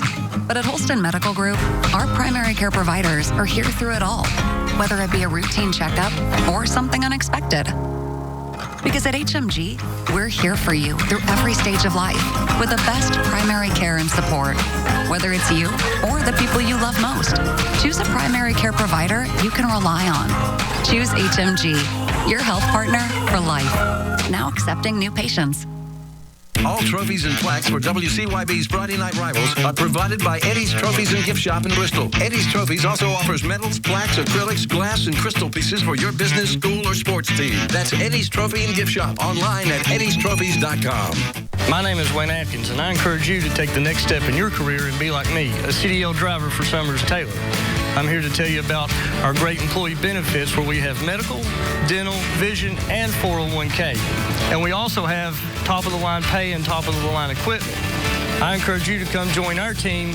But at Holston Medical Group, our primary care providers are here through it all, whether it be a routine checkup or something unexpected. Because at HMG, we're here for you through every stage of life with the best primary care and support. Whether it's you or the people you love most, choose a primary care provider you can rely on. Choose HMG, your health partner for life. Now accepting new patients.
All trophies and plaques for WCYB's Friday Night Rivals are provided by Eddie's Trophies and Gift Shop in Bristol. Eddie's Trophies also offers medals, plaques, acrylics, glass, and crystal pieces for your business, school, or sports team. That's Eddie's Trophy and Gift Shop online at eddiestrophies.com.
My name is Wayne Atkins, and I encourage you to take the next step in your career and be like me, a CDL driver for Summers Taylor. I'm here to tell you about our great employee benefits where we have medical, dental, vision, and 401k. And we also have top-of-the-line pay and top-of-the-line equipment. I encourage you to come join our team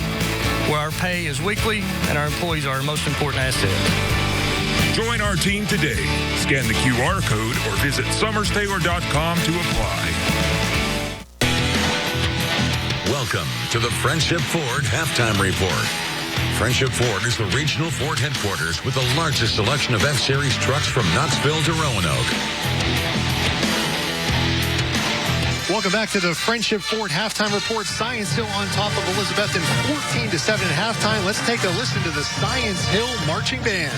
where our pay is weekly and our employees are our most important asset.
Join our team today. Scan the QR code or visit summerstaylor.com to apply. Welcome to the Friendship Ford Halftime Report. Friendship Ford is the regional Ford headquarters with the largest selection of F-Series trucks from Knoxville to Roanoke.
Welcome back to the Friendship Ford Halftime Report. Science Hill on top of Elizabethton, 14-7 at halftime. Let's take a listen to the Science Hill Marching Band.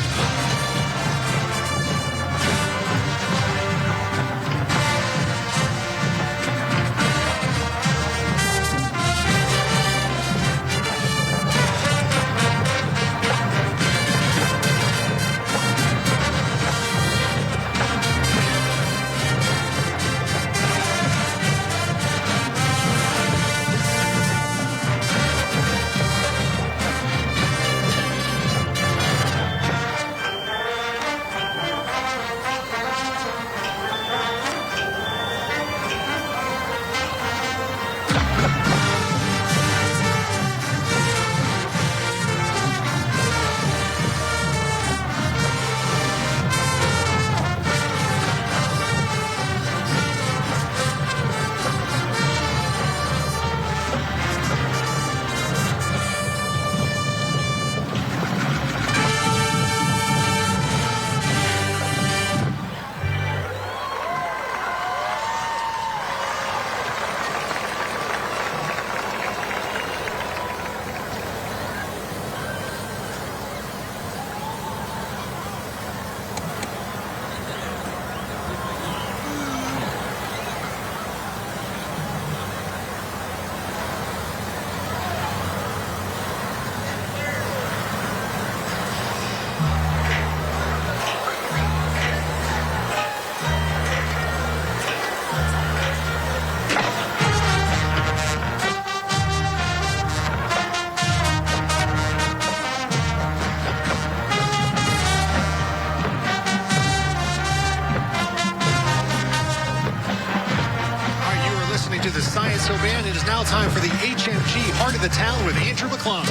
To the Science Hill Band. It is now time for the HMG Heart of the Town with Andrew McClung.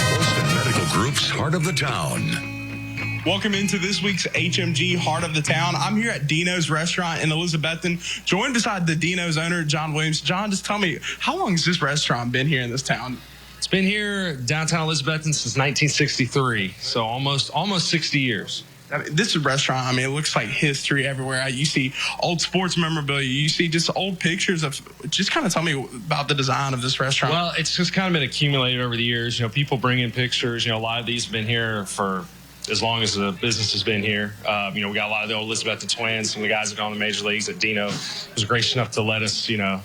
Holston Medical Group's Heart of the Town.
Welcome into this week's HMG Heart of the Town. I'm here at Dino's Restaurant in Elizabethton, joined beside the Dino's owner, John Williams. John, just tell me, how long has this restaurant been here in this town?
It's been here downtown Elizabethton since 1963, so almost 60 years.
I mean, this restaurant, I mean, it looks like history everywhere. You see old sports memorabilia. You see just old pictures of, just kind of tell me about the design of this restaurant.
Well, it's just kind of been accumulated over the years. You know, people bring in pictures. You know, a lot of these have been here for as long as the business has been here. You know, we got a lot of the old Elizabethton twins, some of the guys that are on the major leagues at Dino was gracious enough to let us, you know,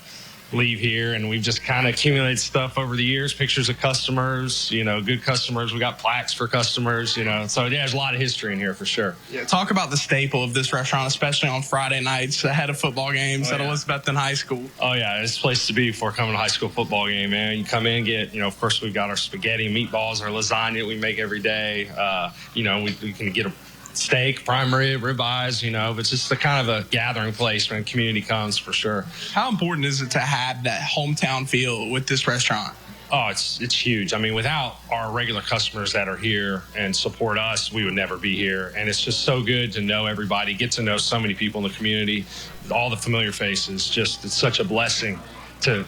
leave here, and we've just kind of accumulated stuff over the years, pictures of customers, you know, good customers. We got plaques for customers, you know, so yeah, there's a lot of history in here for sure.
Yeah, talk about the staple of this restaurant, especially on Friday nights ahead of football games at Elizabethton High School.
Oh yeah, it's a place to be before coming to a high school football game, man. You come in, get, you know, of course we've got our spaghetti and meatballs, our lasagna that we make every day. You know, we can get a steak, prime rib, ribeyes, it's just a kind of a gathering place when the community comes for sure.
How important is it to have that hometown feel with this restaurant?
Oh, it's huge. I mean, without our regular customers that are here and support us, we would never be here. And it's just so good to know everybody, get to know so many people in the community, all the familiar faces. It's such a blessing to,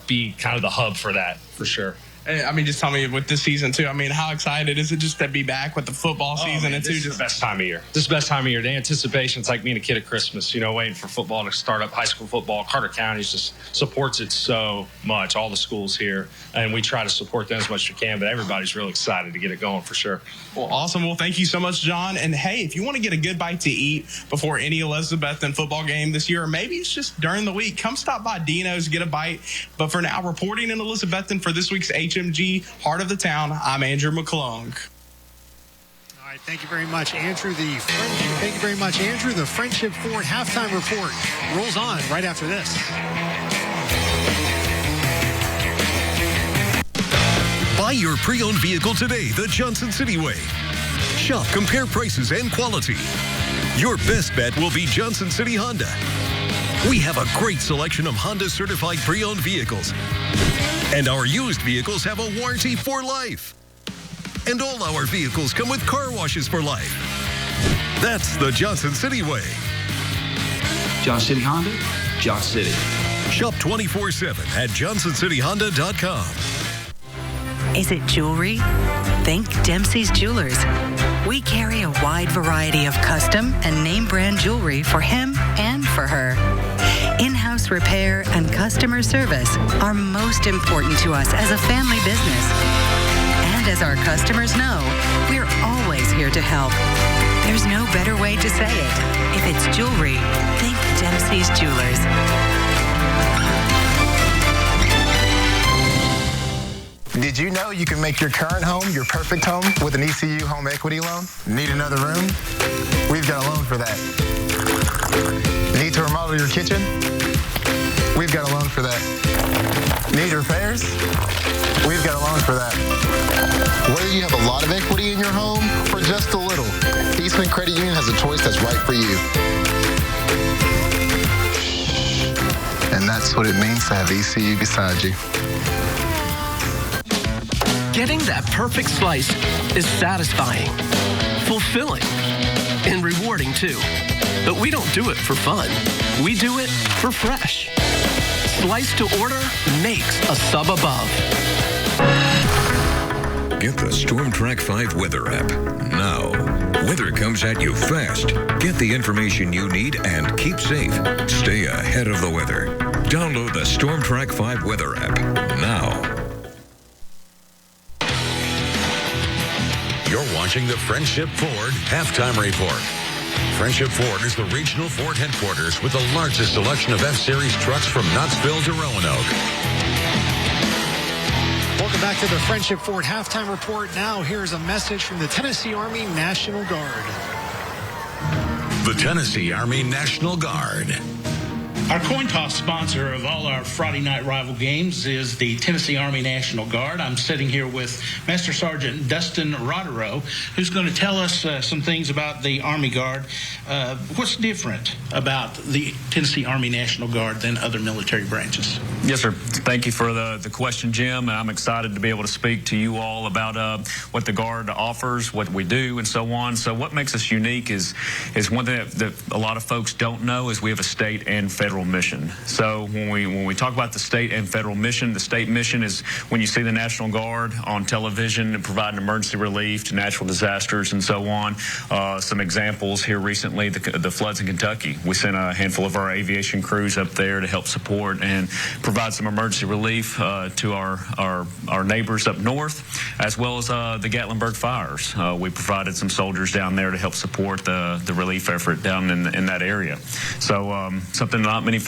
be kind of the hub for that, for sure.
I mean, just tell me with this season, too. I mean, how excited is it just to be back with the football season?
This is the best time of year. This is the best time of year. The anticipation, it's like being a kid at Christmas, waiting for football to start up, high school football. Carter County just supports it so much, all the schools here. And we try to support them as much as we can, but everybody's really excited to get it going for sure.
Well, awesome. Well, thank you so much, John. And, hey, if you want to get a good bite to eat before any Elizabethton football game this year, or maybe it's just during the week, come stop by Dino's, get a bite. But for now, reporting in Elizabethton for this week's HMG Heart of the Town, I'm Andrew McClung.
All right, thank you very much, Andrew. The Friendship Ford halftime report rolls on right after this.
Buy your pre-owned vehicle today the Johnson City way. Shop, compare prices and quality. Your best bet will be Johnson City Honda. We have a great selection of Honda certified pre-owned vehicles. And our used vehicles have a warranty for life. And all our vehicles come with car washes for life. That's the Johnson City way.
Johnson City Honda, Johnson City.
Shop 24/7 at johnsоncityhonda.com.
Is it jewelry? Think Dempsey's Jewelers. We carry a wide variety of custom and name brand jewelry for him and for her. In-house repair and customer service are most important to us as a family business. And as our customers know, we're always here to help. There's no better way to say it. If it's jewelry, think Dempsey's Jewelers.
Did you know you can make your current home your perfect home with an ECU home equity loan? Need another room? We've got a loan for that. Need to remodel your kitchen? We've got a loan for that. Need repairs? We've got a loan for that. Whether you have a lot of equity in your home or just a little, Eastman Credit Union has a choice that's right for you. And that's what it means to have ECU beside you.
Getting that perfect slice is satisfying, fulfilling, and rewarding too. But we don't do it for fun. We do it for fresh. Slice to order makes a sub above.
Get the Storm Track 5 weather app now. Weather comes at you fast. Get the information you need and keep safe. Stay ahead of the weather. Download the Storm Track 5 weather app now. You're watching the Friendship Ford Halftime Report. Friendship Ford is the regional Ford headquarters with the largest selection of F-Series trucks from Knoxville to Roanoke.
Welcome back to the Friendship Ford halftime report. Now here's a message from the Tennessee Army National Guard.
The Tennessee Army National Guard.
Our coin toss sponsor of all our Friday night rival games is the Tennessee Army National Guard. I'm sitting here with Master Sergeant Dustin Rodero, who's going to tell us some things about the Army Guard. What's different about the Tennessee Army National Guard than other military branches?
Yes, sir. Thank you for the question, Jim. I'm excited to be able to speak to you all about what the Guard offers, what we do, and so on. So what makes us unique is one thing that a lot of folks don't know is we have a state and federal mission. So when we talk about the state and federal mission, the state mission is when you see the National Guard on television and providing emergency relief to natural disasters and so on. Some examples here recently, the floods in Kentucky. We sent a handful of our aviation crews up there to help support and provide some emergency relief to our neighbors up north, as well as the Gatlinburg fires. We provided some soldiers down there to help support the relief effort down in that area. So something not many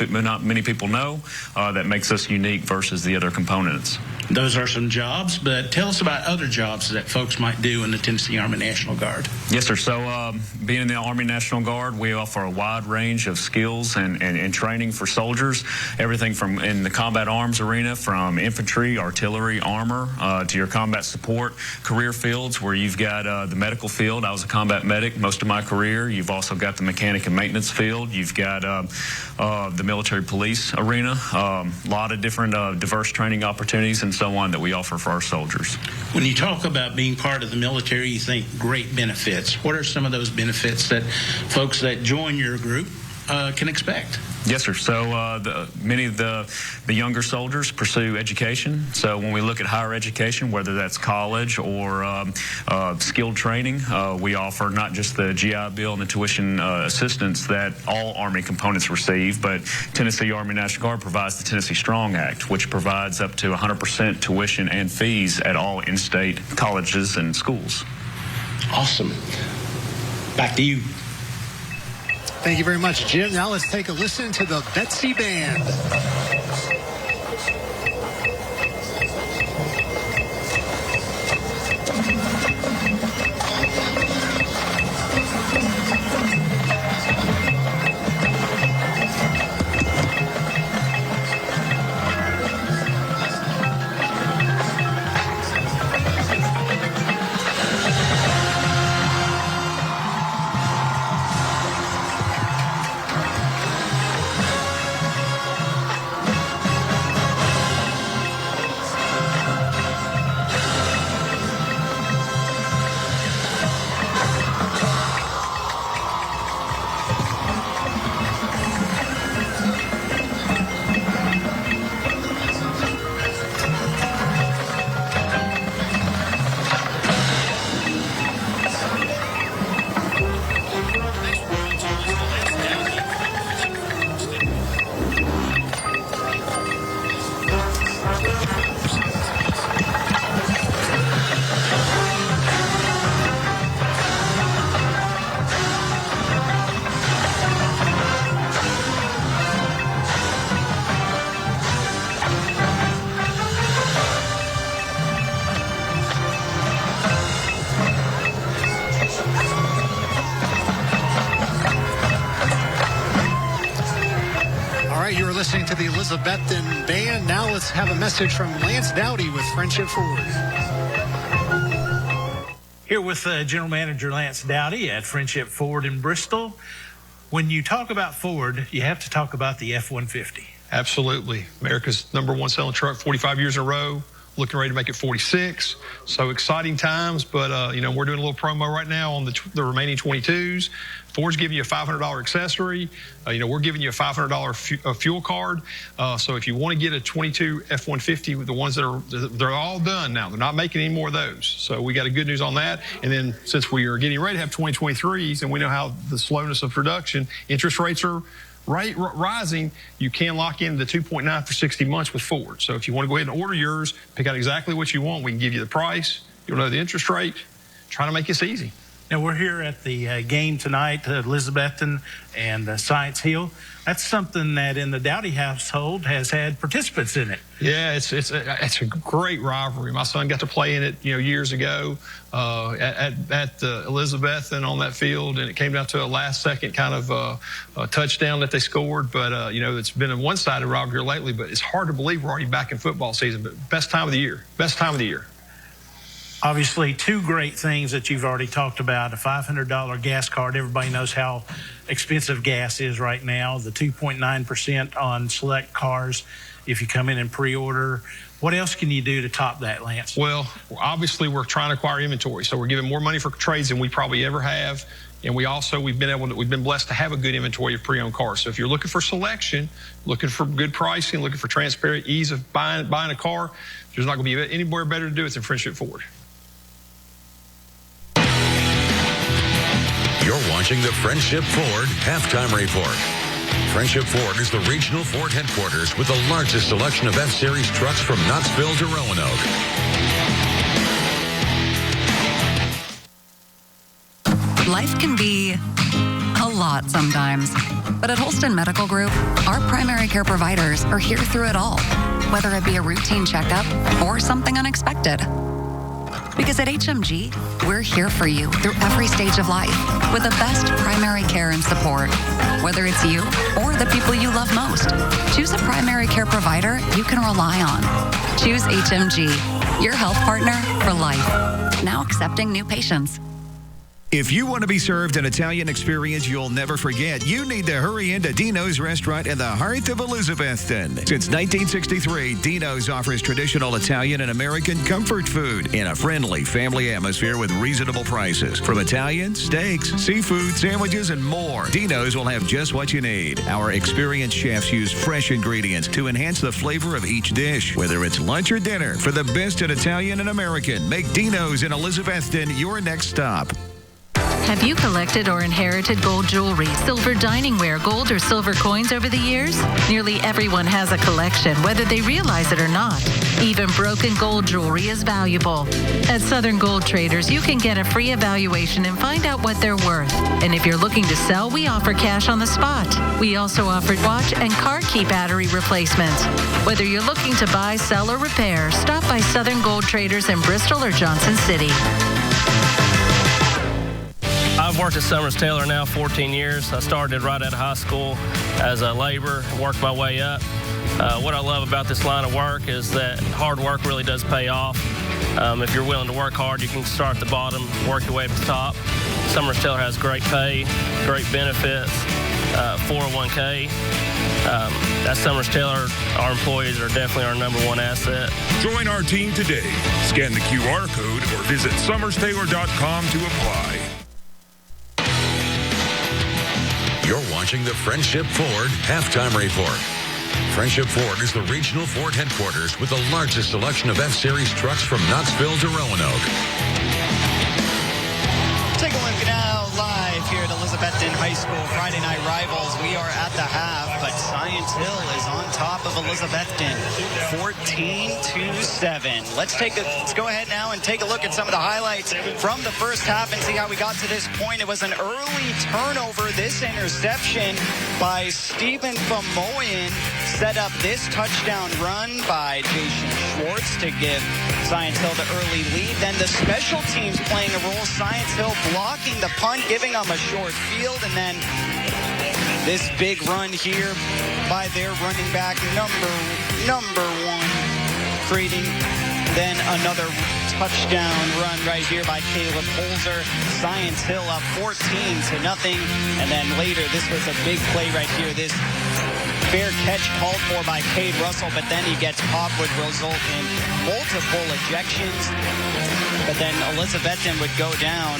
people know that makes us unique versus the other components.
Those are some jobs, but tell us about other jobs that folks might do in the Tennessee Army National Guard.
Yes, sir. So being in the Army National Guard, we offer a wide range of skills and training for soldiers. Everything from in the combat arms arena, from infantry, artillery, armor, to your combat support career fields where you've got the medical field. I was a combat medic most of my career. You've also got the mechanic and maintenance field. You've got the military police arena. A lot of different diverse training opportunities and so on that we offer for our soldiers.
When you talk about being part of the military, you think great benefits. What are some of those benefits that folks that join your group can expect?
Yes, sir. So many of the younger soldiers pursue education. So when we look at higher education, whether that's college or skilled training, we offer not just the GI Bill and the tuition assistance that all Army components receive, but Tennessee Army National Guard provides the Tennessee Strong Act, which provides up to 100% tuition and fees at all in-state colleges and schools.
Awesome. Back to you.
Thank you very much, Jim. Now let's take a listen to the Betsy Band. You're listening to the Elizabethton Band. Now let's have a message from Lance Dowdy with Friendship Ford.
Here with General Manager Lance Dowdy at Friendship Ford in Bristol. When you talk about Ford, you have to talk about the F-150.
Absolutely. America's #1 selling truck, 45 years in a row. Looking ready to make it 46. So exciting times, but you know, we're doing a little promo right now on the remaining 22s. Ford's giving you a $500 accessory. You know, we're giving you a $500 fuel card. So if you want to get a 22 F-150, the ones that they're all done now. They're not making any more of those. So we got a good news on that. And then since we are getting ready to have 2023s, and we know how the slowness of production, interest rates are rising, you can lock in the 2.9 for 60 months with Ford. So if you want to go ahead and order yours, pick out exactly what you want. We can give you the price. You'll know the interest rate. Trying to make this easy.
Now, we're here at the game tonight, Elizabethton and Science Hill. That's something that in the Dowdy household has had participants in it.
Yeah, it's a great rivalry. My son got to play in it, you know, years ago at Elizabethton on that field, and it came down to a last-second kind of a touchdown that they scored. But you know, it's been a one-sided rivalry lately. But it's hard to believe we're already back in football season. But best time of the year. Best time of the year.
Obviously, two great things that you've already talked about, a $500 gas card. Everybody knows how expensive gas is right now, the 2.9% on select cars if you come in and pre-order. What else can you do to top that, Lance?
Well, obviously, we're trying to acquire inventory, so we're giving more money for trades than we probably ever have. And we've been blessed to have a good inventory of pre-owned cars. So if you're looking for selection, looking for good pricing, looking for transparent ease of buying a car, there's not going to be anywhere better to do it than Friendship Ford.
You're watching the Friendship Ford Halftime Report. Friendship Ford is the regional Ford headquarters with the largest selection of F-Series trucks from Knoxville to Roanoke.
Life can be a lot sometimes, but at Holston Medical Group, our primary care providers are here through it all. whether it be a routine checkup or something unexpected. Because at HMG, we're here for you through every stage of life with the best primary care and support. Whether it's you or the people you love most, choose a primary care provider you can rely on. Choose HMG, your health partner for life. Now accepting new patients.
If you want to be served an Italian experience you'll never forget, you need to hurry into Dino's Restaurant in the heart of Elizabethton. Since 1963, Dino's offers traditional Italian and American comfort food in a friendly family atmosphere with reasonable prices. From Italian, steaks, seafood, sandwiches, and more, Dino's will have just what you need. Our experienced chefs use fresh ingredients to enhance the flavor of each dish. Whether it's lunch or dinner, for the best in Italian and American, make Dino's in Elizabethton your next stop.
Have you collected or inherited gold jewelry, silver diningware, gold or silver coins over the years? Nearly everyone has a collection, whether they realize it or not. Even broken gold jewelry is valuable. At Southern Gold Traders, you can get a free evaluation and find out what they're worth. And if you're looking to sell, we offer cash on the spot. We also offer watch and car key battery replacements. Whether you're looking to buy, sell, or repair, stop by Southern Gold Traders in Bristol or Johnson City.
I've worked at Summers Taylor now 14 years. I started right out of high school as a laborer, worked my way up. What I love about this line of work is that hard work really does pay off. If you're willing to work hard, you can start at the bottom, work your way up to the top. Summers Taylor has great pay, great benefits, 401k. At Summers Taylor, our employees are definitely our number one asset.
Join our team today. Scan the QR code or visit summerstaylor.com to apply.
You're watching the Friendship Ford Halftime Report. Friendship Ford is the regional Ford headquarters with the largest selection of F-Series trucks from Knoxville to Roanoke.
Take a look now live here at Elizabethton High School. Friday night rivals. We are at the half, but Science Hill is on top of Elizabethton, 14-7. Let's go ahead now and take a look at some of the highlights from the first half and see how we got to this point. It was an early turnover. This interception by Stephen Famoyan set up this touchdown run by Jason Schwartz to give Science Hill the early lead. Then the special teams playing a role. Science Hill blocking the punt, giving them a short field, and then this big run here by their running back, number one, creating then another touchdown run right here by Caleb Holzer. Science Hill up 14-0. And then later, this was a big play right here. This fair catch called for by Cade Russell, but then he gets popped, would result in multiple ejections. But then Elizabethton would go down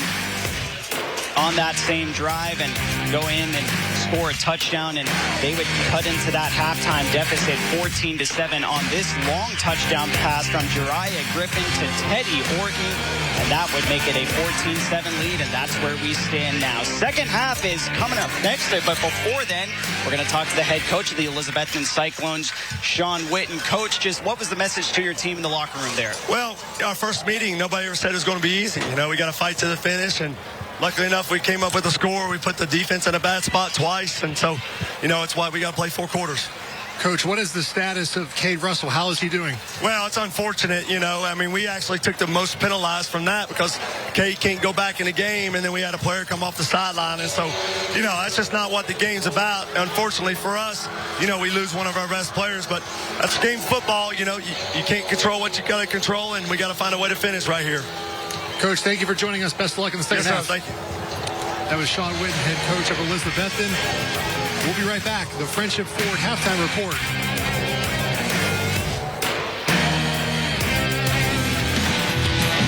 on that same drive and go in and score a touchdown, and they would cut into that halftime deficit 14-7 on this long touchdown pass from Jariah Griffin to Teddy Orton, and that would make it a 14-7 lead, and that's where we stand now. Second half is coming up next, but before then, we're going to talk to the head coach of the Elizabethton Cyclones, Sean Witten. Coach, just what was the message to your team in the locker room there?
Well, our first meeting, nobody ever said it was going to be easy. You know, we got to fight to the finish, and luckily enough, we came up with a score. We put the defense in a bad spot twice, and so, you know, it's why we got to play 4 quarters.
Coach, what is the status of Cade Russell? How is he doing?
Well, it's unfortunate, you know. I mean, we actually took the most penalized from that because Cade can't go back in the game, and then we had a player come off the sideline. And so, you know, that's just not what the game's about. Unfortunately for us, you know, we lose one of our best players, but that's game football. You know, you can't control what you got to control, and we got to find a way to finish right here.
Coach, thank you for joining us. Best of luck in the second half.
Thank you.
That was Sean Witten, head coach of Elizabethton. We'll be right back. The Friendship Ford Halftime Report.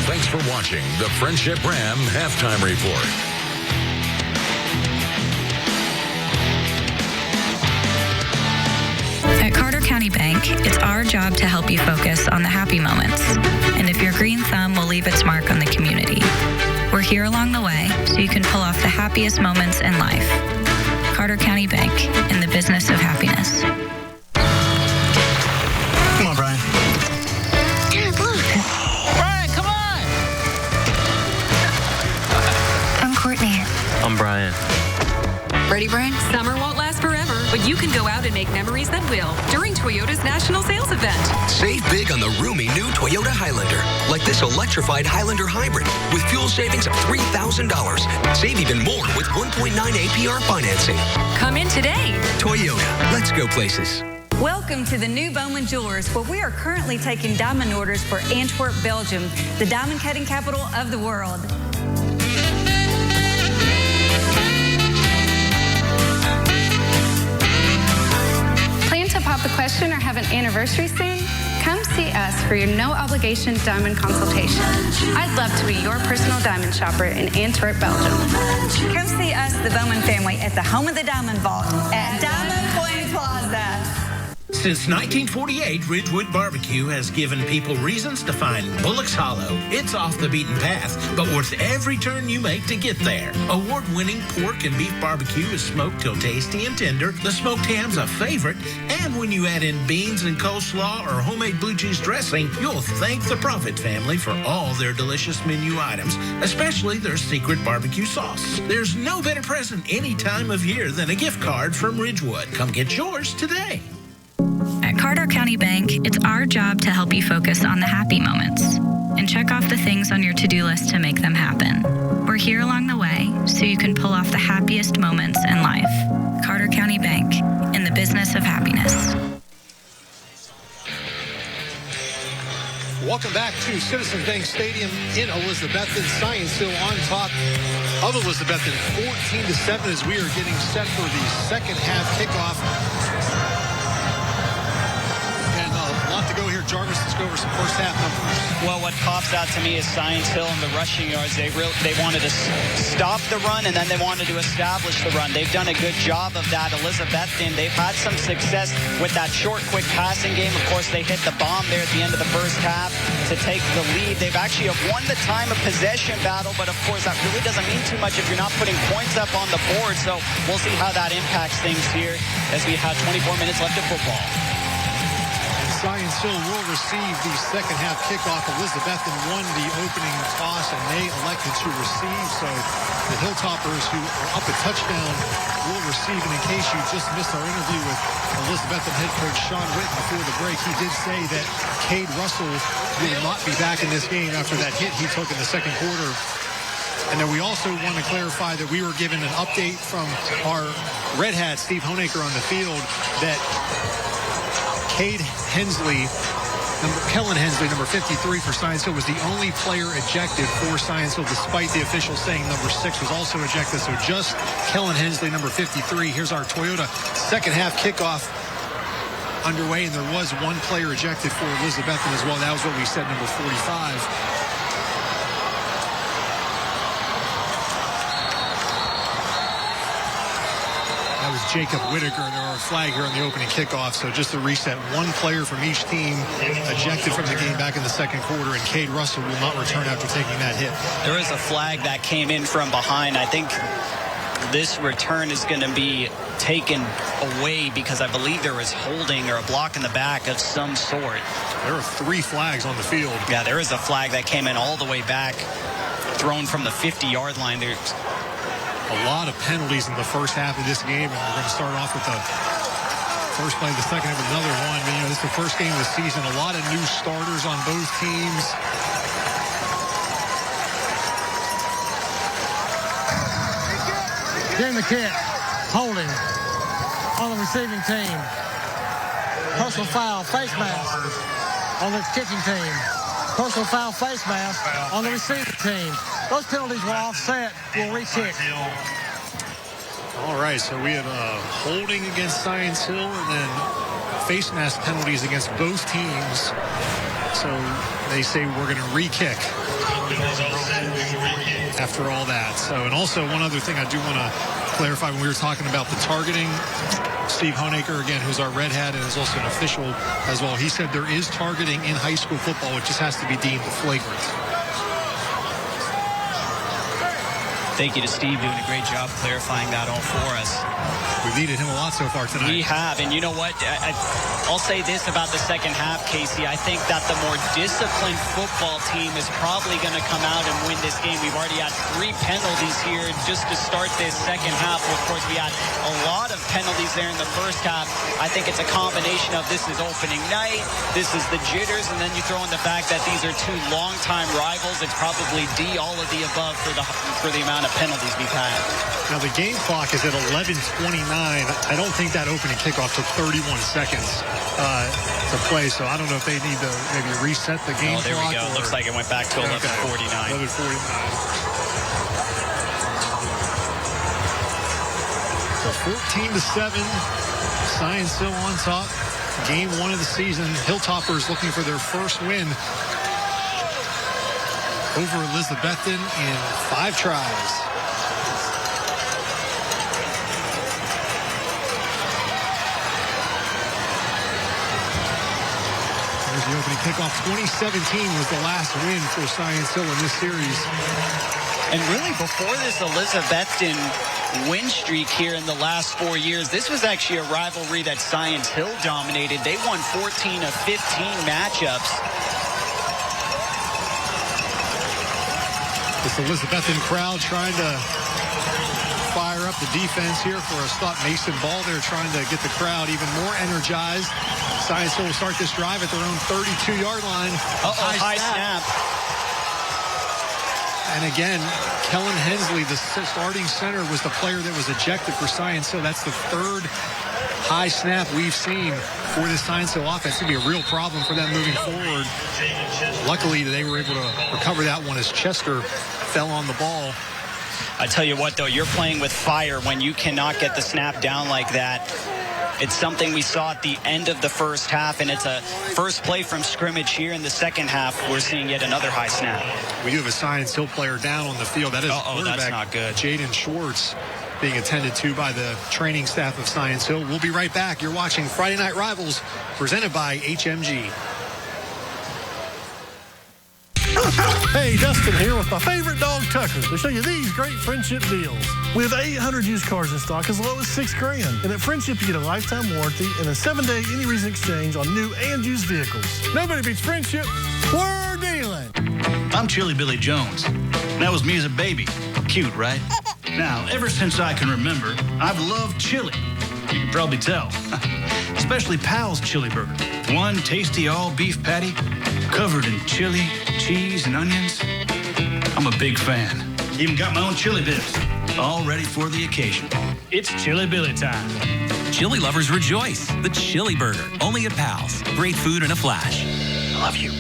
Thanks for watching the Friendship Ram Halftime Report.
At Carter County Bank, it's our job to help you focus on the happy moments. And if your green thumb will leave its mark on the community, we're here along the way so you can pull off the happiest moments in life. Carter County Bank, in the business of happiness.
Come on, Brian.
Dad, look.
Brian, come on.
I'm Courtney.
I'm Brian.
Ready, Brian? Summer won't last forever, but you can
can go out and make memories that will during Toyota's national sales event.
Save big on the roomy new Toyota Highlander, like this electrified Highlander Hybrid with fuel savings of $3,000. Save even more with 1.9 APR financing.
Come in today.
Toyota, let's go places.
Welcome to the new Bowman Jewelers, where we are currently taking diamond orders for Antwerp, Belgium, the diamond cutting capital of the world.
Plan to pop the question or have an anniversary soon? Come see us for your no-obligation diamond consultation. I'd love to be your personal diamond shopper in Antwerp, Belgium.
Come see us, the Bowman family, at the home of the Diamond Vault at Diamond Point Plaza.
Since 1948, Ridgewood Barbecue has given people reasons to find Bullock's Hollow. It's off the beaten path, but worth every turn you make to get there. Award-winning pork and beef barbecue is smoked till tasty and tender. The smoked ham's a favorite, and when you add in beans and coleslaw or homemade blue cheese dressing, you'll thank the Prophet family for all their delicious menu items, especially their secret barbecue sauce. There's no better present any time of year than a gift card from Ridgewood. Come get yours today.
At Carter County Bank, it's our job to help you focus on the happy moments and check off the things on your to-do list to make them happen. We're here along the way so you can pull off the happiest moments in life. Carter County Bank, in the business of happiness.
Welcome back to Citizens Bank Stadium in Elizabethton. Science Hill on top of Elizabethton, 14-7 as we are getting set for the second half kickoff. To go here, Jarvis, let's go over some first half numbers.
Well, what pops out to me is Science Hill and the rushing yards. They wanted to stop the run, and then they wanted to establish the run. They've done a good job of that. Elizabethton, they've had some success with that short, quick passing game. Of course, they hit the bomb there at the end of the first half to take the lead. They've actually won the time of possession battle, but of course, that really doesn't mean too much if you're not putting points up on the board. So we'll see how that impacts things here as we have 24 minutes left of football.
Science Hill will receive the second half kickoff. Elizabethton won the opening toss, and they elected to receive. So the Hilltoppers, who are up a touchdown, will receive. And in case you just missed our interview with Elizabethton head coach Sean Witten before the break, he did say that Cade Russell will not be back in this game after that hit he took in the second quarter. And then we also want to clarify that we were given an update from our Red Hat, Steve Honaker, on the field that Kellen Hensley, number 53 for Science Hill, was the only player ejected for Science Hill, despite the officials saying number 6 was also ejected. So just Kellen Hensley, number 53. Here's our Toyota second half kickoff underway, and there was one player ejected for Elizabethton as well. That was what we said, number 45. That was Jacob Whitaker, and there are a flag here on the opening kickoff. So just to reset, one player from each team ejected from the game back in the second quarter, and Cade Russell will not return after taking that hit.
There is a flag that came in from behind. I think this return is going to be taken away because I believe there was holding or a block in the back of some sort.
There are 3 flags on the field.
Yeah, there is a flag that came in all the way back, thrown from the 50-yard line. There's
a lot of penalties in the first half of this game, and we're going to start off with the first play, the second, with another one. But, this is the first game of the season. A lot of new starters on both teams.
Getting the kick, holding on the receiving team. Personal foul, face mask on the kicking team. Personal foul, face mask on the receiving team. Those penalties will offset, will re-kick.
All right, so we have holding against Science Hill and then face mask penalties against both teams. So they say we're going to re-kick after all that. So, and also one other thing I do want to clarify when we were talking about the targeting. Steve Honaker, again, who's our Red Hat and is also an official as well, he said there is targeting in high school football. It just has to be deemed flagrant.
Thank you to Steve, doing a great job clarifying that all for us.
We've needed him a lot so far tonight.
We have, and you know what? I'll say this about the second half, Casey. I think that the more disciplined football team is probably going to come out and win this game. We've already had 3 penalties here just to start this second half. Of course, we had a lot of penalties there in the first half. I think it's a combination of this is opening night, this is the jitters, and then you throw in the fact that these are 2 longtime rivals. It's probably D, all of the above for the amount of penalties we've had.
Now the game clock is at 11:29. I don't think that opening kickoff took 31 seconds to play, so I don't know if they need to maybe reset the game clock.
Oh, there we go. Looks like it went back to 11:49.
11:49. So 14-7, Science Hill on top. Game 1 of the season. Hilltoppers looking for their first win over Elizabethton in 5 tries. There's the opening kickoff. 2017 was the last win for Science Hill in this series.
And really, before this Elizabethton win streak here in the last 4 years, this was actually a rivalry that Science Hill dominated. They won 14 of 15 matchups.
This Elizabethton crowd trying to fire up the defense here for a stop. Mason Ball there trying to get the crowd even more energized. Science Hill will start this drive at their own 32-yard line.
High snap.
And again, Kellen Hensley, the starting center, was the player that was ejected for Science Hill. That's the 3rd high snap we've seen for this Science Hill offense. It's going to be a real problem for them moving forward. Luckily, they were able to recover that one as Chester fell on the ball.
I tell you what, though, you're playing with fire when you cannot get the snap down like that. It's something we saw at the end of the first half, and it's a first play from scrimmage here in the second half. We're seeing yet another high snap.
We do have a Science Hill player down on the field. That is quarterback,
that's not good.
Jaden Schwartz, being attended to by the training staff of Science Hill. We'll be right back. You're watching Friday Night Rivals, presented by HMG.
Hey, Dustin here with my favorite dog, Tucker, to show you these great Friendship deals. We have 800 used cars in stock as low as $6,000. And at Friendship, you get a lifetime warranty and a 7-day any reason exchange on new and used vehicles. Nobody beats Friendship. We're dealing.
I'm Chili Billy Jones. That was me as a baby. Cute, right? Now, ever since I can remember, I've loved chili. You can probably tell. Especially Pal's Chili Burger. One tasty all-beef patty covered in chili, cheese, and onions. I'm a big fan. Even got my own chili bits, all ready for the occasion. It's Chili Billy time.
Chili lovers rejoice. The Chili Burger, only at Pal's. Great food in a flash. I love you.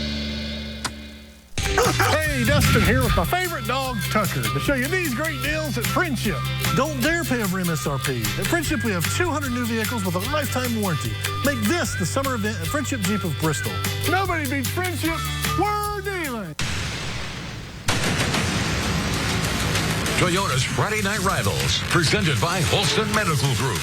Hey, Dustin here with my favorite dog, Tucker, to show you these great deals at Friendship. Don't dare pay over MSRP. At Friendship, we have 200 new vehicles with a lifetime warranty. Make this the summer event at Friendship Jeep of Bristol. Nobody beats Friendship. We're dealing.
Toyota's Friday Night Rivals, presented by Holston Medical Group.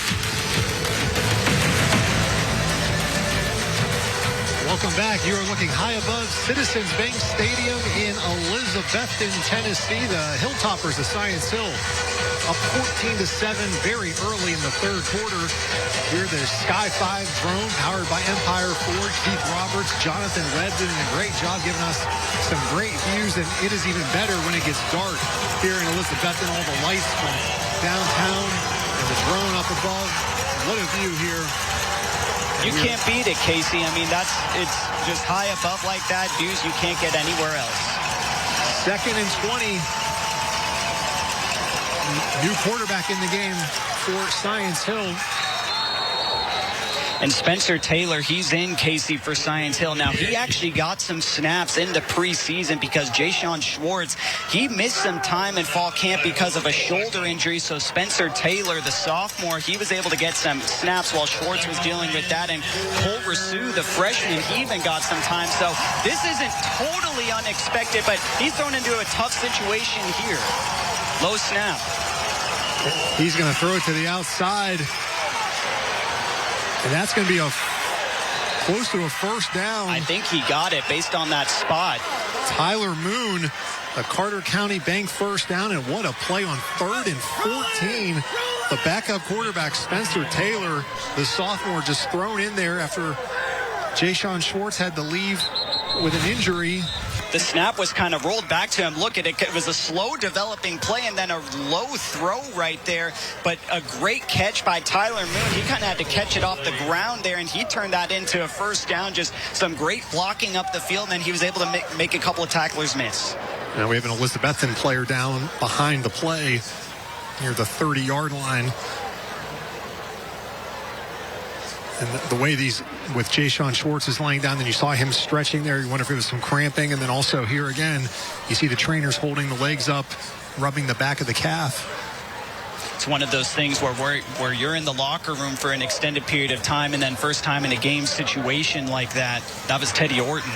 Welcome back. You are looking high above Citizens Bank Stadium in Elizabethton, Tennessee. The Hilltoppers of Science Hill up 14-7 very early in the 3rd quarter. Here the Sky 5 drone powered by Empire Ford. Keith Roberts, Jonathan Red doing a great job giving us some great views, and it is even better when it gets dark here in Elizabethton. All the lights from downtown and the drone up above. What a view here.
You can't beat it, Casey. I mean, it's just high above like that. Views you can't get anywhere else.
2nd and 20. New quarterback in the game for Science Hill.
And Spencer Taylor, he's in, Casey, for Science Hill. Now, he actually got some snaps in the preseason because Jayshawn Schwartz, he missed some time in fall camp because of a shoulder injury. So Spencer Taylor, the sophomore, he was able to get some snaps while Schwartz was dealing with that. And Cole Rasu, the freshman, he even got some time. So this isn't totally unexpected, but he's thrown into a tough situation here. Low snap.
He's going to throw it to the outside. And that's going to be close to a first down.
I think he got it based on that spot.
Tyler Moon, the Carter County Bank first down. And what a play on 3rd and 14
the backup quarterback, Spencer Taylor, the sophomore, just thrown in there after Jayshon Schwartz had to leave with an injury.
The snap was kind of rolled back to him. Look at it. It was a slow developing play and then a low throw right there. But a great catch by Tyler Moon. He kind of had to catch it off the ground there, and he turned that into a first down. Just some great blocking up the field, and then he was able to make a couple of tacklers miss.
Now we have an Elizabethton player down behind the play near the 30-yard line. And the way these, with Jayshon Schwartz is laying down, then you saw him stretching there. You wonder if it was some cramping. And then also here again, you see the trainers holding the legs up, rubbing the back of the calf.
It's one of those things where you're in the locker room for an extended period of time, and then first time in a game situation like that. That was Teddy Orton.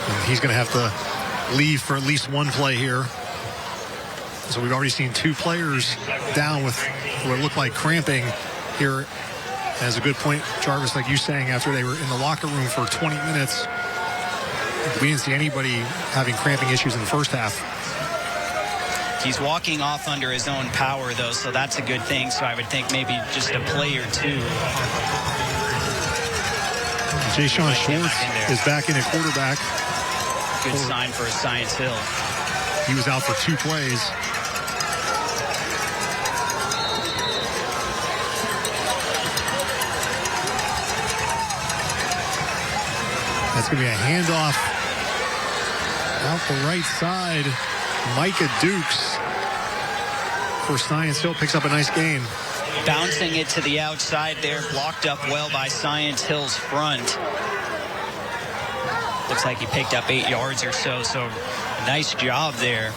And he's going to have to leave for at least one play here. So we've already seen two players down with what looked like cramping here. As a good point, Jarvis, like you saying, after they were in the locker room for 20 minutes, we didn't see anybody having cramping issues in the first half.
He's walking off under his own power, though, so that's a good thing. So I would think maybe just a play or two.
Jayshon Schwartz is back in at quarterback.
Good sign for Science Hill.
He was out for 2 plays. That's going to be a handoff out the right side. Micah Dukes for Science Hill picks up a nice gain.
Bouncing it to the outside there, blocked up well by Science Hill's front. Looks like he picked up 8 yards or so, so nice job there.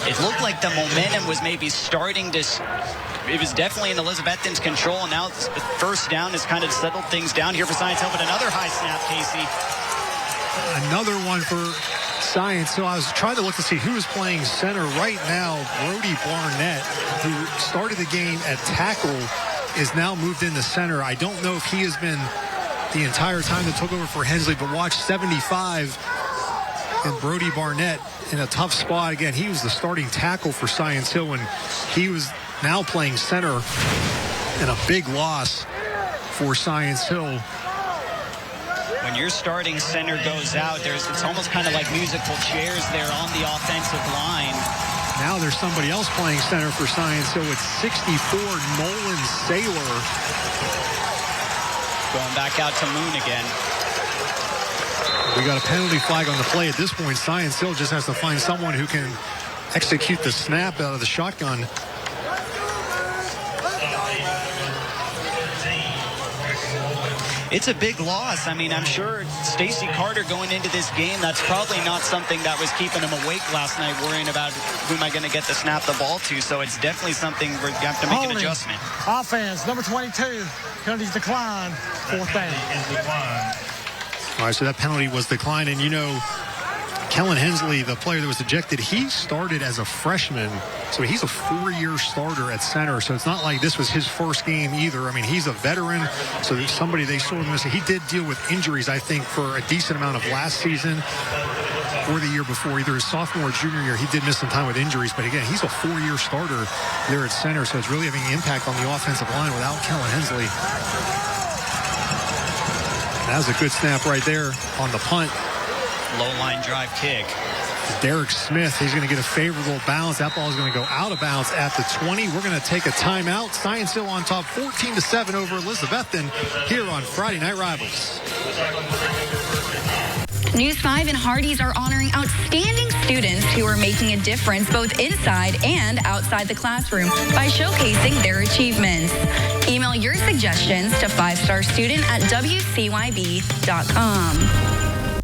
It looked like the momentum was maybe starting to... It was definitely in Elizabethton's control, and now the first down has kind of settled things down here for Science Hill, but another high snap, Casey.
Another one for Science Hill. I was trying to look to see who is playing center right now. Brody Barnett, who started the game at tackle, is now moved into center. I don't know if he has been the entire time that took over for Hensley, but watch 75 and Brody Barnett in a tough spot. Again, he was the starting tackle for Science Hill, and he was now playing center, and a big loss for Science Hill.
When your starting center goes out, it's almost kind of like musical chairs there on the offensive line.
Now there's somebody else playing center for Science Hill. It's 64, Nolan Saylor.
Going back out to Moon again.
We got a penalty flag on the play. At this point, Science Hill just has to find someone who can execute the snap out of the shotgun.
It's a big loss. I mean, I'm sure Stacey Carter going into this game, that's probably not something that was keeping him awake last night, worrying about who am I going to get to snap the ball to. So it's definitely something we're going to have to make an adjustment.
Offense, number 22. Penalties decline. 4th down.
All right, so that penalty was declined. And, you know, Kellen Hensley, the player that was ejected, he started as a freshman. So he's a 4-year starter at center. So it's not like this was his first game either. I mean, he's a veteran. So there's somebody they sort of missed. He did deal with injuries, I think, for a decent amount of last season or the year before. Either his sophomore or junior year, he did miss some time with injuries. But again, he's a 4-year starter there at center. So it's really having an impact on the offensive line without Kellen Hensley. That was a good snap right there on the punt.
Low line drive kick.
Derek Smith, he's going to get a favorable bounce. That ball is going to go out of bounds at the 20. We're going to take a timeout. Science Hill on top 14-7 over Elizabethton here on Friday Night Rivals.
News 5 and Hardee's are honoring outstanding students who are making a difference both inside and outside the classroom by showcasing their achievements. Email your suggestions to 5starsstudent@WCYB.com.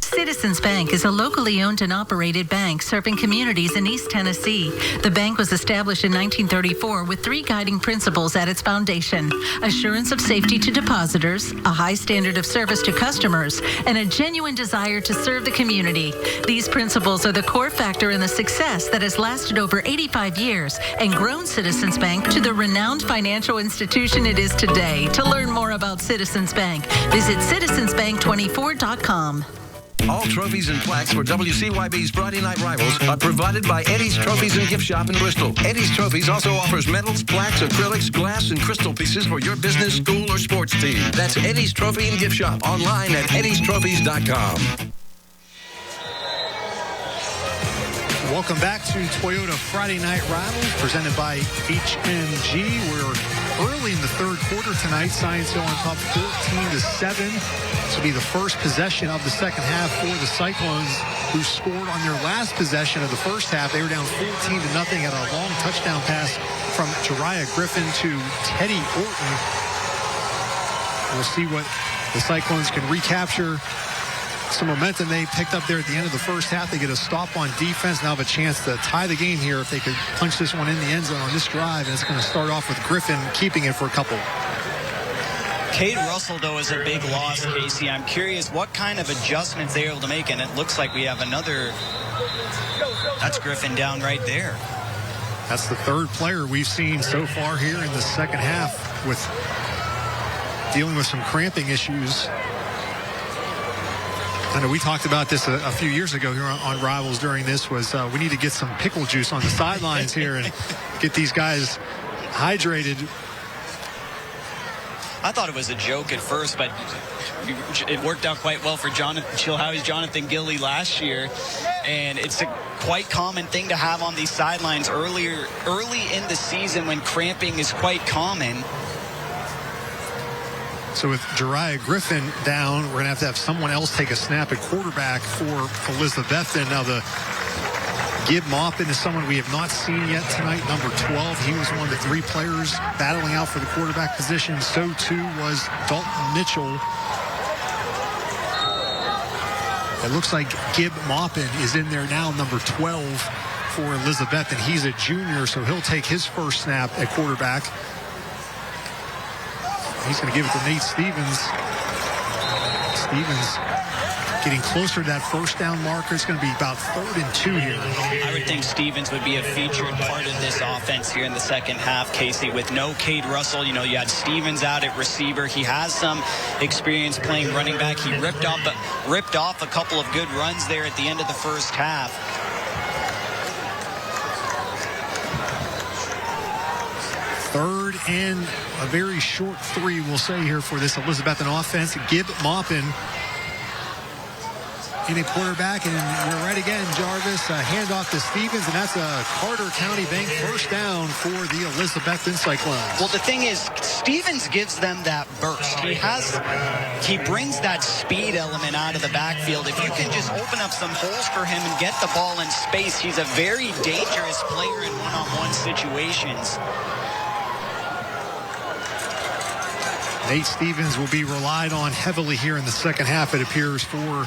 Citizens Bank is a locally owned and operated bank serving communities in East Tennessee. The bank was established in 1934 with 3 guiding principles at its foundation: assurance of safety to depositors, a high standard of service to customers, and a genuine desire to serve the community. These principles are the core factor in the success that has lasted over 85 years and grown Citizens Bank to the renowned financial institution it is today. To learn more about Citizens Bank, visit citizensbank24.com.
All trophies and plaques for WCYB's Friday Night Rivals are provided by Eddie's Trophies and Gift Shop in Bristol. Eddie's Trophies also offers medals, plaques, acrylics, glass, and crystal pieces for your business, school, or sports team. That's Eddie's Trophy and Gift Shop online at eddiestrophies.com.
Welcome back to Toyota Friday Night Rivals, presented by HMG. We're early in the third quarter tonight. Science Hill on top 14-7. This will be the first possession of the second half for the Cyclones, who scored on their last possession of the first half. They were down 14-0 at a long touchdown pass from Jariah Griffin to Teddy Orton. We'll see what the Cyclones can recapture. Some momentum they picked up there at the end of the first half. They get a stop on defense. Now have a chance to tie the game here if they could punch this one in the end zone on this drive. And it's going to start off with Griffin keeping it for a couple.
Cade Russell, though, is a big loss, Casey. I'm curious what kind of adjustments they're able to make. And it looks like we have another. That's Griffin down right there.
That's the third player we've seen so far here in the second half with dealing with some cramping issues. I know we talked about this a few years ago here on Rivals during this was we need to get some pickle juice on the sidelines here and get these guys hydrated.
I thought it was a joke at first, but it worked out quite well for Jonathan Gilly last year. And it's a quite common thing to have on these sidelines early in the season when cramping is quite common.
So with Jariah Griffin down, we're going to have someone else take a snap at quarterback for Elizabethton. Now the Gib Maupin is someone we have not seen yet tonight, number 12. He was one of the three players battling out for the quarterback position. So too was Dalton Mitchell. It looks like Gib Maupin is in there now, number 12 for Elizabethton. He's a junior, so he'll take his first snap at quarterback. He's going to give it to Nate Stevens. Stevens getting closer to that first down marker. It's going to be about 3rd and 2 here.
I would think Stevens would be a featured part of this offense here in the second half, Casey. With no Cade Russell, you had Stevens out at receiver. He has some experience playing running back. He ripped off a couple of good runs there at the end of the first half.
Third and a very short 3, we'll say here for this Elizabethton offense. Gib Maupin in a quarterback, and we're right again, Jarvis. Handoff to Stevens, and that's a Carter County Bank first down for the Elizabethton Cyclones.
Well, the thing is, Stevens gives them that burst. He brings that speed element out of the backfield. If you can just open up some holes for him and get the ball in space, he's a very dangerous player in one-on-one situations.
Nate Stevens will be relied on heavily here in the second half, it appears, for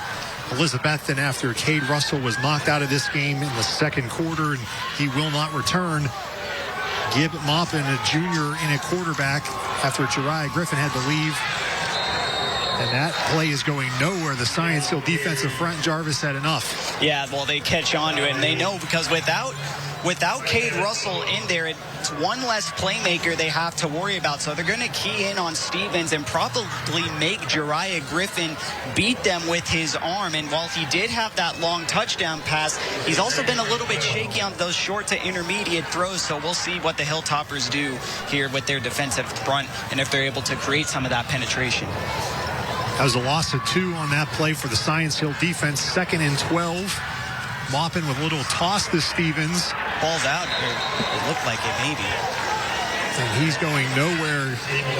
Elizabethton after Cade Russell was knocked out of this game in the second quarter, and he will not return. Gib Maupin, a junior in a quarterback, after Jariah Griffin had to leave. And that play is going nowhere. The Science Hill defensive front, Jarvis, had enough.
Yeah, well, they catch on to it, and they know because without Cade Russell in there, it's one less playmaker they have to worry about. So they're going to key in on Stevens and probably make Jariah Griffin beat them with his arm. And while he did have that long touchdown pass, he's also been a little bit shaky on those short to intermediate throws. So we'll see what the Hilltoppers do here with their defensive front and if they're able to create some of that penetration.
That was a loss of 2 on that play for the Science Hill defense. 2nd and 12. Maupin with a little toss to Stevens.
Ball's out. It looked like it, maybe.
And he's going nowhere.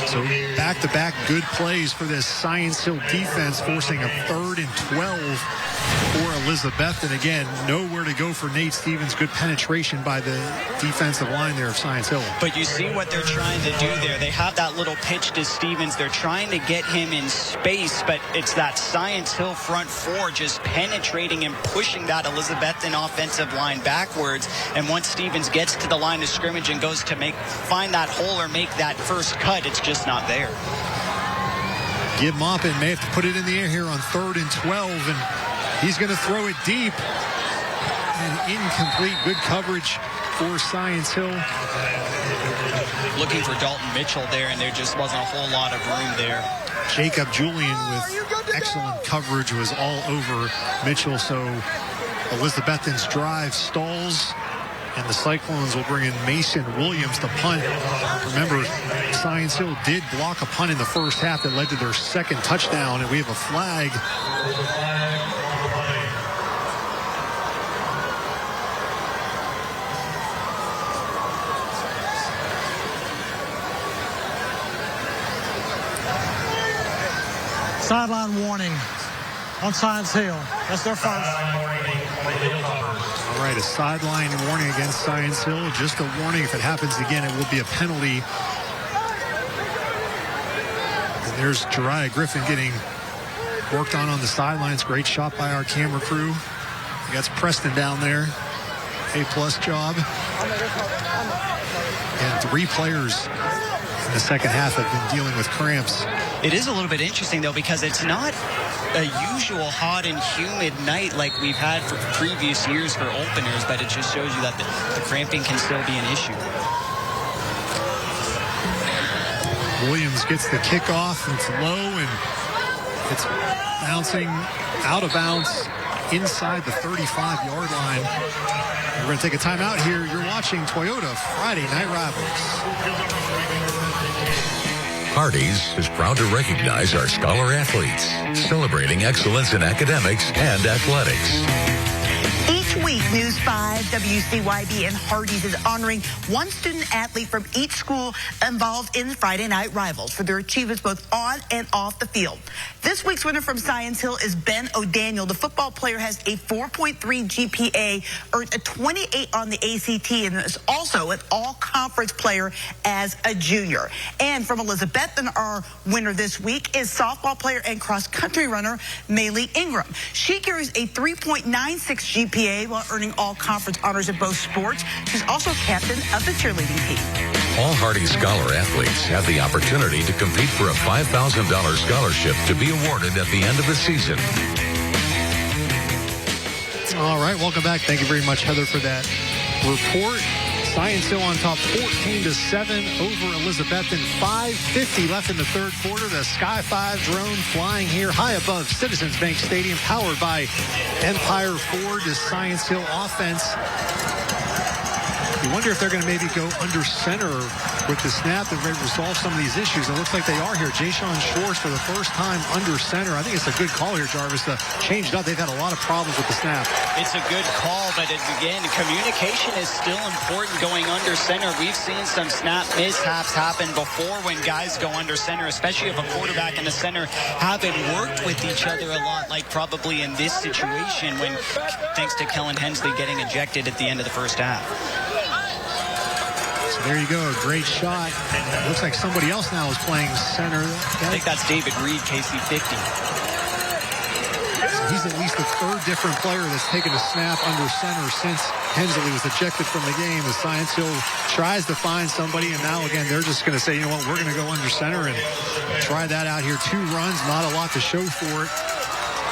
So back-to-back good plays for this Science Hill defense, forcing a 3rd and 12 for Elizabethton. Again, nowhere to go for Nate Stevens. Good penetration by the defensive line there of Science Hill.
But you see what they're trying to do there. They have that little pitch to Stevens. They're trying to get him in space, but it's that Science Hill front 4 just penetrating and pushing that Elizabethton offensive line backwards. And once Stevens gets to the line of scrimmage and goes to find that hole or make that first cut, it's just not there.
Gib Maupin may have to put it in the air here on 3rd and 12, and he's going to throw it deep. And incomplete. Good coverage for Science Hill.
Looking for Dalton Mitchell there, and there just wasn't a whole lot of room there.
Jacob Julian with excellent coverage was all over Mitchell, so Elizabethton's drive stalls, and the Cyclones will bring in Mason Williams to punt. Remember, Science Hill did block a punt in the first half that led to their second touchdown, and we have a flag.
Sideline warning on Science Hill. That's their first.
All right, a sideline warning against Science Hill. Just a warning. If it happens again, it will be a penalty. And there's Jariah Griffin getting worked on the sidelines. Great shot by our camera crew. That's Preston down there. A-plus job. And 3 players in the second half have been dealing with cramps.
It is a little bit interesting, though, because it's not a usual hot and humid night like we've had for previous years for openers, but it just shows you that the cramping can still be an issue.
Williams gets the kickoff. It's low, and it's bouncing out of bounds inside the 35-yard line. We're going to take a timeout here. You're watching Toyota Friday Night Rivals.
Hardee's is proud to recognize our scholar athletes, celebrating excellence in academics and athletics.
Each week, News 5, WCYB, and Hardee's is honoring one student athlete from each school involved in Friday Night Rivals for their achievements both on and off the field. This week's winner from Science Hill is Ben O'Daniel. The football player has a 4.3 GPA, earned a 28 on the ACT, and is also an all-conference player as a junior. And from Elizabethton, our winner this week is softball player and cross-country runner Maylee Ingram. She carries a 3.96 GPA while earning all-conference honors in both sports. She's also captain of the cheerleading team.
All Hardee's scholar athletes have the opportunity to compete for a $5,000 scholarship to be awarded at the end of the season.
All right, welcome back. Thank you very much, Heather, for that report. Science Hill on top 14-7 over Elizabethton. 5:50 left in the third quarter. The Sky 5 drone flying here high above Citizens Bank Stadium, powered by Empire Ford. The Science Hill offense. You wonder if they're going to maybe go under center with the snap and resolve some of these issues. It looks like they are here. Jayshawn Schwartz for the first time under center. I think it's a good call here, Jarvis, to change it up. They've had a lot of problems with the snap.
It's a good call, but again, communication is still important going under center. We've seen some snap mishaps happen before when guys go under center, especially if a quarterback and the center haven't worked with each other a lot, like probably in this situation when, thanks to Kellen Hensley getting ejected at the end of the first half.
So there you go, great shot. Looks like somebody else now is playing center.
I think that's David Reed, KC50.
So he's at least the third different player that's taken a snap under center since Hensley was ejected from the game. As Science Hill tries to find somebody, and now again they're just going to say, you know what, we're going to go under center and try that out here. 2 runs, not a lot to show for it.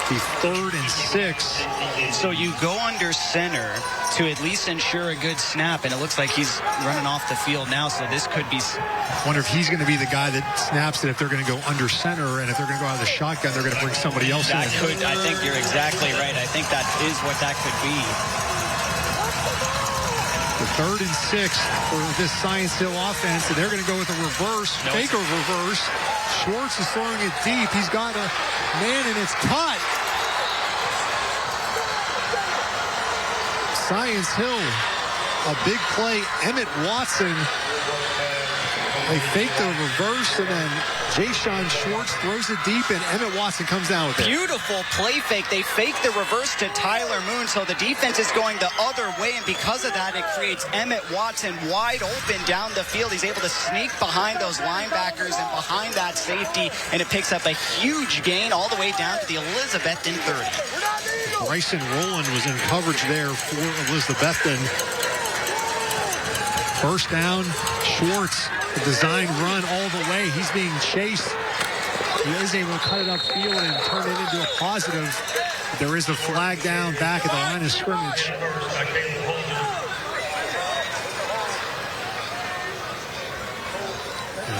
The 3rd and 6.
So you go under center to at least ensure a good snap, and it looks like he's running off the field now, so this could be...
Wonder if he's going to be the guy that snaps it if they're going to go under center, and if they're going to go out of the shotgun, they're going to bring somebody else in.
I think you're exactly right. I think that is what that could be.
The 3rd and 6 for this Science Hill offense, and they're going to go with a reverse, fake a reverse. Schwartz is throwing it deep. He's got a man, and it's caught. Science Hill, a big play. Emmett Watson, they fake the reverse, and then Jayshawn Schwartz throws it deep, and Emmett Watson comes down with it.
Beautiful play fake. They fake the reverse to Tyler Moon, so the defense is going the other way, and because of that, it creates Emmett Watson wide open down the field. He's able to sneak behind those linebackers and behind that safety, and it picks up a huge gain all the way down to the Elizabethton 30.
Bryson Rowland was in coverage there for Elizabethton. First down, Schwartz, the design run all the way. He's being chased. He is able to cut it upfield and turn it into a positive. There is a flag down back at the line of scrimmage.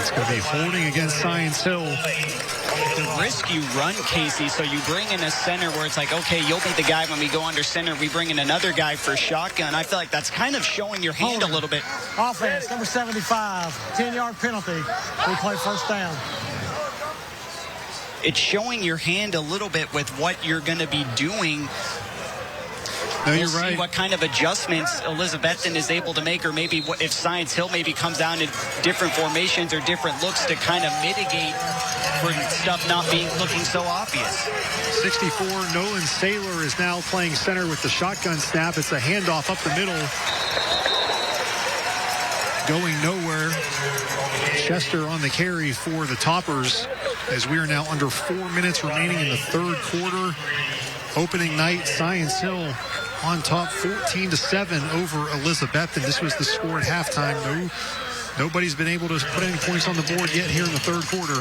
It's going to be holding against Science Hill.
The risk you run, Casey, so you bring in a center where it's like, okay, you'll be the guy when we go under center. We bring in another guy for shotgun. I feel like that's kind of showing your hand a little bit.
Offense, number 75, 10-yard penalty. We play first down.
It's showing your hand a little bit with what you're going to be doing.
No,
we'll
you're
see
right.
What kind of adjustments Elizabethton is able to make, or maybe what if Science Hill maybe comes down to different formations or different looks to kind of mitigate for stuff not looking so obvious.
64, Nolan Saylor is now playing center with the shotgun snap. It's a handoff up the middle. Going nowhere. Chester on the carry for the Toppers as we are now under 4 minutes remaining in the third quarter. Opening night, Science Hill on top 14-7 over Elizabethton. This was the score at halftime. Nobody's been able to put any points on the board yet here in the third quarter.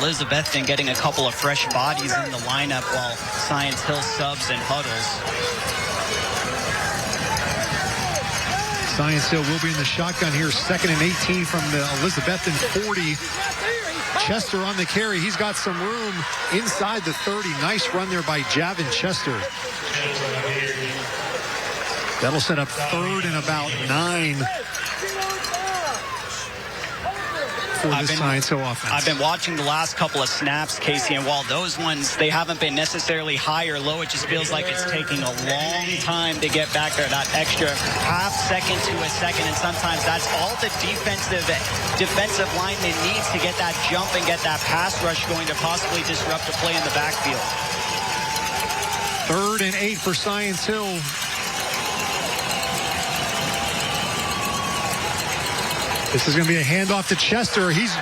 Elizabethton getting a couple of fresh bodies in the lineup while Science Hill subs and huddles.
Science Hill will be in the shotgun here. 2nd and 18 from the Elizabethton 40. Chester on the carry. He's got some room inside the 30. Nice run there by Javin Chester. That'll set up 3rd and about 9 for this Science Hill offense.
I've been watching the last couple of snaps, Casey, and while those ones, they haven't been necessarily high or low, it just feels like it's taking a long time to get back there, that extra half second to a second, and sometimes that's all the defensive lineman needs to get that jump and get that pass rush going to possibly disrupt a play in the backfield.
3rd and 8 for Science Hill. This is going to be a handoff to Chester. He's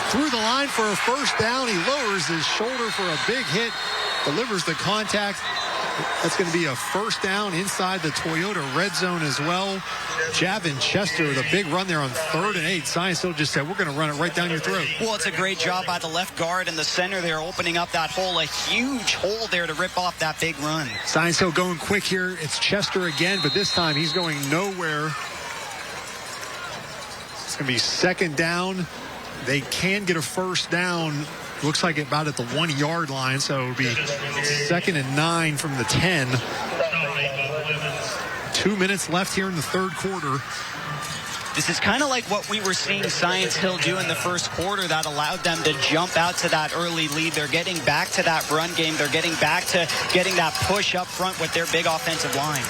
through the line for a first down. He lowers his shoulder for a big hit, delivers the contact. That's going to be a first down inside the Toyota red zone as well. Javin Chester, the big run there on 3rd and 8. Science Hill just said, we're going to run it right down your throat.
Well, it's a great job by the left guard and the center there, opening up that hole, a huge hole there to rip off that big run.
Science Hill going quick here. It's Chester again, but this time he's going nowhere. It's going to be 2nd down. They can get a first down. Looks like about at the 1-yard line, so it'll be 2nd and 9 from the 10. 2 minutes left here in the third quarter.
This is kind of like what we were seeing Science Hill do in the first quarter that allowed them to jump out to that early lead. They're getting back to that run game. They're getting back to getting that push up front with their big offensive line.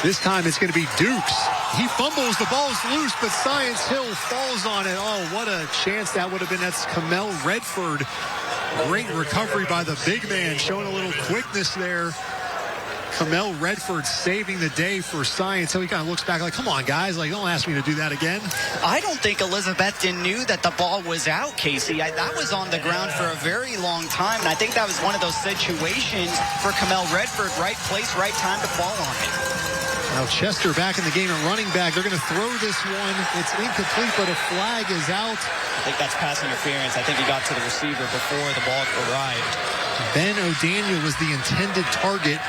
This time it's going to be Dukes. He fumbles, the ball's loose, but Science Hill falls on it. Oh, what a chance that would have been. That's Kamel Redford. Great recovery by the big man, showing a little quickness there. Kamel Redford saving the day for Science Hill. He kind of looks back like, come on, guys. Like, don't ask me to do that again.
I don't think Elizabethton knew that the ball was out, Casey. That was on the ground for a very long time, and I think that was one of those situations for Kamel Redford. Right place, right time to fall on it.
Now Chester back in the game at running back. They're going to throw this one. It's incomplete, but a flag is out.
I think that's pass interference. I think he got to the receiver before the ball arrived.
Ben O'Daniel was the intended target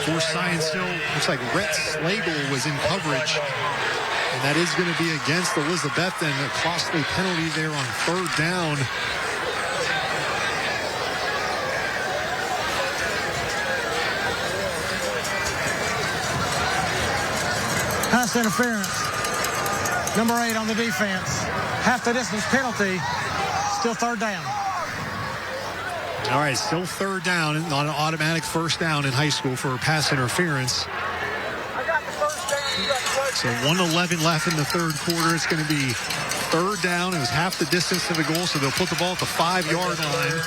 for Science Hill. Looks like Rhett Slagle was in coverage. And that is going to be against Elizabethton. A costly penalty there on 3rd down.
Pass interference. Number 8 on the defense. Half the distance penalty. Still 3rd down.
All right, still 3rd down. Not an automatic first down in high school for pass interference. So 1:11 left in the third quarter. It's going to be 3rd down. It was half the distance to the goal, so they'll put the ball at the 5-yard line.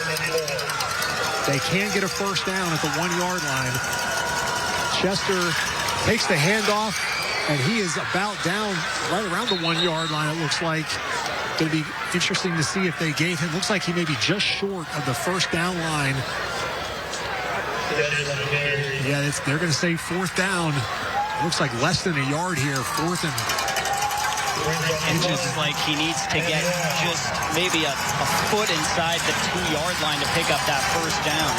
They can get a first down at the 1-yard line. Chester takes the handoff, and he is about down right around the 1-yard line, it looks like. Going to be interesting to see if they gave him. Looks like he may be just short of the first down line. Yeah, they're going to say 4th down. Looks like less than a yard here. 4th and...
It looks like he needs to get just maybe a foot inside the 2-yard line to pick up that first down.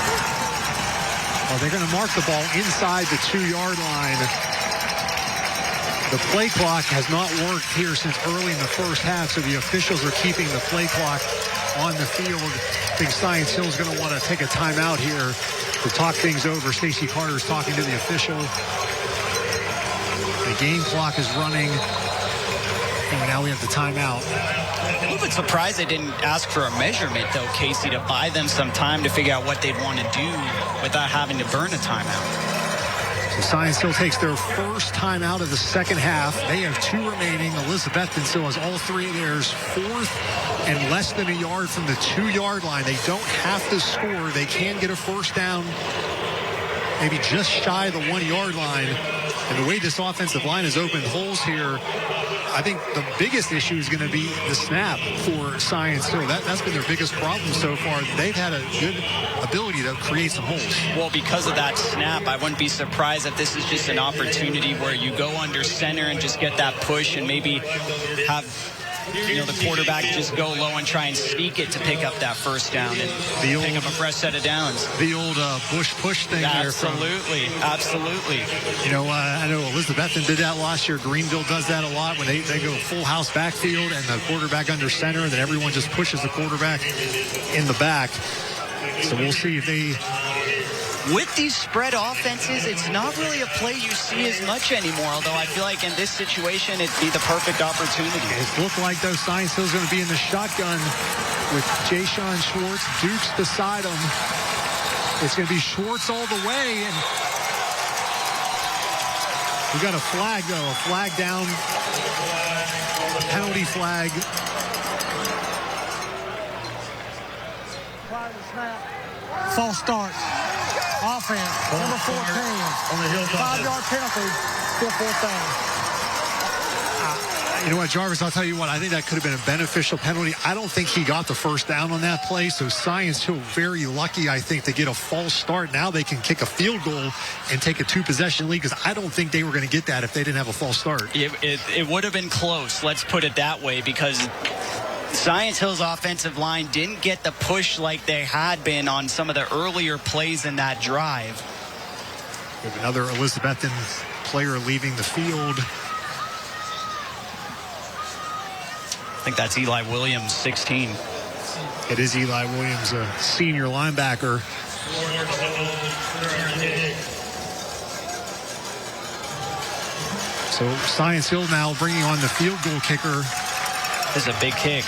Well, they're going to mark the ball inside the 2-yard line.
The play clock has not worked here since early in the first half, so the officials are keeping the play clock on the field. I think Science Hill is going to want to take a timeout here to talk things over. Stacey Carter is talking to the official. The game clock is running, and now we have the timeout.
I'm a little bit surprised they didn't ask for a measurement, though, Casey, to buy them some time to figure out what they'd want to do without having to burn a timeout.
So Science Hill takes their first timeout of the second half. They have 2 remaining. Elizabethton still has all 3 of theirs. 4th and less than a yard from the 2-yard line. They don't have to score. They can get a first down, maybe just shy of the 1-yard line. And the way this offensive line has opened holes here, I think the biggest issue is going to be the snap for Science Hill. That's been their biggest problem so far. They've had a good ability to create some holes.
Well, because of that snap, I wouldn't be surprised if this is just an opportunity where you go under center and just get that push and maybe have the quarterback just go low and try and sneak it to pick up that first down and pick up a fresh set of downs.
The old Bush push thing there.
Absolutely.
I know Elizabethton did that last year. Greenville does that a lot when they go full house backfield and the quarterback under center, and then everyone just pushes the quarterback in the back. So we'll see if they...
With these spread offenses, it's not really a play you see as much anymore, although I feel like in this situation, it'd be the perfect opportunity.
It looked like, though, Science Hill's going to be in the shotgun with Jay-Sean Schwartz. Dukes beside him. It's going to be Schwartz all the way, and we got a flag, though. A flag down. A penalty flag.
False start. Offense, number 14. 5-yard penalty, still 4th down.
You know what, Jarvis, I'll tell you what, I think that could have been a beneficial penalty. I don't think he got the first down on that play, so Science Hill very lucky, I think, to get a false start. Now they can kick a field goal and take a 2-possession lead, because I don't think they were going to get that if they didn't have a false start.
It would have been close, let's put it that way, because Science Hill's offensive line didn't get the push like they had been on some of the earlier plays in that drive.
We have another Elizabethton player leaving the field.
I think that's Eli Williams, 16.
It is Eli Williams, a senior linebacker. So Science Hill now bringing on the field goal kicker.
This is a big kick.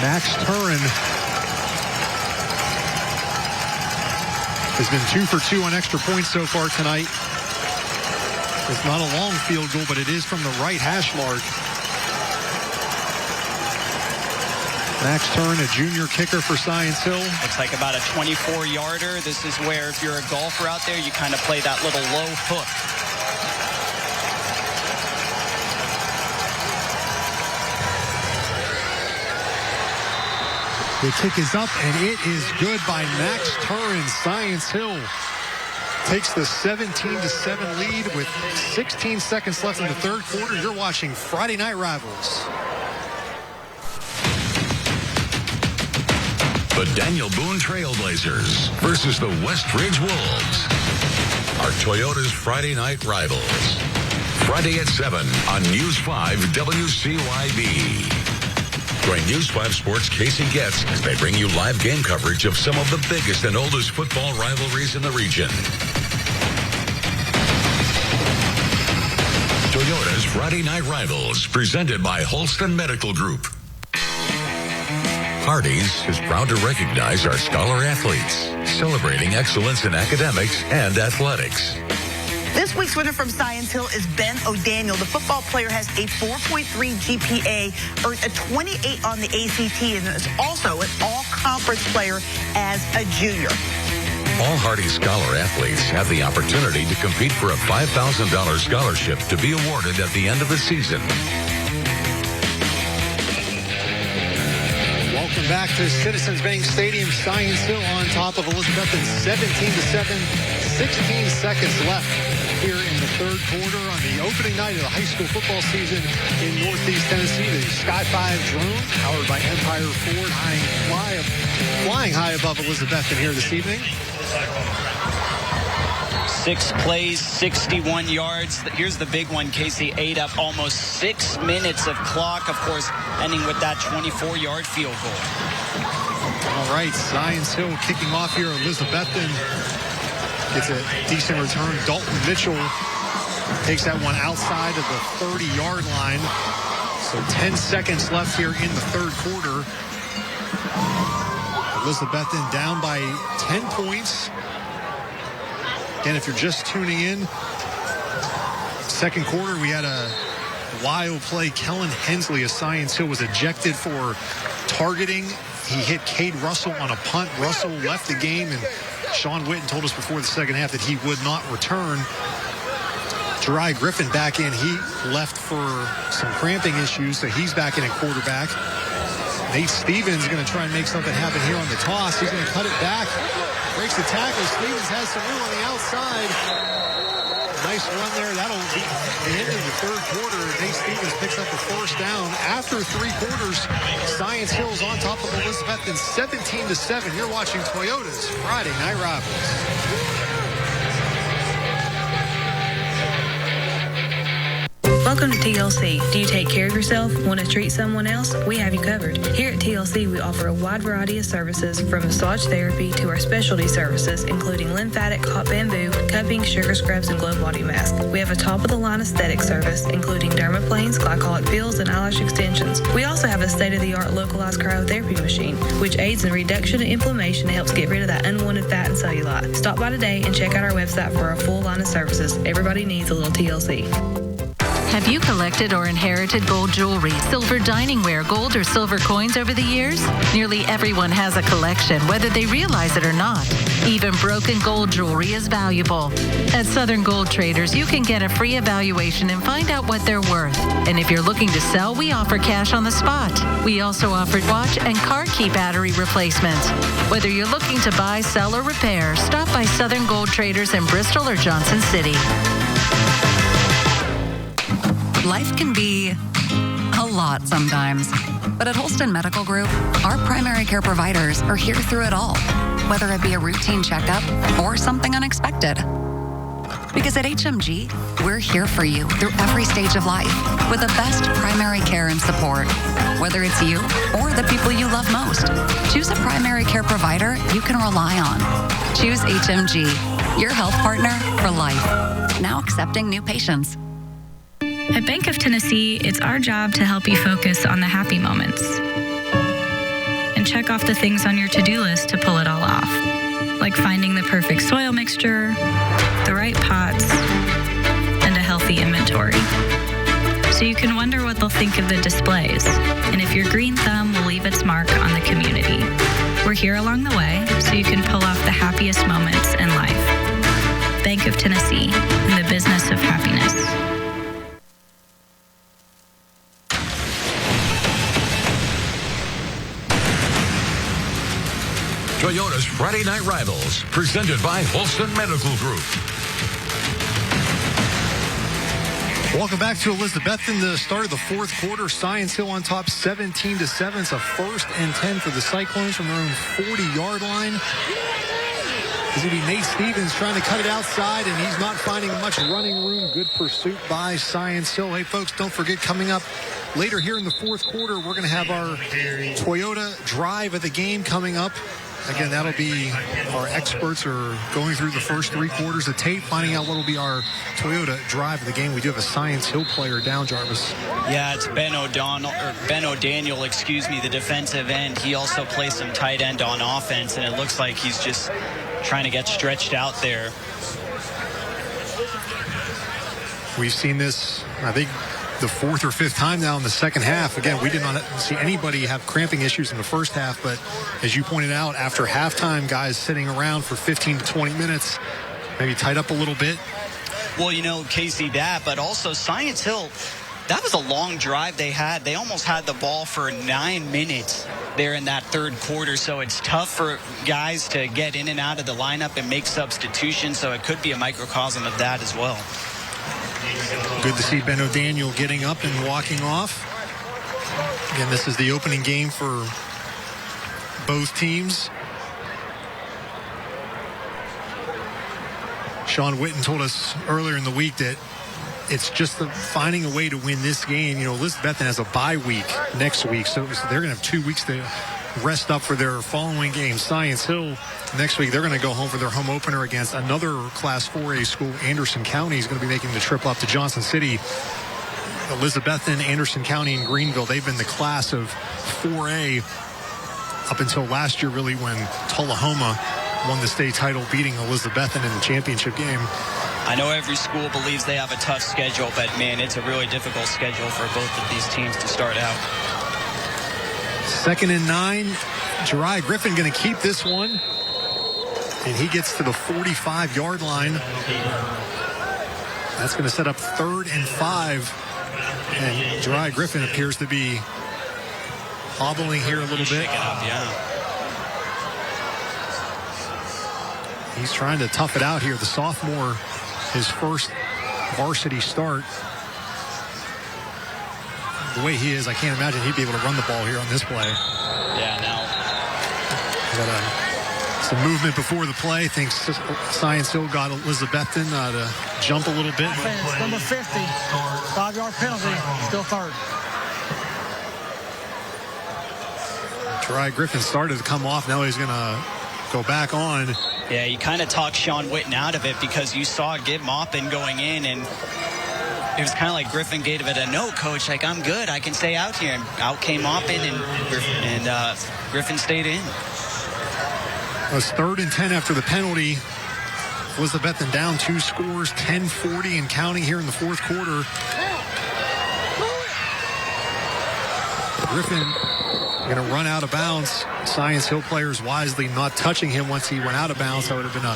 Max Turin has been 2 for 2 on extra points so far tonight. It's not a long field goal, but it is from the right hash mark. Max Turin, a junior kicker for Science Hill.
Looks like about a 24-yarder. This is where, if you're a golfer out there, you kind of play that little low hook.
The kick is up, and it is good by Max Turin. Science Hill takes the 17-7 lead with 16 seconds left in the third quarter. You're watching Friday Night Rivals.
The Daniel Boone Trailblazers versus the Westridge Wolves are Toyota's Friday Night Rivals. Friday at 7 on News 5 WCYB. Join News 5 Sports' Casey Getz as they bring you live game coverage of some of the biggest and oldest football rivalries in the region. Toyota's Friday Night Rivals, presented by Holston Medical Group. Hardee's is proud to recognize our scholar athletes, celebrating excellence in academics and athletics.
This week's winner from Science Hill is Ben O'Daniel. The football player has a 4.3 GPA, earned a 28 on the ACT, and is also an all-conference player as a junior.
All Hardee's scholar athletes have the opportunity to compete for a $5,000 scholarship to be awarded at the end of the season.
Welcome back to Citizens Bank Stadium. Science Hill on top of Elizabethton, 17-7, 16 seconds left here in the third quarter on the opening night of the high school football season in Northeast Tennessee. The Sky 5 drone, powered by Empire Ford, flying high above Elizabethton here this evening.
6 plays, 61 yards. Here's the big one. Casey ate up almost 6 minutes of clock, of course, ending with that 24-yard field goal.
All right, Science Hill kicking off here. Elizabethton gets a decent return. Dalton Mitchell takes that one outside of the 30-yard line. So 10 seconds left here in the third quarter. Elizabethton down by 10 points. And if you're just tuning in, second quarter, we had a wild play. Kellen Hensley of Science Hill was ejected for targeting. He hit Cade Russell on a punt. Russell left the game, and Sean Witten told us before the second half that he would not return. Jeriah Griffin back in. He left for some cramping issues, so he's back in at quarterback. Nate Stevens going to try and make something happen here on the toss. He's going to cut it back. Breaks the tackle. Stevens has some room on the outside. Nice run there. That'll be the end of the third quarter. Nate Stevens picks up a first down. After 3 quarters, Science Hill's on top of Elizabethton 17-7. You're watching Toyota's Friday Night Rivals.
Welcome to TLC. Do you take care of yourself? Want to treat someone else? We have you covered. Here at TLC, we offer a wide variety of services from massage therapy to our specialty services, including lymphatic, hot bamboo, cupping, sugar scrubs, and glow body mask. We have a top-of-the-line aesthetic service, including dermaplanes, glycolic peels, and eyelash extensions. We also have a state-of-the-art localized cryotherapy machine, which aids in reduction of inflammation and helps get rid of that unwanted fat and cellulite. Stop by today and check out our website for our full line of services. Everybody needs a little TLC.
Have you collected or inherited gold jewelry, silver diningware, gold or silver coins over the years? Nearly everyone has a collection, whether they realize it or not. Even broken gold jewelry is valuable. At Southern Gold Traders, you can get a free evaluation and find out what they're worth. And if you're looking to sell, we offer cash on the spot. We also offer watch and car key battery replacements. Whether you're looking to buy, sell, or repair, stop by Southern Gold Traders in Bristol or Johnson City.
Life can be a lot sometimes. But at Holston Medical Group, our primary care providers are here through it all, whether it be a routine checkup or something unexpected. Because at HMG, we're here for you through every stage of life with the best primary care and support, whether it's you or the people you love most. Choose a primary care provider you can rely on. Choose HMG, your health partner for life. Now accepting new patients.
At Bank of Tennessee, it's our job to help you focus on the happy moments and check off the things on your to-do list to pull it all off, like finding the perfect soil mixture, the right pots, and a healthy inventory. So you can wonder what they'll think of the displays, and if your green thumb will leave its mark on the community. We're here along the way so you can pull off the happiest moments in life. Bank of Tennessee, in the business of happiness.
Toyota's Friday Night Rivals, presented by Holston Medical Group.
Welcome back to Elizabethton. The start of the fourth quarter. Science Hill on top 17-7. It's a 1st and 10 for the Cyclones from their own 40-yard line. It's going to be Nate Stevens trying to cut it outside, and he's not finding much running room. Good pursuit by Science Hill. Hey, folks, don't forget, coming up later here in the fourth quarter, we're going to have our Toyota drive of the game coming up. Again, that'll be our experts are going through the first 3 quarters of tape, finding out what will be our Toyota drive of the game. We do have a Science Hill player down, Jarvis.
Yeah, it's Ben O'Daniel, the defensive end. He also plays some tight end on offense, and it looks like he's just trying to get stretched out there.
We've seen this, I think, the 4th or 5th time now in the second half. Again, we did not see anybody have cramping issues in the first half, but as you pointed out, after halftime, guys sitting around for 15 to 20 minutes, maybe tied up a little bit.
Well, you know, Casey, but also Science Hill, that was a long drive they had. They almost had the ball for 9 minutes there in that third quarter, so it's tough for guys to get in and out of the lineup and make substitutions, so it could be a microcosm of that as well.
Good to see Ben O'Daniel getting up and walking off. Again, this is the opening game for both teams. Sean Witten told us earlier in the week that it's just finding a way to win this game. You know, Elizabethton has a bye week next week, so they're going to have 2 weeks to rest up for their following game. Science Hill next week, they're going to go home for their home opener against another Class 4A school. Anderson County is going to be making the trip up to Johnson City. Elizabethton, Anderson County, and Greenville, they've been the class of 4A up until last year, really, when Tullahoma won the state title, beating Elizabethton in the championship game.
I know every school believes they have a tough schedule, but, man, it's a really difficult schedule for both of these teams to start out.
2nd and 9. Jeriah Griffin going to keep this one. And he gets to the 45-yard line. That's going to set up 3rd and 5. And Jeriah Griffin appears to be hobbling here a little bit. He's trying to tough it out here. The sophomore, his first varsity start. The way he is, I can't imagine he'd be able to run the ball here on this play.
Yeah, now.
Got some movement before the play. Thinks Science Hill got Elizabethton to jump a little bit.
Offense, number 50, 5-yard penalty, still 3rd.
Jeriah Griffin started to come off. Now he's going to go back on.
Yeah, you kind of talked Sean Witten out of it because you saw Gib Maupin going in, and it was kind of like Griffin gave it a no, coach. Like, I'm good. I can stay out here. And out came Maupin, and Griffin stayed in.
It was 3rd and 10 after the penalty. Elizabethton down 2 scores, 10-40 and counting here in the 4th quarter. Griffin going to run out of bounds. Science Hill players wisely not touching him once he went out of bounds. That would have been a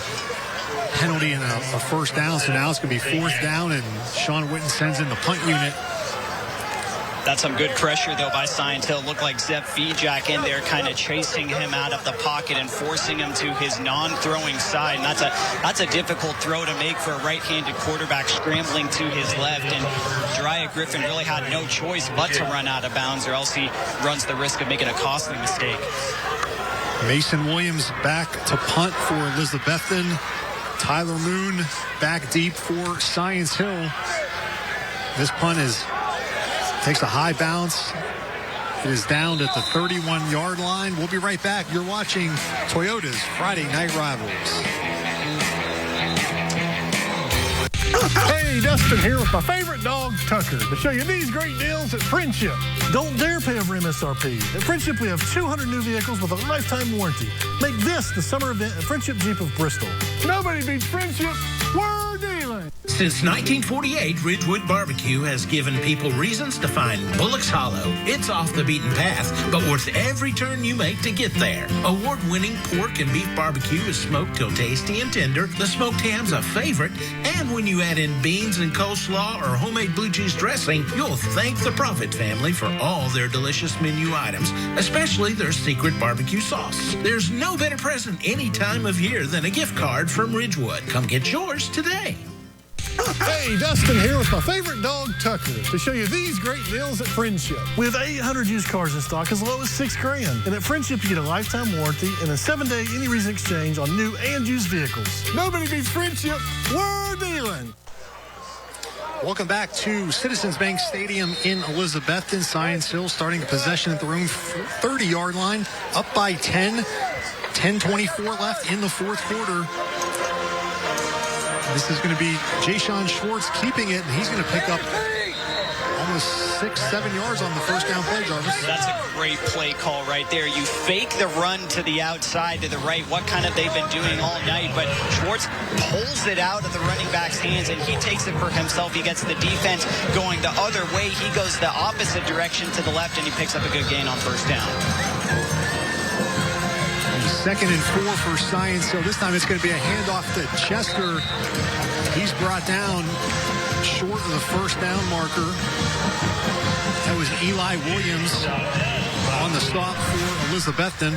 penalty and a first down. So now it's going to be 4th down, and Sean Witten sends in the punt unit.
That's some good pressure, though, by Science Hill. Looked like Zeb Fejak in there kind of chasing him out of the pocket and forcing him to his non-throwing side. And that's a difficult throw to make for a right-handed quarterback scrambling to his left. And Jeriah Griffin really had no choice but to run out of bounds, or else he runs the risk of making a costly mistake.
Mason Williams back to punt for Elizabethton. Tyler Moon back deep for Science Hill. This punt takes a high bounce. It is down at the 31-yard line. We'll be right back. You're watching Toyota's Friday Night Rivals.
Hey, Dustin here with my favorite dog, Tucker, to show you these great deals at Friendship. Don't dare pay over MSRP. At Friendship, we have 200 new vehicles with a lifetime warranty. Make this the summer event at Friendship Jeep of Bristol. Nobody beats Friendship. We're dealing.
Since 1948, Ridgewood Barbecue has given people reasons to find Bullock's Hollow. It's off the beaten path, but worth every turn you make to get there. Award-winning pork and beef barbecue is smoked till tasty and tender. The smoked ham's a favorite, and when you add in beans and coleslaw or homemade blue cheese dressing, you'll thank the Profit family for all their delicious menu items, especially their secret barbecue sauce. There's no better present any time of year than a gift card from Ridgewood. Come get yours today.
Hey, Dustin here with my favorite dog, Tucker, to show you these great deals at Friendship. We have 800 used cars in stock as low as $6,000. And at Friendship, you get a lifetime warranty and a 7-day any reason exchange on new and used vehicles. Nobody beats Friendship. We're dealing.
Welcome back to Citizens Bank Stadium in Elizabethton. Science Hill starting the possession at their own 30-yard line, up by 10. 10:24 left in the 4th quarter. This is going to be Jayshon Schwartz keeping it, and he's going to pick up almost 6-7 yards on the first down play, Jarvis.
That's a great play call right there. You fake the run to the outside, to the right, what kind of they've been doing all night, but Schwartz pulls it out of the running back's hands, and he takes it for himself. He gets the defense going the other way. He goes the opposite direction to the left, and he picks up a good gain on first down.
2nd and 4 for Science Hill. This time it's going to be a handoff to Chester. He's brought down short of the first down marker. That was Eli Williams on the stop for Elizabethton.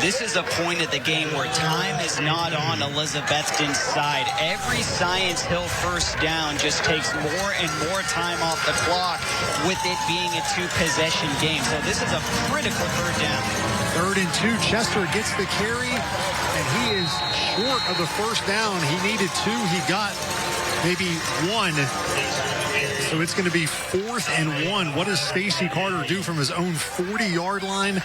this is a point of the game where time is not on Elizabethton's side. Every Science Hill first down just takes more and more time off the clock with it being a two-possession game. So this is a critical third down.
3rd and 2. Chester gets the carry, and he is short of the first down. He needed 2. He got maybe 1. So it's going to be 4th and 1. What does Stacey Carter do from his own 40-yard line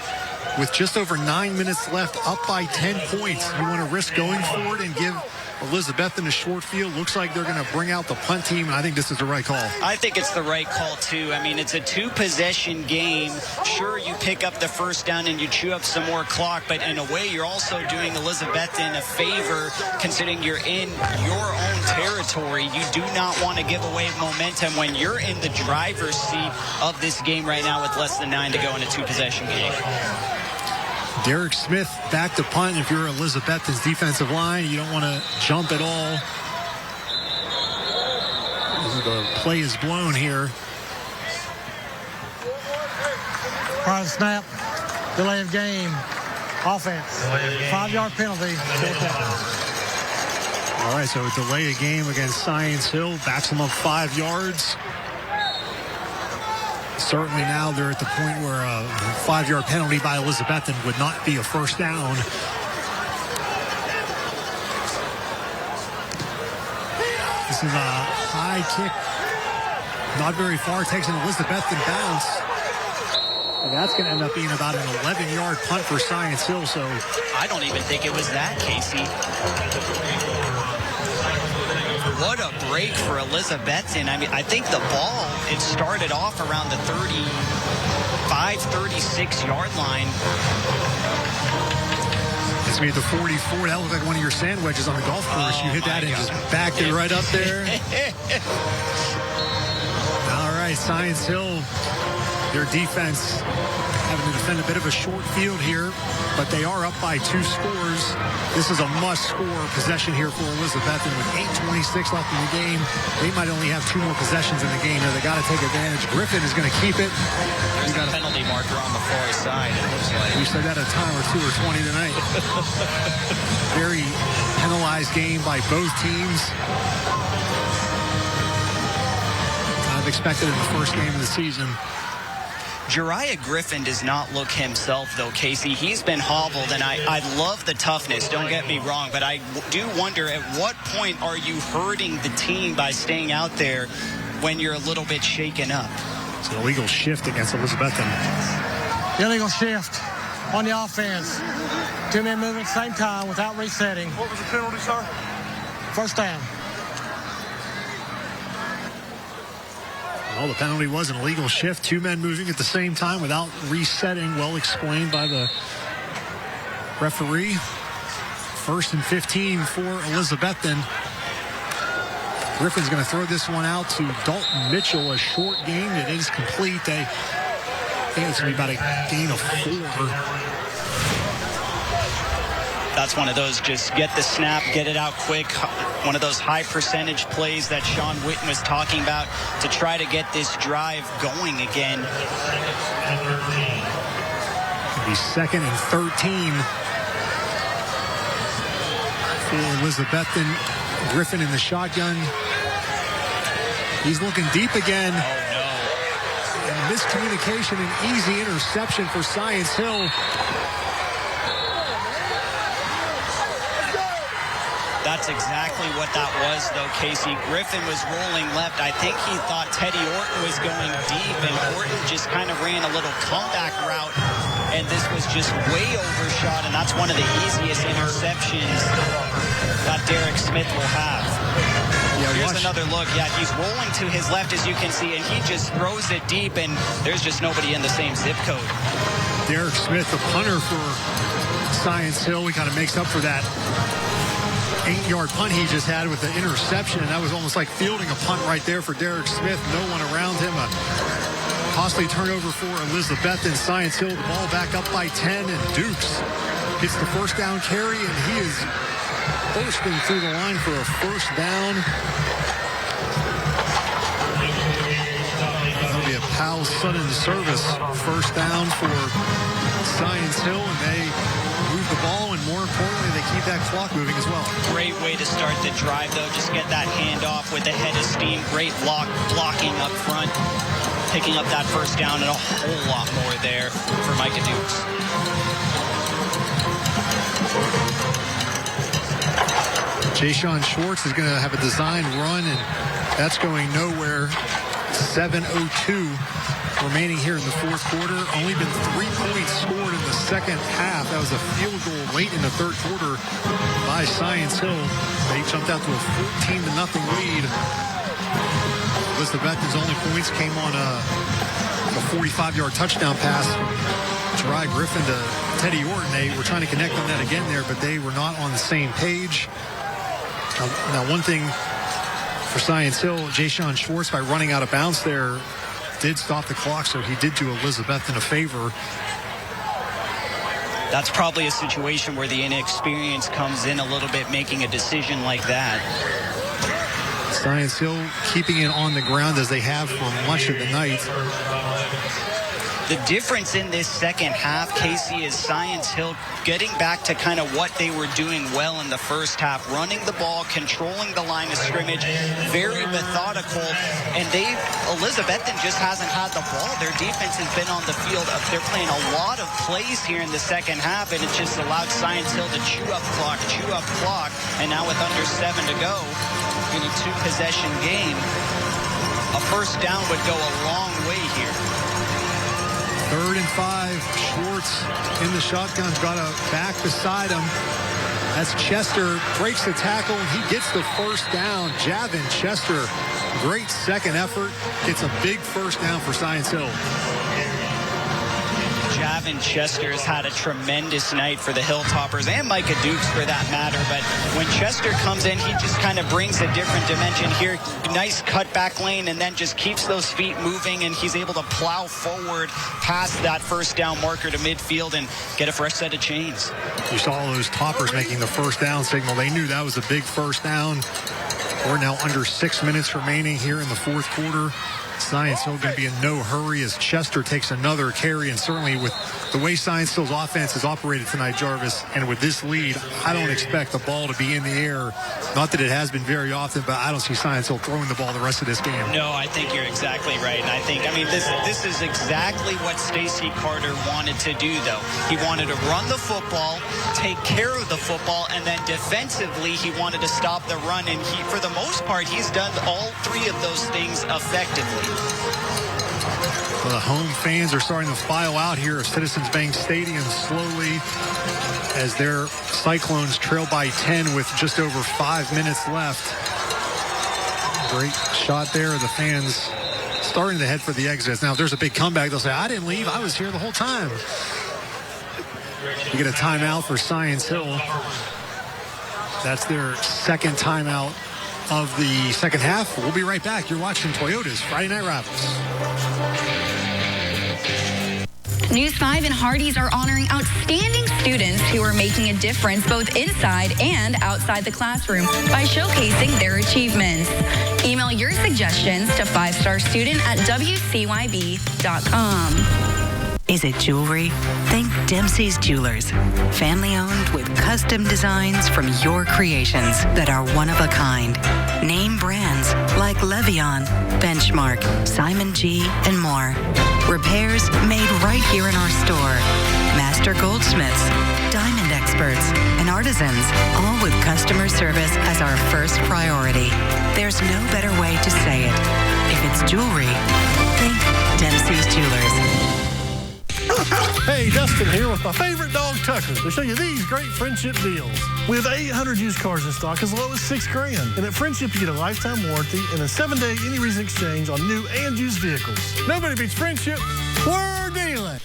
with just over 9 minutes left, up by 10 points? You want to risk going for it and give Elizabethton a short field? Looks like they're going to bring out the punt team, and I think this is the right call. I think it's the right call, too. I mean, it's a two-possession game. Sure, you pick up the first down and you chew up some more clock, but in a way, you're also doing Elizabethton a favor, considering you're in your own territory. You do not want to give away momentum when you're in the driver's seat of this game right now with less than 9 to go in a two-possession game. Derek Smith back to punt. If you're Elizabethton's defensive line, you don't want to jump at all. The play is blown here.
Prior snap, delay of game, offense, 5-yard penalty.
All right, so a delay of game against Science Hill, backs them up 5 yards. Certainly now they're at the point where a 5-yard penalty by Elizabethton would not be a first down. This is a high kick, not very far, takes an Elizabethton bounce. And that's going to end up being about an 11-yard punt for Science Hill. So
I don't even think it was that, Casey. What a break for Elizabethton. I mean, I think the ball, it started off around the 35, 36-yard line.
It's made the 44. That looked like one of your sand wedges on the golf course. You hit that and just backed it right up there. All right, Science Hill, their defense having to defend a bit of a short field here, but they are up by 2 scores. This is a must-score possession here for Elizabethton with 8:26 left in the game. They might only have 2 more possessions in the game here. They got to take advantage. Griffin is going to keep it.
There's a penalty marker on the far side, it looks like.
We said that a time or 2 or 20 tonight. Very penalized game by both teams. Kind of expected in the first game of the season.
Jariah Griffin does not look himself, though, Casey. He's been hobbled, and I love the toughness, don't get me wrong, but I do wonder at what point are you hurting the team by staying out there when you're a little bit shaken up?
It's an illegal shift against Elizabethton.
Illegal shift on the offense. 2 men moving at the same time without resetting.
What was the penalty, sir?
First down.
Well, the penalty was an illegal shift. 2 men moving at the same time without resetting. Well explained by the referee. 1st and 15 for Elizabethton. Griffin's going to throw this one out to Dalton Mitchell. A short game. It is complete. I think it's going to be about a gain of 4.
That's one of those just get the snap, get it out quick. One of those high percentage plays that Sean Witten was talking about to try to get this drive going again.
It'll be 2nd and 13 for Elizabethton. Griffin in the shotgun. He's looking deep again.
Oh, no.
And miscommunication and easy interception for Science Hill.
That's exactly what that was, though, Casey. Griffin was rolling left. I think he thought Teddy Orton was going deep, and Orton just kind of ran a little comeback route, and this was just way overshot, and that's one of the easiest interceptions that Derek Smith will have. Here's another look. Yeah, he's rolling to his left, as you can see, and he just throws it deep, and there's just nobody in the same zip code.
Derek Smith, the punter for Science Hill, he kind of makes up for that 8-yard punt he just had with the interception, and that was almost like fielding a punt right there for Derek Smith. No one around him. A costly turnover for Elizabethton. Science Hill, the ball back up by 10, and Dukes gets the first down carry, and he is bursting through the line for a first down. That'll be a Powell sudden service first down for Science Hill, and they move move the ball, and more importantly, they keep that clock moving as well.
Great way to start the drive, though. Just get that handoff with a head of steam. Great blocking up front, picking up that first down, and a whole lot more there for Micah Dukes.
Jay-Sean Schwartz is going to have a design run, and that's going nowhere. 7:02 remaining here in the fourth quarter. Only been 3 points scored in the second half. That was a field goal late in the third quarter by Science Hill. They jumped out to a 14-0 lead. Elizabethton's only points came on a 45-yard touchdown pass from Jari Griffin to Teddy Orton. They were trying to connect on that again there, but they were not on the same page. Now one thing for Science Hill, Jay-Sean Schwartz, by running out of bounds there, did stop the clock, so he did do Elizabethton a favor.
That's probably a situation where the inexperience comes in a little bit, making a decision like that.
Science Hill keeping it on the ground as they have for much of the night.
The difference in this second half, Casey, is Science Hill getting back to kind of what they were doing well in the first half, running the ball, controlling the line of scrimmage, very methodical. And Elizabethton just hasn't had the ball. Their defense has been on the field. They're playing a lot of plays here in the second half, and it just allowed Science Hill to chew up clock. And now with under 7 to go in a 2-possession game, a first down would go a long way here.
3rd and 5. Schwartz in the shotgun, got a back beside him. As Chester breaks the tackle, and he gets the first down. Javin Chester, great second effort. Gets a big first down for Science Hill.
Javin Chester has had a tremendous night for the Hilltoppers, and Micah Dukes for that matter. But when Chester comes in, he just kind of brings a different dimension here. Nice cutback lane, and then just keeps those feet moving, and he's able to plow forward past that first down marker to midfield and get a fresh set of chains.
You saw all those toppers making the first down signal. They knew that was a big first down. We're now under 6 minutes remaining here in the fourth quarter. Science Hill going to be in no hurry as Chester takes another carry, and certainly with the way Science Hill's offense has operated tonight, Jarvis, and with this lead, I don't expect the ball to be in the air. Not that it has been very often, but I don't see Science Hill throwing the ball the rest of this game.
No, I think you're exactly right. And this is exactly what Stacey Carter wanted to do, though. He wanted to run the football, take care of the football, and then defensively, he wanted to stop the run. And for the most part, he's done all three of those things effectively.
Well, the home fans are starting to file out here of Citizens Bank Stadium slowly as their Cyclones trail by 10 with just over 5 minutes left. Great shot there. The fans starting to head for the exits. Now, if there's a big comeback, they'll say, I didn't leave. I was here the whole time. You get a timeout for Science Hill. That's their second timeout of the second half. We'll be right back. You're watching Toyota's Friday Night Rivals.
News 5 and Hardee's are honoring outstanding students who are making a difference both inside and outside the classroom by showcasing their achievements. Email your suggestions to 5starstudent@WCYB.com.
Is it jewelry? Think Dempsey's Jewelers. Family owned with custom designs from your creations that are one of a kind. Name brands like Levion, Benchmark, Simon G, and more. Repairs made right here in our store. Master goldsmiths, diamond experts, and artisans, all with customer service as our first priority. There's no better way to say it. If it's jewelry, think Dempsey's Jewelers.
Hey, Dustin here with my favorite dog, Tucker, to show you these great Friendship deals. We have 800 used cars in stock as low as $6,000. And at Friendship, you get a lifetime warranty and a 7-day any reason exchange on new and used vehicles. Nobody beats Friendship. We're dealing.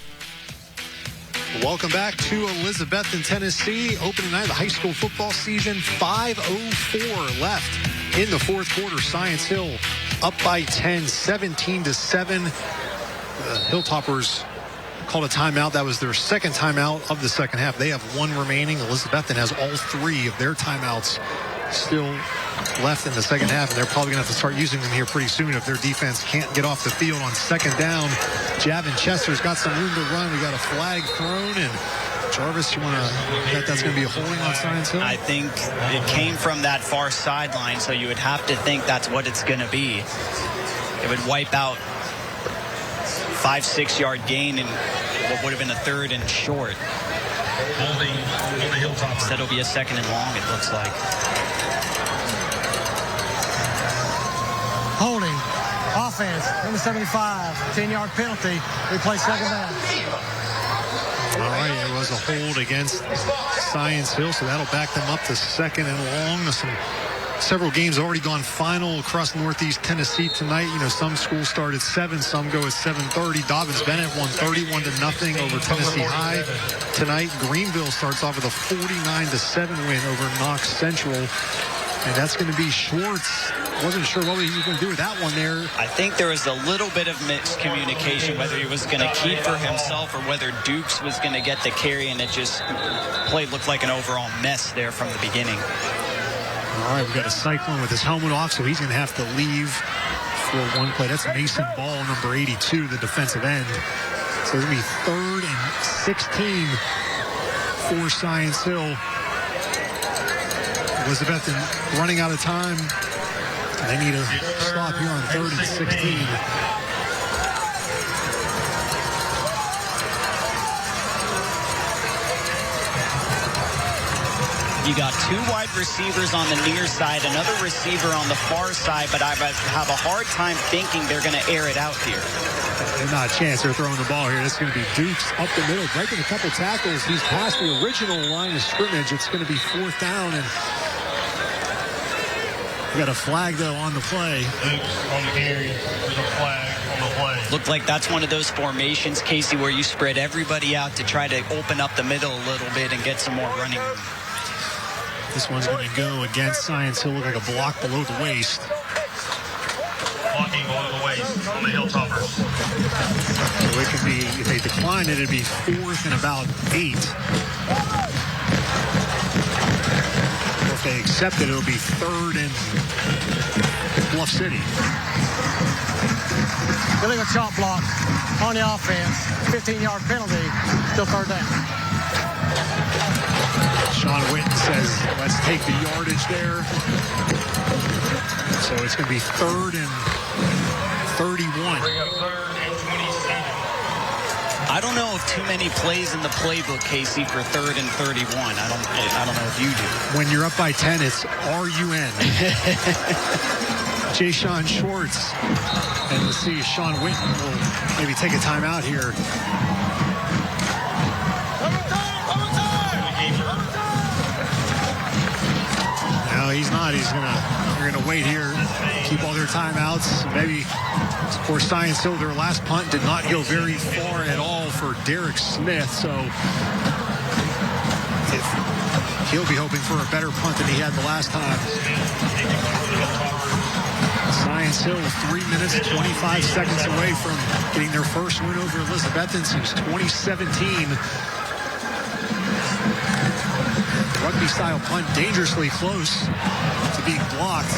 Welcome back to Elizabethton, Tennessee. Opening night of the high school football season. 5:04 left in the fourth quarter. Science Hill up by 10, 17-7. The Hilltoppers called a timeout. That was their second timeout of the second half. They have one remaining. Elizabethton has all three of their timeouts still left in the second half, and they're probably going to have to start using them here pretty soon if their defense can't get off the field on second down. Javin Chester's got some room to run. We got a flag thrown, and
Jarvis, you want to bet that's going to be a holding on Science Hill?
I think it came from that far sideline, so you would have to think that's what it's going to be. It would wipe out 5-6 yard gain and what would have been a 3rd and short. Instead it'll be a 2nd and long, it looks like.
Holding. Offense. Number 75. 10-yard penalty. We play second down.
All right, it was a hold against Science Hill, so that'll back them up to 2nd and long. Several games already gone final across Northeast Tennessee tonight. You know, some schools start at 7, some go at 7:30. Dobbins-Bennett won 31-0 over Tennessee High tonight. Greenville starts off with a 49-7 win over Knox Central, and that's going to be Schwartz. Wasn't sure what he was going to do with that one there.
I think there was a little bit of miscommunication, whether he was going to keep for himself or whether Dukes was going to get the carry, and it just looked like an overall mess there from the beginning.
All right, we've got a Cyclone with his helmet off, so he's going to have to leave for one play. That's Mason Ball, number 82, the defensive end. So it's going to be 3rd and 16 for Science Hill. Elizabethton running out of time. They need a stop here on 3rd and 16.
You got 2 wide receivers on the near side, another receiver on the far side, but I have a hard time thinking they're going to air it out here.
There's not a chance they're throwing the ball here. It's going to be Dukes up the middle, breaking a couple tackles. He's past the original line of scrimmage. It's going to be 4th down, and we got a flag, though, on the play.
Dukes on the carry. There's a flag on the play.
Looked like that's one of those formations, Casey, where you spread everybody out to try to open up the middle a little bit and get some more running room.
This one's going to go against Science Hill. Look like a block below the waist.
Blocking below the waist on the Hilltoppers.
So it could be, if they decline it, it'd be 4th and about 8. Or if they accept it, it'll be 3rd and Bluff City.
Illegal chop block on the offense. 15-yard penalty. Still 3rd down.
Sean Witten says, let's take the yardage there. So it's going to be 3rd and 31.
I don't know of too many plays in the playbook, Casey, for 3rd and 31. I don't know if you do.
When you're up by 10, it's RUN. Jay-Sean Schwartz. And let's see if Sean Witten will maybe take a timeout here. No, he's not. They're gonna wait here, keep all their timeouts. Maybe for Science Hill, their last punt did not go very far at all for Derek Smith. So he'll be hoping for a better punt than he had the last time. Science Hill 3 minutes, 25 seconds away from getting their first win over Elizabethton since 2017. Rugby-style punt, dangerously close to being blocked.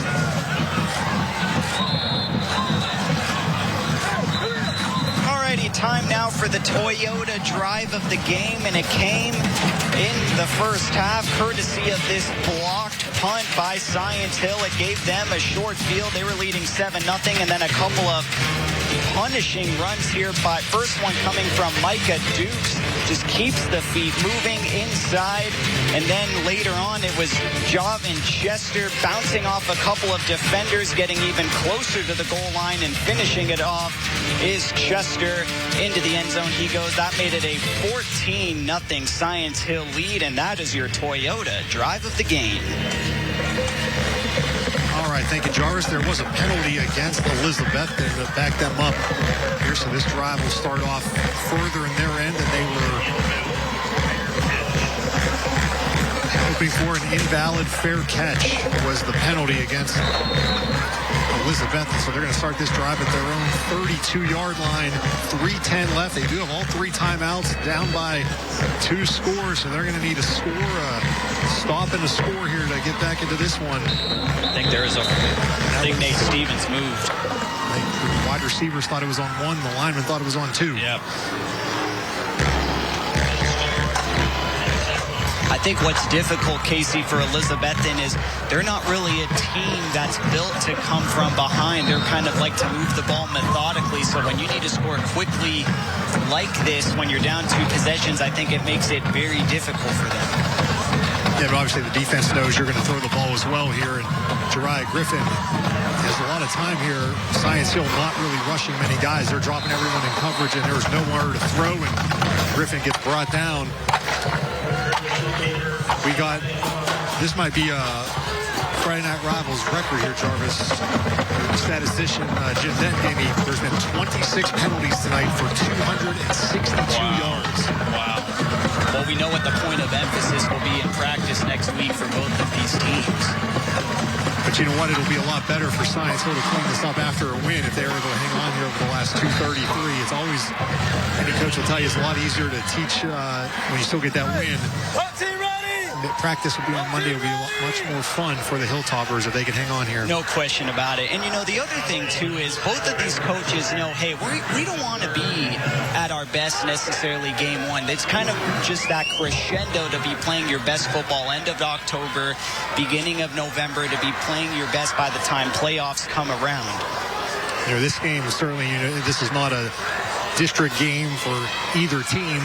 Alrighty, time now for the Toyota drive of the game, and it came in the first half, courtesy of this blocked punt by Science Hill. It gave them a short field. They were leading 7-0, and then a couple of punishing runs here. But first one coming from Micah Dukes, just keeps the feet moving inside. And then later on, it was Javin Chester bouncing off a couple of defenders, getting even closer to the goal line, and finishing it off is Chester into the end zone. He goes. That made it a 14-0 Science Hill lead, and that is your Toyota drive of the game.
All right, thank you, Jarvis. There was a penalty against Elizabethton that backed them up here, so this drive will start off further in their end, and they were hoping for an invalid fair catch was the penalty against Elizabethton. So they're going to start this drive at their own 32-yard line. 3:10 left. They do have all 3 timeouts, down by 2 scores, so they're going to need a score, stop and a score here to get back into this one.
I think I think Nate Stevens moved.
The wide receivers thought it was on 1. The linemen thought it was on 2.
Yep. I think what's difficult, Casey, for Elizabethton is they're not really a team that's built to come from behind. They're kind of like to move the ball methodically. So when you need to score quickly like this, when you're down 2 possessions, I think it makes it very difficult for them.
Yeah, but obviously the defense knows you're going to throw the ball as well here. And Jeriah Griffin has a lot of time here. Science Hill not really rushing many guys. They're dropping everyone in coverage, and there's nowhere to throw, and Griffin gets brought down. This might be a Friday Night Rivals record here, Jarvis. Statistician Jim Denton gave me, there's been 26 penalties tonight for 262 yards.
Wow. Well, we know what the point of emphasis will be in practice next week for both of these teams.
But you know what? It'll be a lot better for Science Hill to clean this up after a win if they were able to hang on here over the last 233. It's always, any coach will tell you, it's a lot easier to teach when you still get that win. Practice will be on Monday. It will be much more fun for the Hilltoppers if they can hang on here.
No question about it. And, you know, the other thing, too, is both of these coaches know, hey, we don't want to be at our best necessarily game 1. It's kind of just that crescendo to be playing your best football end of October, beginning of November, to be playing your best by the time playoffs come around.
You know, this game is certainly, this is not a district game for either team.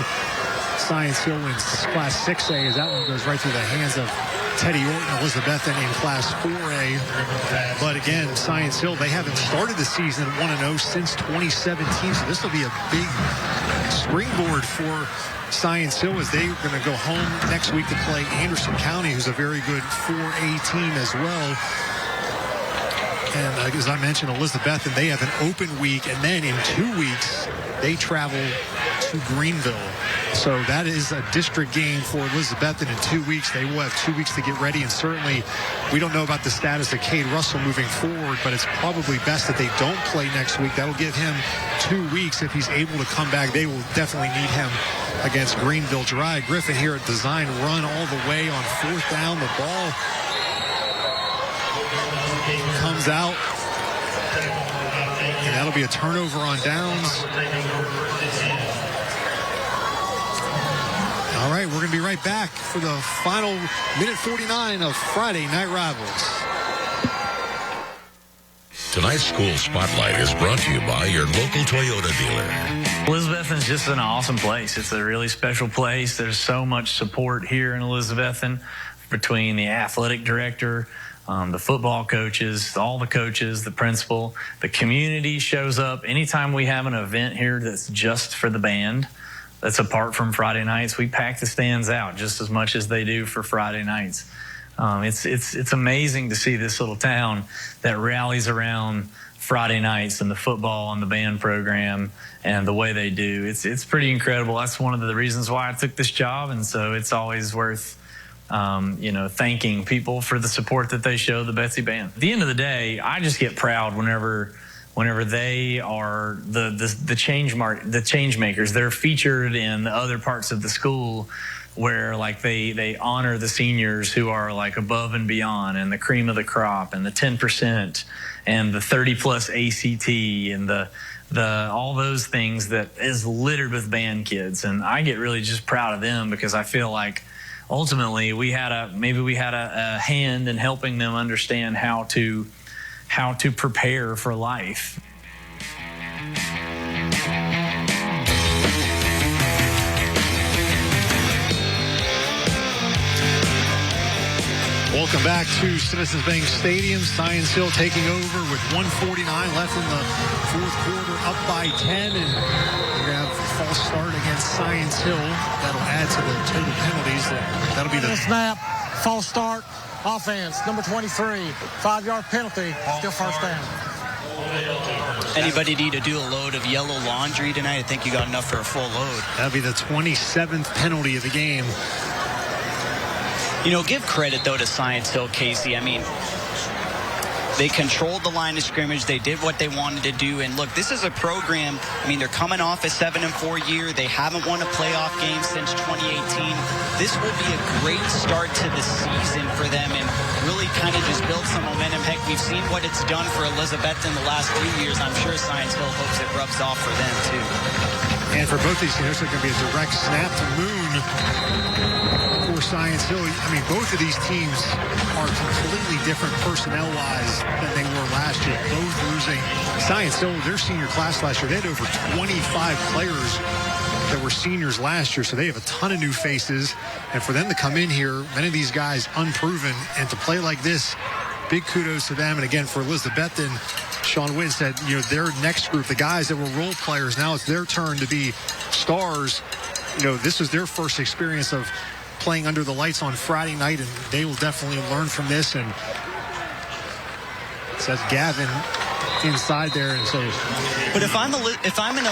Science Hill wins Class 6A as that one goes right through the hands of Teddy Orton, Elizabethton in Class 4A. But again, Science Hill, they haven't started the season 1-0 since 2017, so this will be a big springboard for Science Hill as they're going to go home next week to play Anderson County, who's a very good 4A team as well. And as I mentioned, Elizabethton, they have an open week, and then in 2 weeks, they travel to Greenville. So that is a district game for Elizabethton in 2 weeks. They will have 2 weeks to get ready, and certainly we don't know about the status of Cade Russell moving forward, but it's probably best that they don't play next week. That'll give him 2 weeks. If he's able to come back, they will definitely need him against Greenville. Jeriah Griffin here at design run all the way on 4th down. The ball comes out, and that'll be a turnover on downs. All right, we're going to be right back for the final minute 49 of Friday Night Rivals.
Tonight's School Spotlight is brought to you by your local Toyota dealer.
Elizabethton's just an awesome place. It's a really special place. There's so much support here in Elizabethton between the athletic director, the football coaches, all the coaches, the principal. The community shows up. Anytime we have an event here that's just for the band, that's apart from Friday nights, we pack the stands out just as much as they do for Friday nights. It's amazing to see this little town that rallies around Friday nights and the football and the band program and the way they do. It's pretty incredible. That's one of the reasons why I took this job, and so it's always worth thanking people for the support that they show the Betsy Band. At the end of the day, I just get proud whenever they are the change makers. They're featured in the other parts of the school where like they honor the seniors who are like above and beyond, and the cream of the crop, and the 10%, and the 30+ ACT, and the all those things that is littered with band kids. And I get really just proud of them because I feel like ultimately we had a hand in helping them understand how to prepare for life.
Welcome back to Citizens Bank Stadium. Science Hill taking over with 1:49 left in the fourth quarter, up by 10, and we're going to have a false start against Science Hill. That'll add to the total penalties. That'll be the
snap, false start, offense, number 23, 5-yard penalty, still first down.
Anybody need to do a load of yellow laundry tonight? I think you got enough for a full load.
That'll be the 27th penalty of the game.
You know, give credit, though, to Science Hill, Casey. I mean, they controlled the line of scrimmage. They did what they wanted to do. And, look, this is a program. I mean, they're coming off a 7-4 year. They haven't won a playoff game since 2018. This will be a great start to the season for them and really kind of just build some momentum. Heck, we've seen what it's done for Elizabethton the last few years. I'm sure Science Hill hopes it rubs off for them, too.
And for both these teams, there's going to be a direct snap to Moon for for Science Hill, I mean, both of these teams are completely different personnel-wise than they were last year. Both losing. Science Hill, their senior class last year, they had over 25 players that were seniors last year, so they have a ton of new faces. And for them to come in here, many of these guys unproven, and to play like this, big kudos to them. And again, for Elizabethton, Sean Wynn said, their next group, the guys that were role players, now it's their turn to be stars. This was their first experience of playing under the lights on Friday night, and they will definitely learn from this. And it says Gavin inside there, and so.
But if I'm an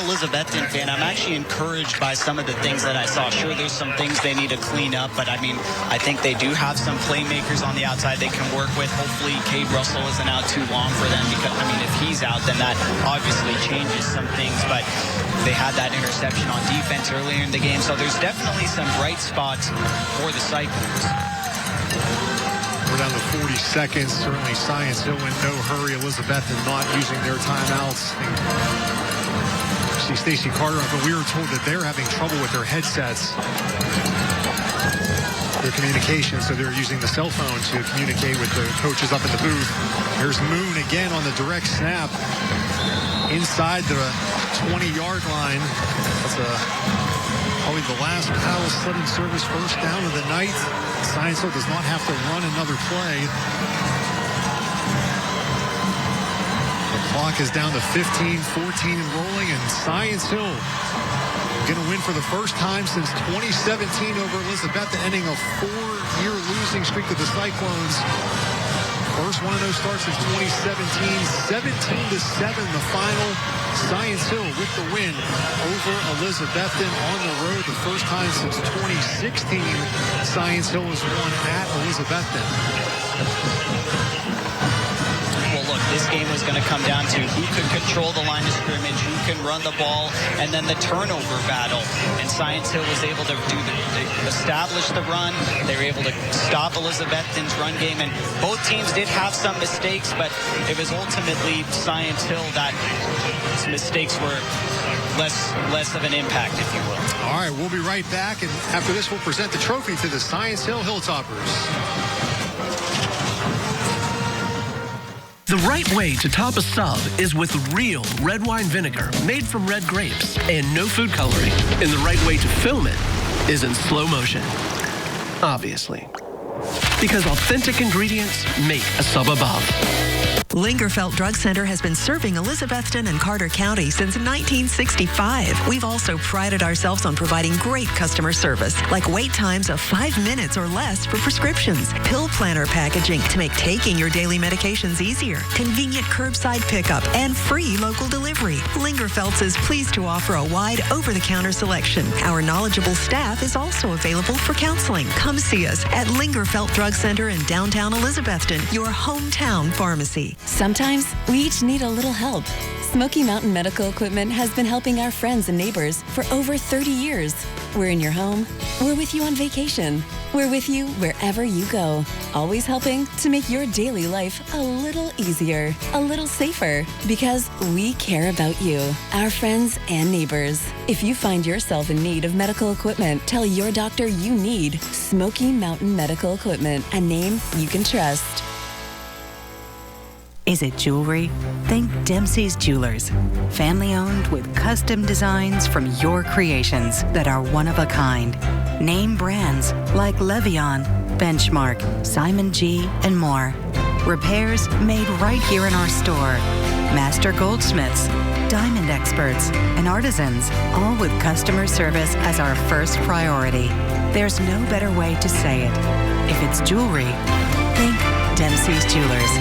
Elizabethton fan, I'm actually encouraged by some of the things that I saw. Sure, there's some things they need to clean up, but I mean, I think they do have some playmakers on the outside they can work with. Hopefully, Cade Russell isn't out too long for them, because I mean, if he's out, then that obviously changes some things. But they had that interception on defense earlier in the game, so there's definitely some bright spots for the Cyclones.
We're down to 40 seconds. Certainly Science Hill in no hurry. Elizabethton not using their timeouts. See Stacey Carter, but we were told that they're having trouble with their headsets, their communication, so they're using the cell phone to communicate with the coaches up in the booth. Here's Moon again on the direct snap inside the 20-yard line. That's probably the last Powell sudden service first down of the night. Science Hill does not have to run another play. The clock is down to 15, 14 and rolling, and Science Hill going to win for the first time since 2017 over Elizabethton, ending a 4-year losing streak to the Cyclones. First one of those starts since 2017, 17-7 the final. Science Hill with the win over Elizabethton on the road. The first time since 2016, Science Hill has won at Elizabethton.
Well, look, this game was going to come down to who could control the line of scrimmage, who can run the ball, and then the turnover battle. And Science Hill was able to establish the run. They were able to stop Elizabethton's run game, and both teams did have some mistakes, but it was ultimately Science Hill that mistakes were less of an impact, if you will.
All right, we'll be right back, and after this, we'll present the trophy to the Science Hill Hilltoppers.
The right way to top a sub is with real red wine vinegar made from red grapes and no food coloring. And the right way to film it is in slow motion, obviously. Because authentic ingredients make a sub above.
Lingerfelt Drug Center has been serving Elizabethton and Carter County since 1965. We've also prided ourselves on providing great customer service, like wait times of 5 minutes or less for prescriptions, pill planner packaging to make taking your daily medications easier, convenient curbside pickup, and free local delivery. Lingerfelt's is pleased to offer a wide over-the-counter selection. Our knowledgeable staff is also available for counseling. Come see us at Lingerfelt Drug Center in downtown Elizabethton, your hometown pharmacy.
Sometimes we each need a little help. Smoky Mountain Medical Equipment has been helping our friends and neighbors for over 30 years. We're in your home. We're with you on vacation. We're with you wherever you go. Always helping to make your daily life a little easier, a little safer, because we care about you, our friends and neighbors. If you find yourself in need of medical equipment, tell your doctor you need Smoky Mountain Medical Equipment, a name you can trust.
Is it jewelry? Think Dempsey's Jewelers. Family owned with custom designs from your creations that are one of a kind. Name brands like Levion, Benchmark, Simon G, and more. Repairs made right here in our store. Master goldsmiths, diamond experts, and artisans, all with customer service as our first priority. There's no better way to say it. If it's jewelry, think Dempsey's Jewelers.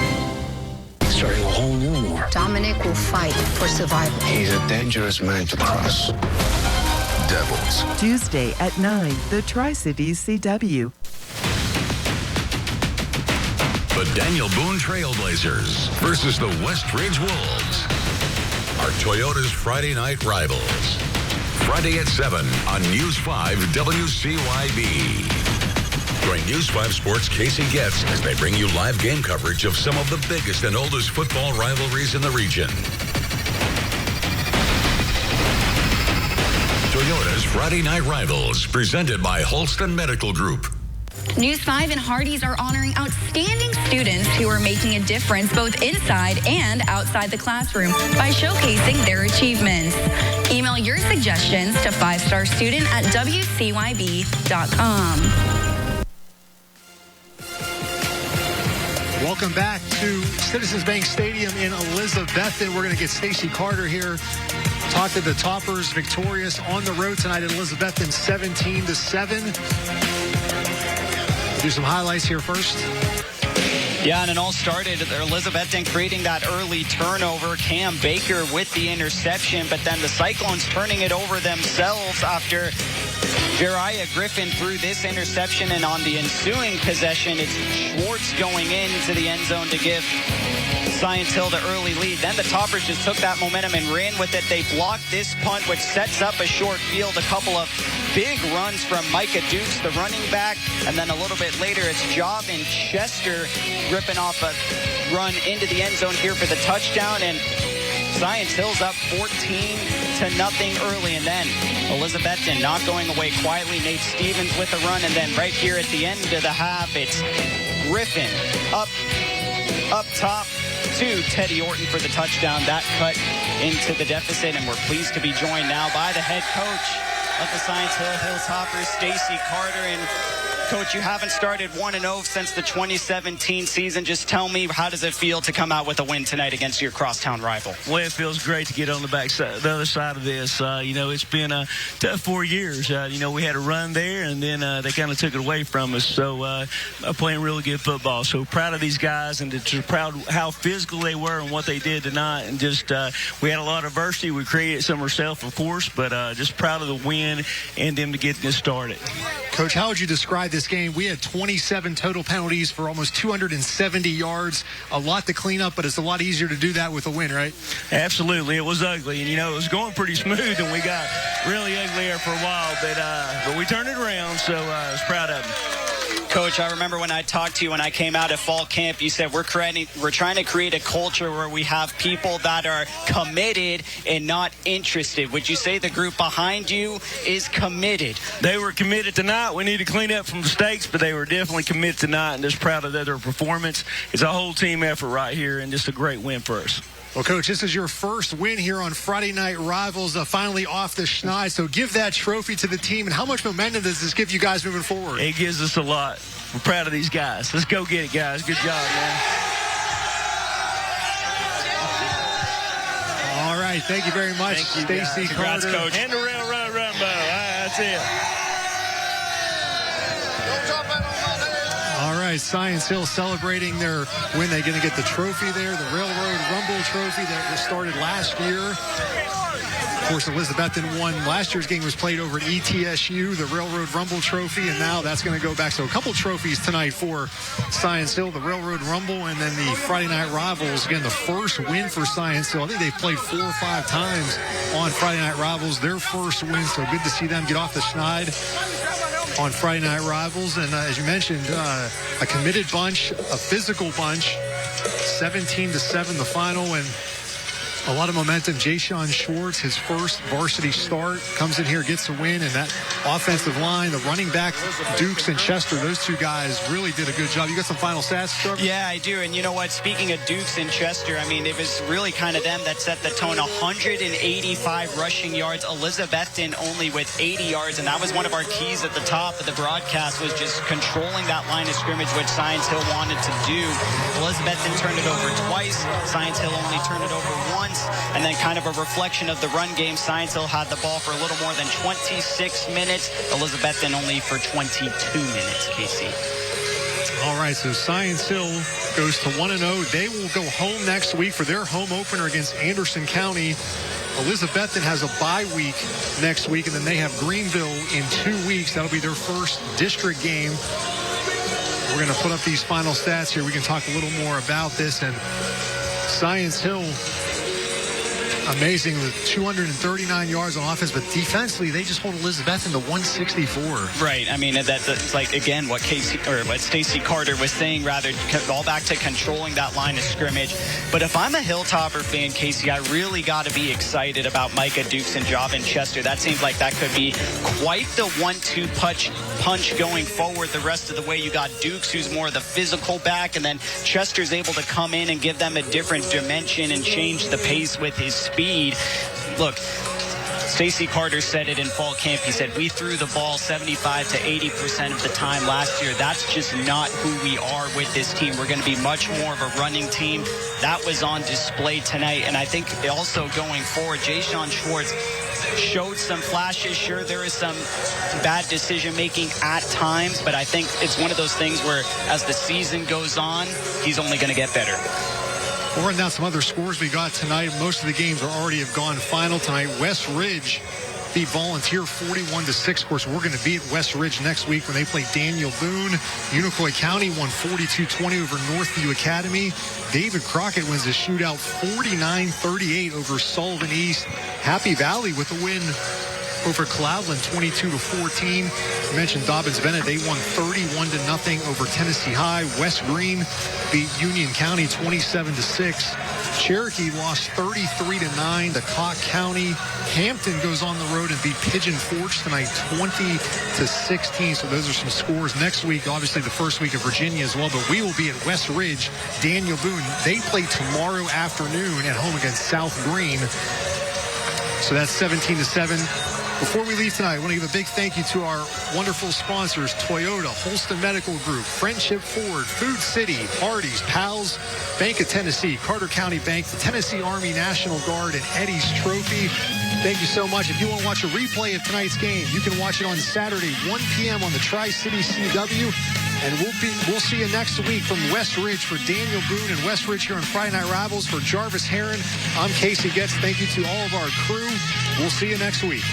Starting a whole new war.
Dominic will fight for survival.
He's a dangerous man to cross.
Devils.
Tuesday at 9, the Tri-Cities CW.
The Daniel Boone Trailblazers versus the West Ridge Wolves are Toyota's Friday night rivals. Friday at 7 on News 5 WCYB. Join News 5 Sports' Casey Getz as they bring you live game coverage of some of the biggest and oldest football rivalries in the region. Toyota's Friday Night Rivals, presented by Holston Medical Group.
News 5 and Hardee's are honoring outstanding students who are making a difference both inside and outside the classroom by showcasing their achievements. Email your suggestions to 5starstudent at WCYB.com.
Welcome back to Citizens Bank Stadium in Elizabethton. We're going to get Stacy Carter here. Talk to the Toppers, victorious on the road tonight at Elizabethton, 17-7. Do some highlights here first.
Yeah, and it all started at Elizabethton creating that early turnover. Cam Baker with the interception, but then the Cyclones turning it over themselves after Jariah Griffin threw this interception, and on the ensuing possession, it's Schwartz going into the end zone to give Science Hill the early lead. Then the Toppers just took that momentum and ran with it. They blocked this punt, which sets up a short field. A couple of big runs from Micah Dukes, the running back, and then a little bit later, it's Jovin Chester ripping off a run into the end zone here for the touchdown, and Science Hill's up 14-0 early, and then Elizabethton not going away quietly. Nate Stevens with a run, and then right here at the end of the half, it's Griffin up top to Teddy Orton for the touchdown. That cut into the deficit, and we're pleased to be joined now by the head coach of the Science Hill Hilltoppers, Stacy Carter. And Coach, you haven't started 1-0 since the 2017 season. Just tell me, how does it feel to come out with a win tonight against your crosstown rival?
Well, it feels great to get on the other side of this. It's been a tough 4 years. We had a run there, and then they kind of took it away from us. So playing really good football. So proud of these guys, and just proud of how physical they were and what they did tonight. And just we had a lot of adversity. We created some ourselves, of course, but just proud of the win and them to get this started.
Coach, how would you describe this game? We had 27 total penalties for almost 270 yards. A lot to clean up, but it's a lot easier to do that with a win, right?
Absolutely. It was ugly, and, it was going pretty smooth, and we got really ugly there for a while, but we turned it around, so I was proud of them.
Coach, I remember when I talked to you when I came out of fall camp, you said we're trying to create a culture where we have people that are committed and not interested. Would you say the group behind you is committed?
They were committed tonight. We need to clean up from mistakes, but they were definitely committed tonight, and just proud of their performance. It's a whole team effort right here, and just a great win for us.
Well, Coach, this is your first win here on Friday Night Rivals, finally off the schneid. So give that trophy to the team. And how much momentum does this give you guys moving forward?
It gives us a lot. We're proud of these guys. Let's go get it, guys. Good job, man.
All right. Thank you very much, Stacy Carter.
Coach. And the railroad rumbo. That's it.
All right, Science Hill celebrating their win. They're going to get the trophy there, the Railroad Rumble trophy that was started last year. Of course, Elizabethton won. Last year's game was played over at ETSU, the Railroad Rumble trophy, and now that's going to go back. So a couple trophies tonight for Science Hill, the Railroad Rumble, and then the Friday Night Rivals. Again, the first win for Science Hill. I think they've played 4 or 5 times on Friday Night Rivals. Their first win, so good to see them get off the schneid on Friday Night Rivals. And as you mentioned, a committed bunch, a physical bunch, 17-7 the final, and a lot of momentum. Jayshawn Schwartz, his first varsity start, comes in here, gets a win, and that offensive line, the running back, Dukes and Chester, those two guys really did a good job. You got some final stats, Trevor?
Yeah, I do. And you know what? Speaking of Dukes and Chester, I mean, it was really kind of them that set the tone. 185 rushing yards. Elizabethton only with 80 yards, and that was one of our keys at the top of the broadcast, was just controlling that line of scrimmage, which Science Hill wanted to do. Elizabethton turned it over twice. Science Hill only turned it over once. And then kind of a reflection of the run game, Science Hill had the ball for a little more than 26 minutes. Elizabethton only for 22 minutes, Casey.
All right, so Science Hill goes to 1-0. They will go home next week for their home opener against Anderson County. Elizabethton has a bye week next week, and then they have Greenville in 2 weeks. That'll be their first district game. We're going to put up these final stats here. We can talk a little more about this. And Science Hill
Amazing with 239 yards on offense, but defensively, they just hold Elizabethton to 164.
Right. I mean, that's like, again, what Stacey Carter was saying, rather, all back to controlling that line of scrimmage. But if I'm a Hilltopper fan, Casey, I really got to be excited about Micah Dukes and Jovin Chester. That seems like that could be quite the 1-2 punch going forward the rest of the way. You got Dukes, who's more of the physical back, and then Chester's able to come in and give them a different dimension and change the pace with his speed. Look, Stacey Carter said it in fall camp. He said, we threw the ball 75 to 80% of the time last year. That's just not who we are with this team. We're going to be much more of a running team. That was on display tonight. And I think also going forward, Ja'Shawn Schwartz showed some flashes. Sure, there is some bad decision-making at times, but I think it's one of those things where as the season goes on, he's only going to get better.
We'll run down some other scores we got tonight. Most of the games already have gone final tonight. West Ridge beat Volunteer 41-6. Of course, we're going to be at West Ridge next week when they play Daniel Boone. Unicoi County won 42-20 over Northview Academy. David Crockett wins the shootout 49-38 over Sullivan East. Happy Valley with a win over Cloudland 22-14. You mentioned Dobbins Bennett. They won 31-0 over Tennessee High. West Green beat Union County 27-6. Cherokee lost 33-9 to Cott County. Hampton goes on the road and beat Pigeon Forge tonight 20-16. So those are some scores. Next week, obviously the first week of Virginia as well, but we will be at West Ridge. Daniel Boone, they play tomorrow afternoon at home against South Green. So that's 17-7. Before we leave tonight, I want to give a big thank you to our wonderful sponsors, Toyota, Holston Medical Group, Friendship Ford, Food City, Hardee's, Pals, Bank of Tennessee, Carter County Bank, the Tennessee Army National Guard, and Eddie's Trophy. Thank you so much. If you want to watch a replay of tonight's game, you can watch it on Saturday, 1 p.m. on the Tri-City CW. And we'll see you next week from West Ridge for Daniel Boone and West Ridge here on Friday Night Rivals. For Jarvis Heron, I'm Casey Getz. Thank you to all of our crew. We'll see you next week.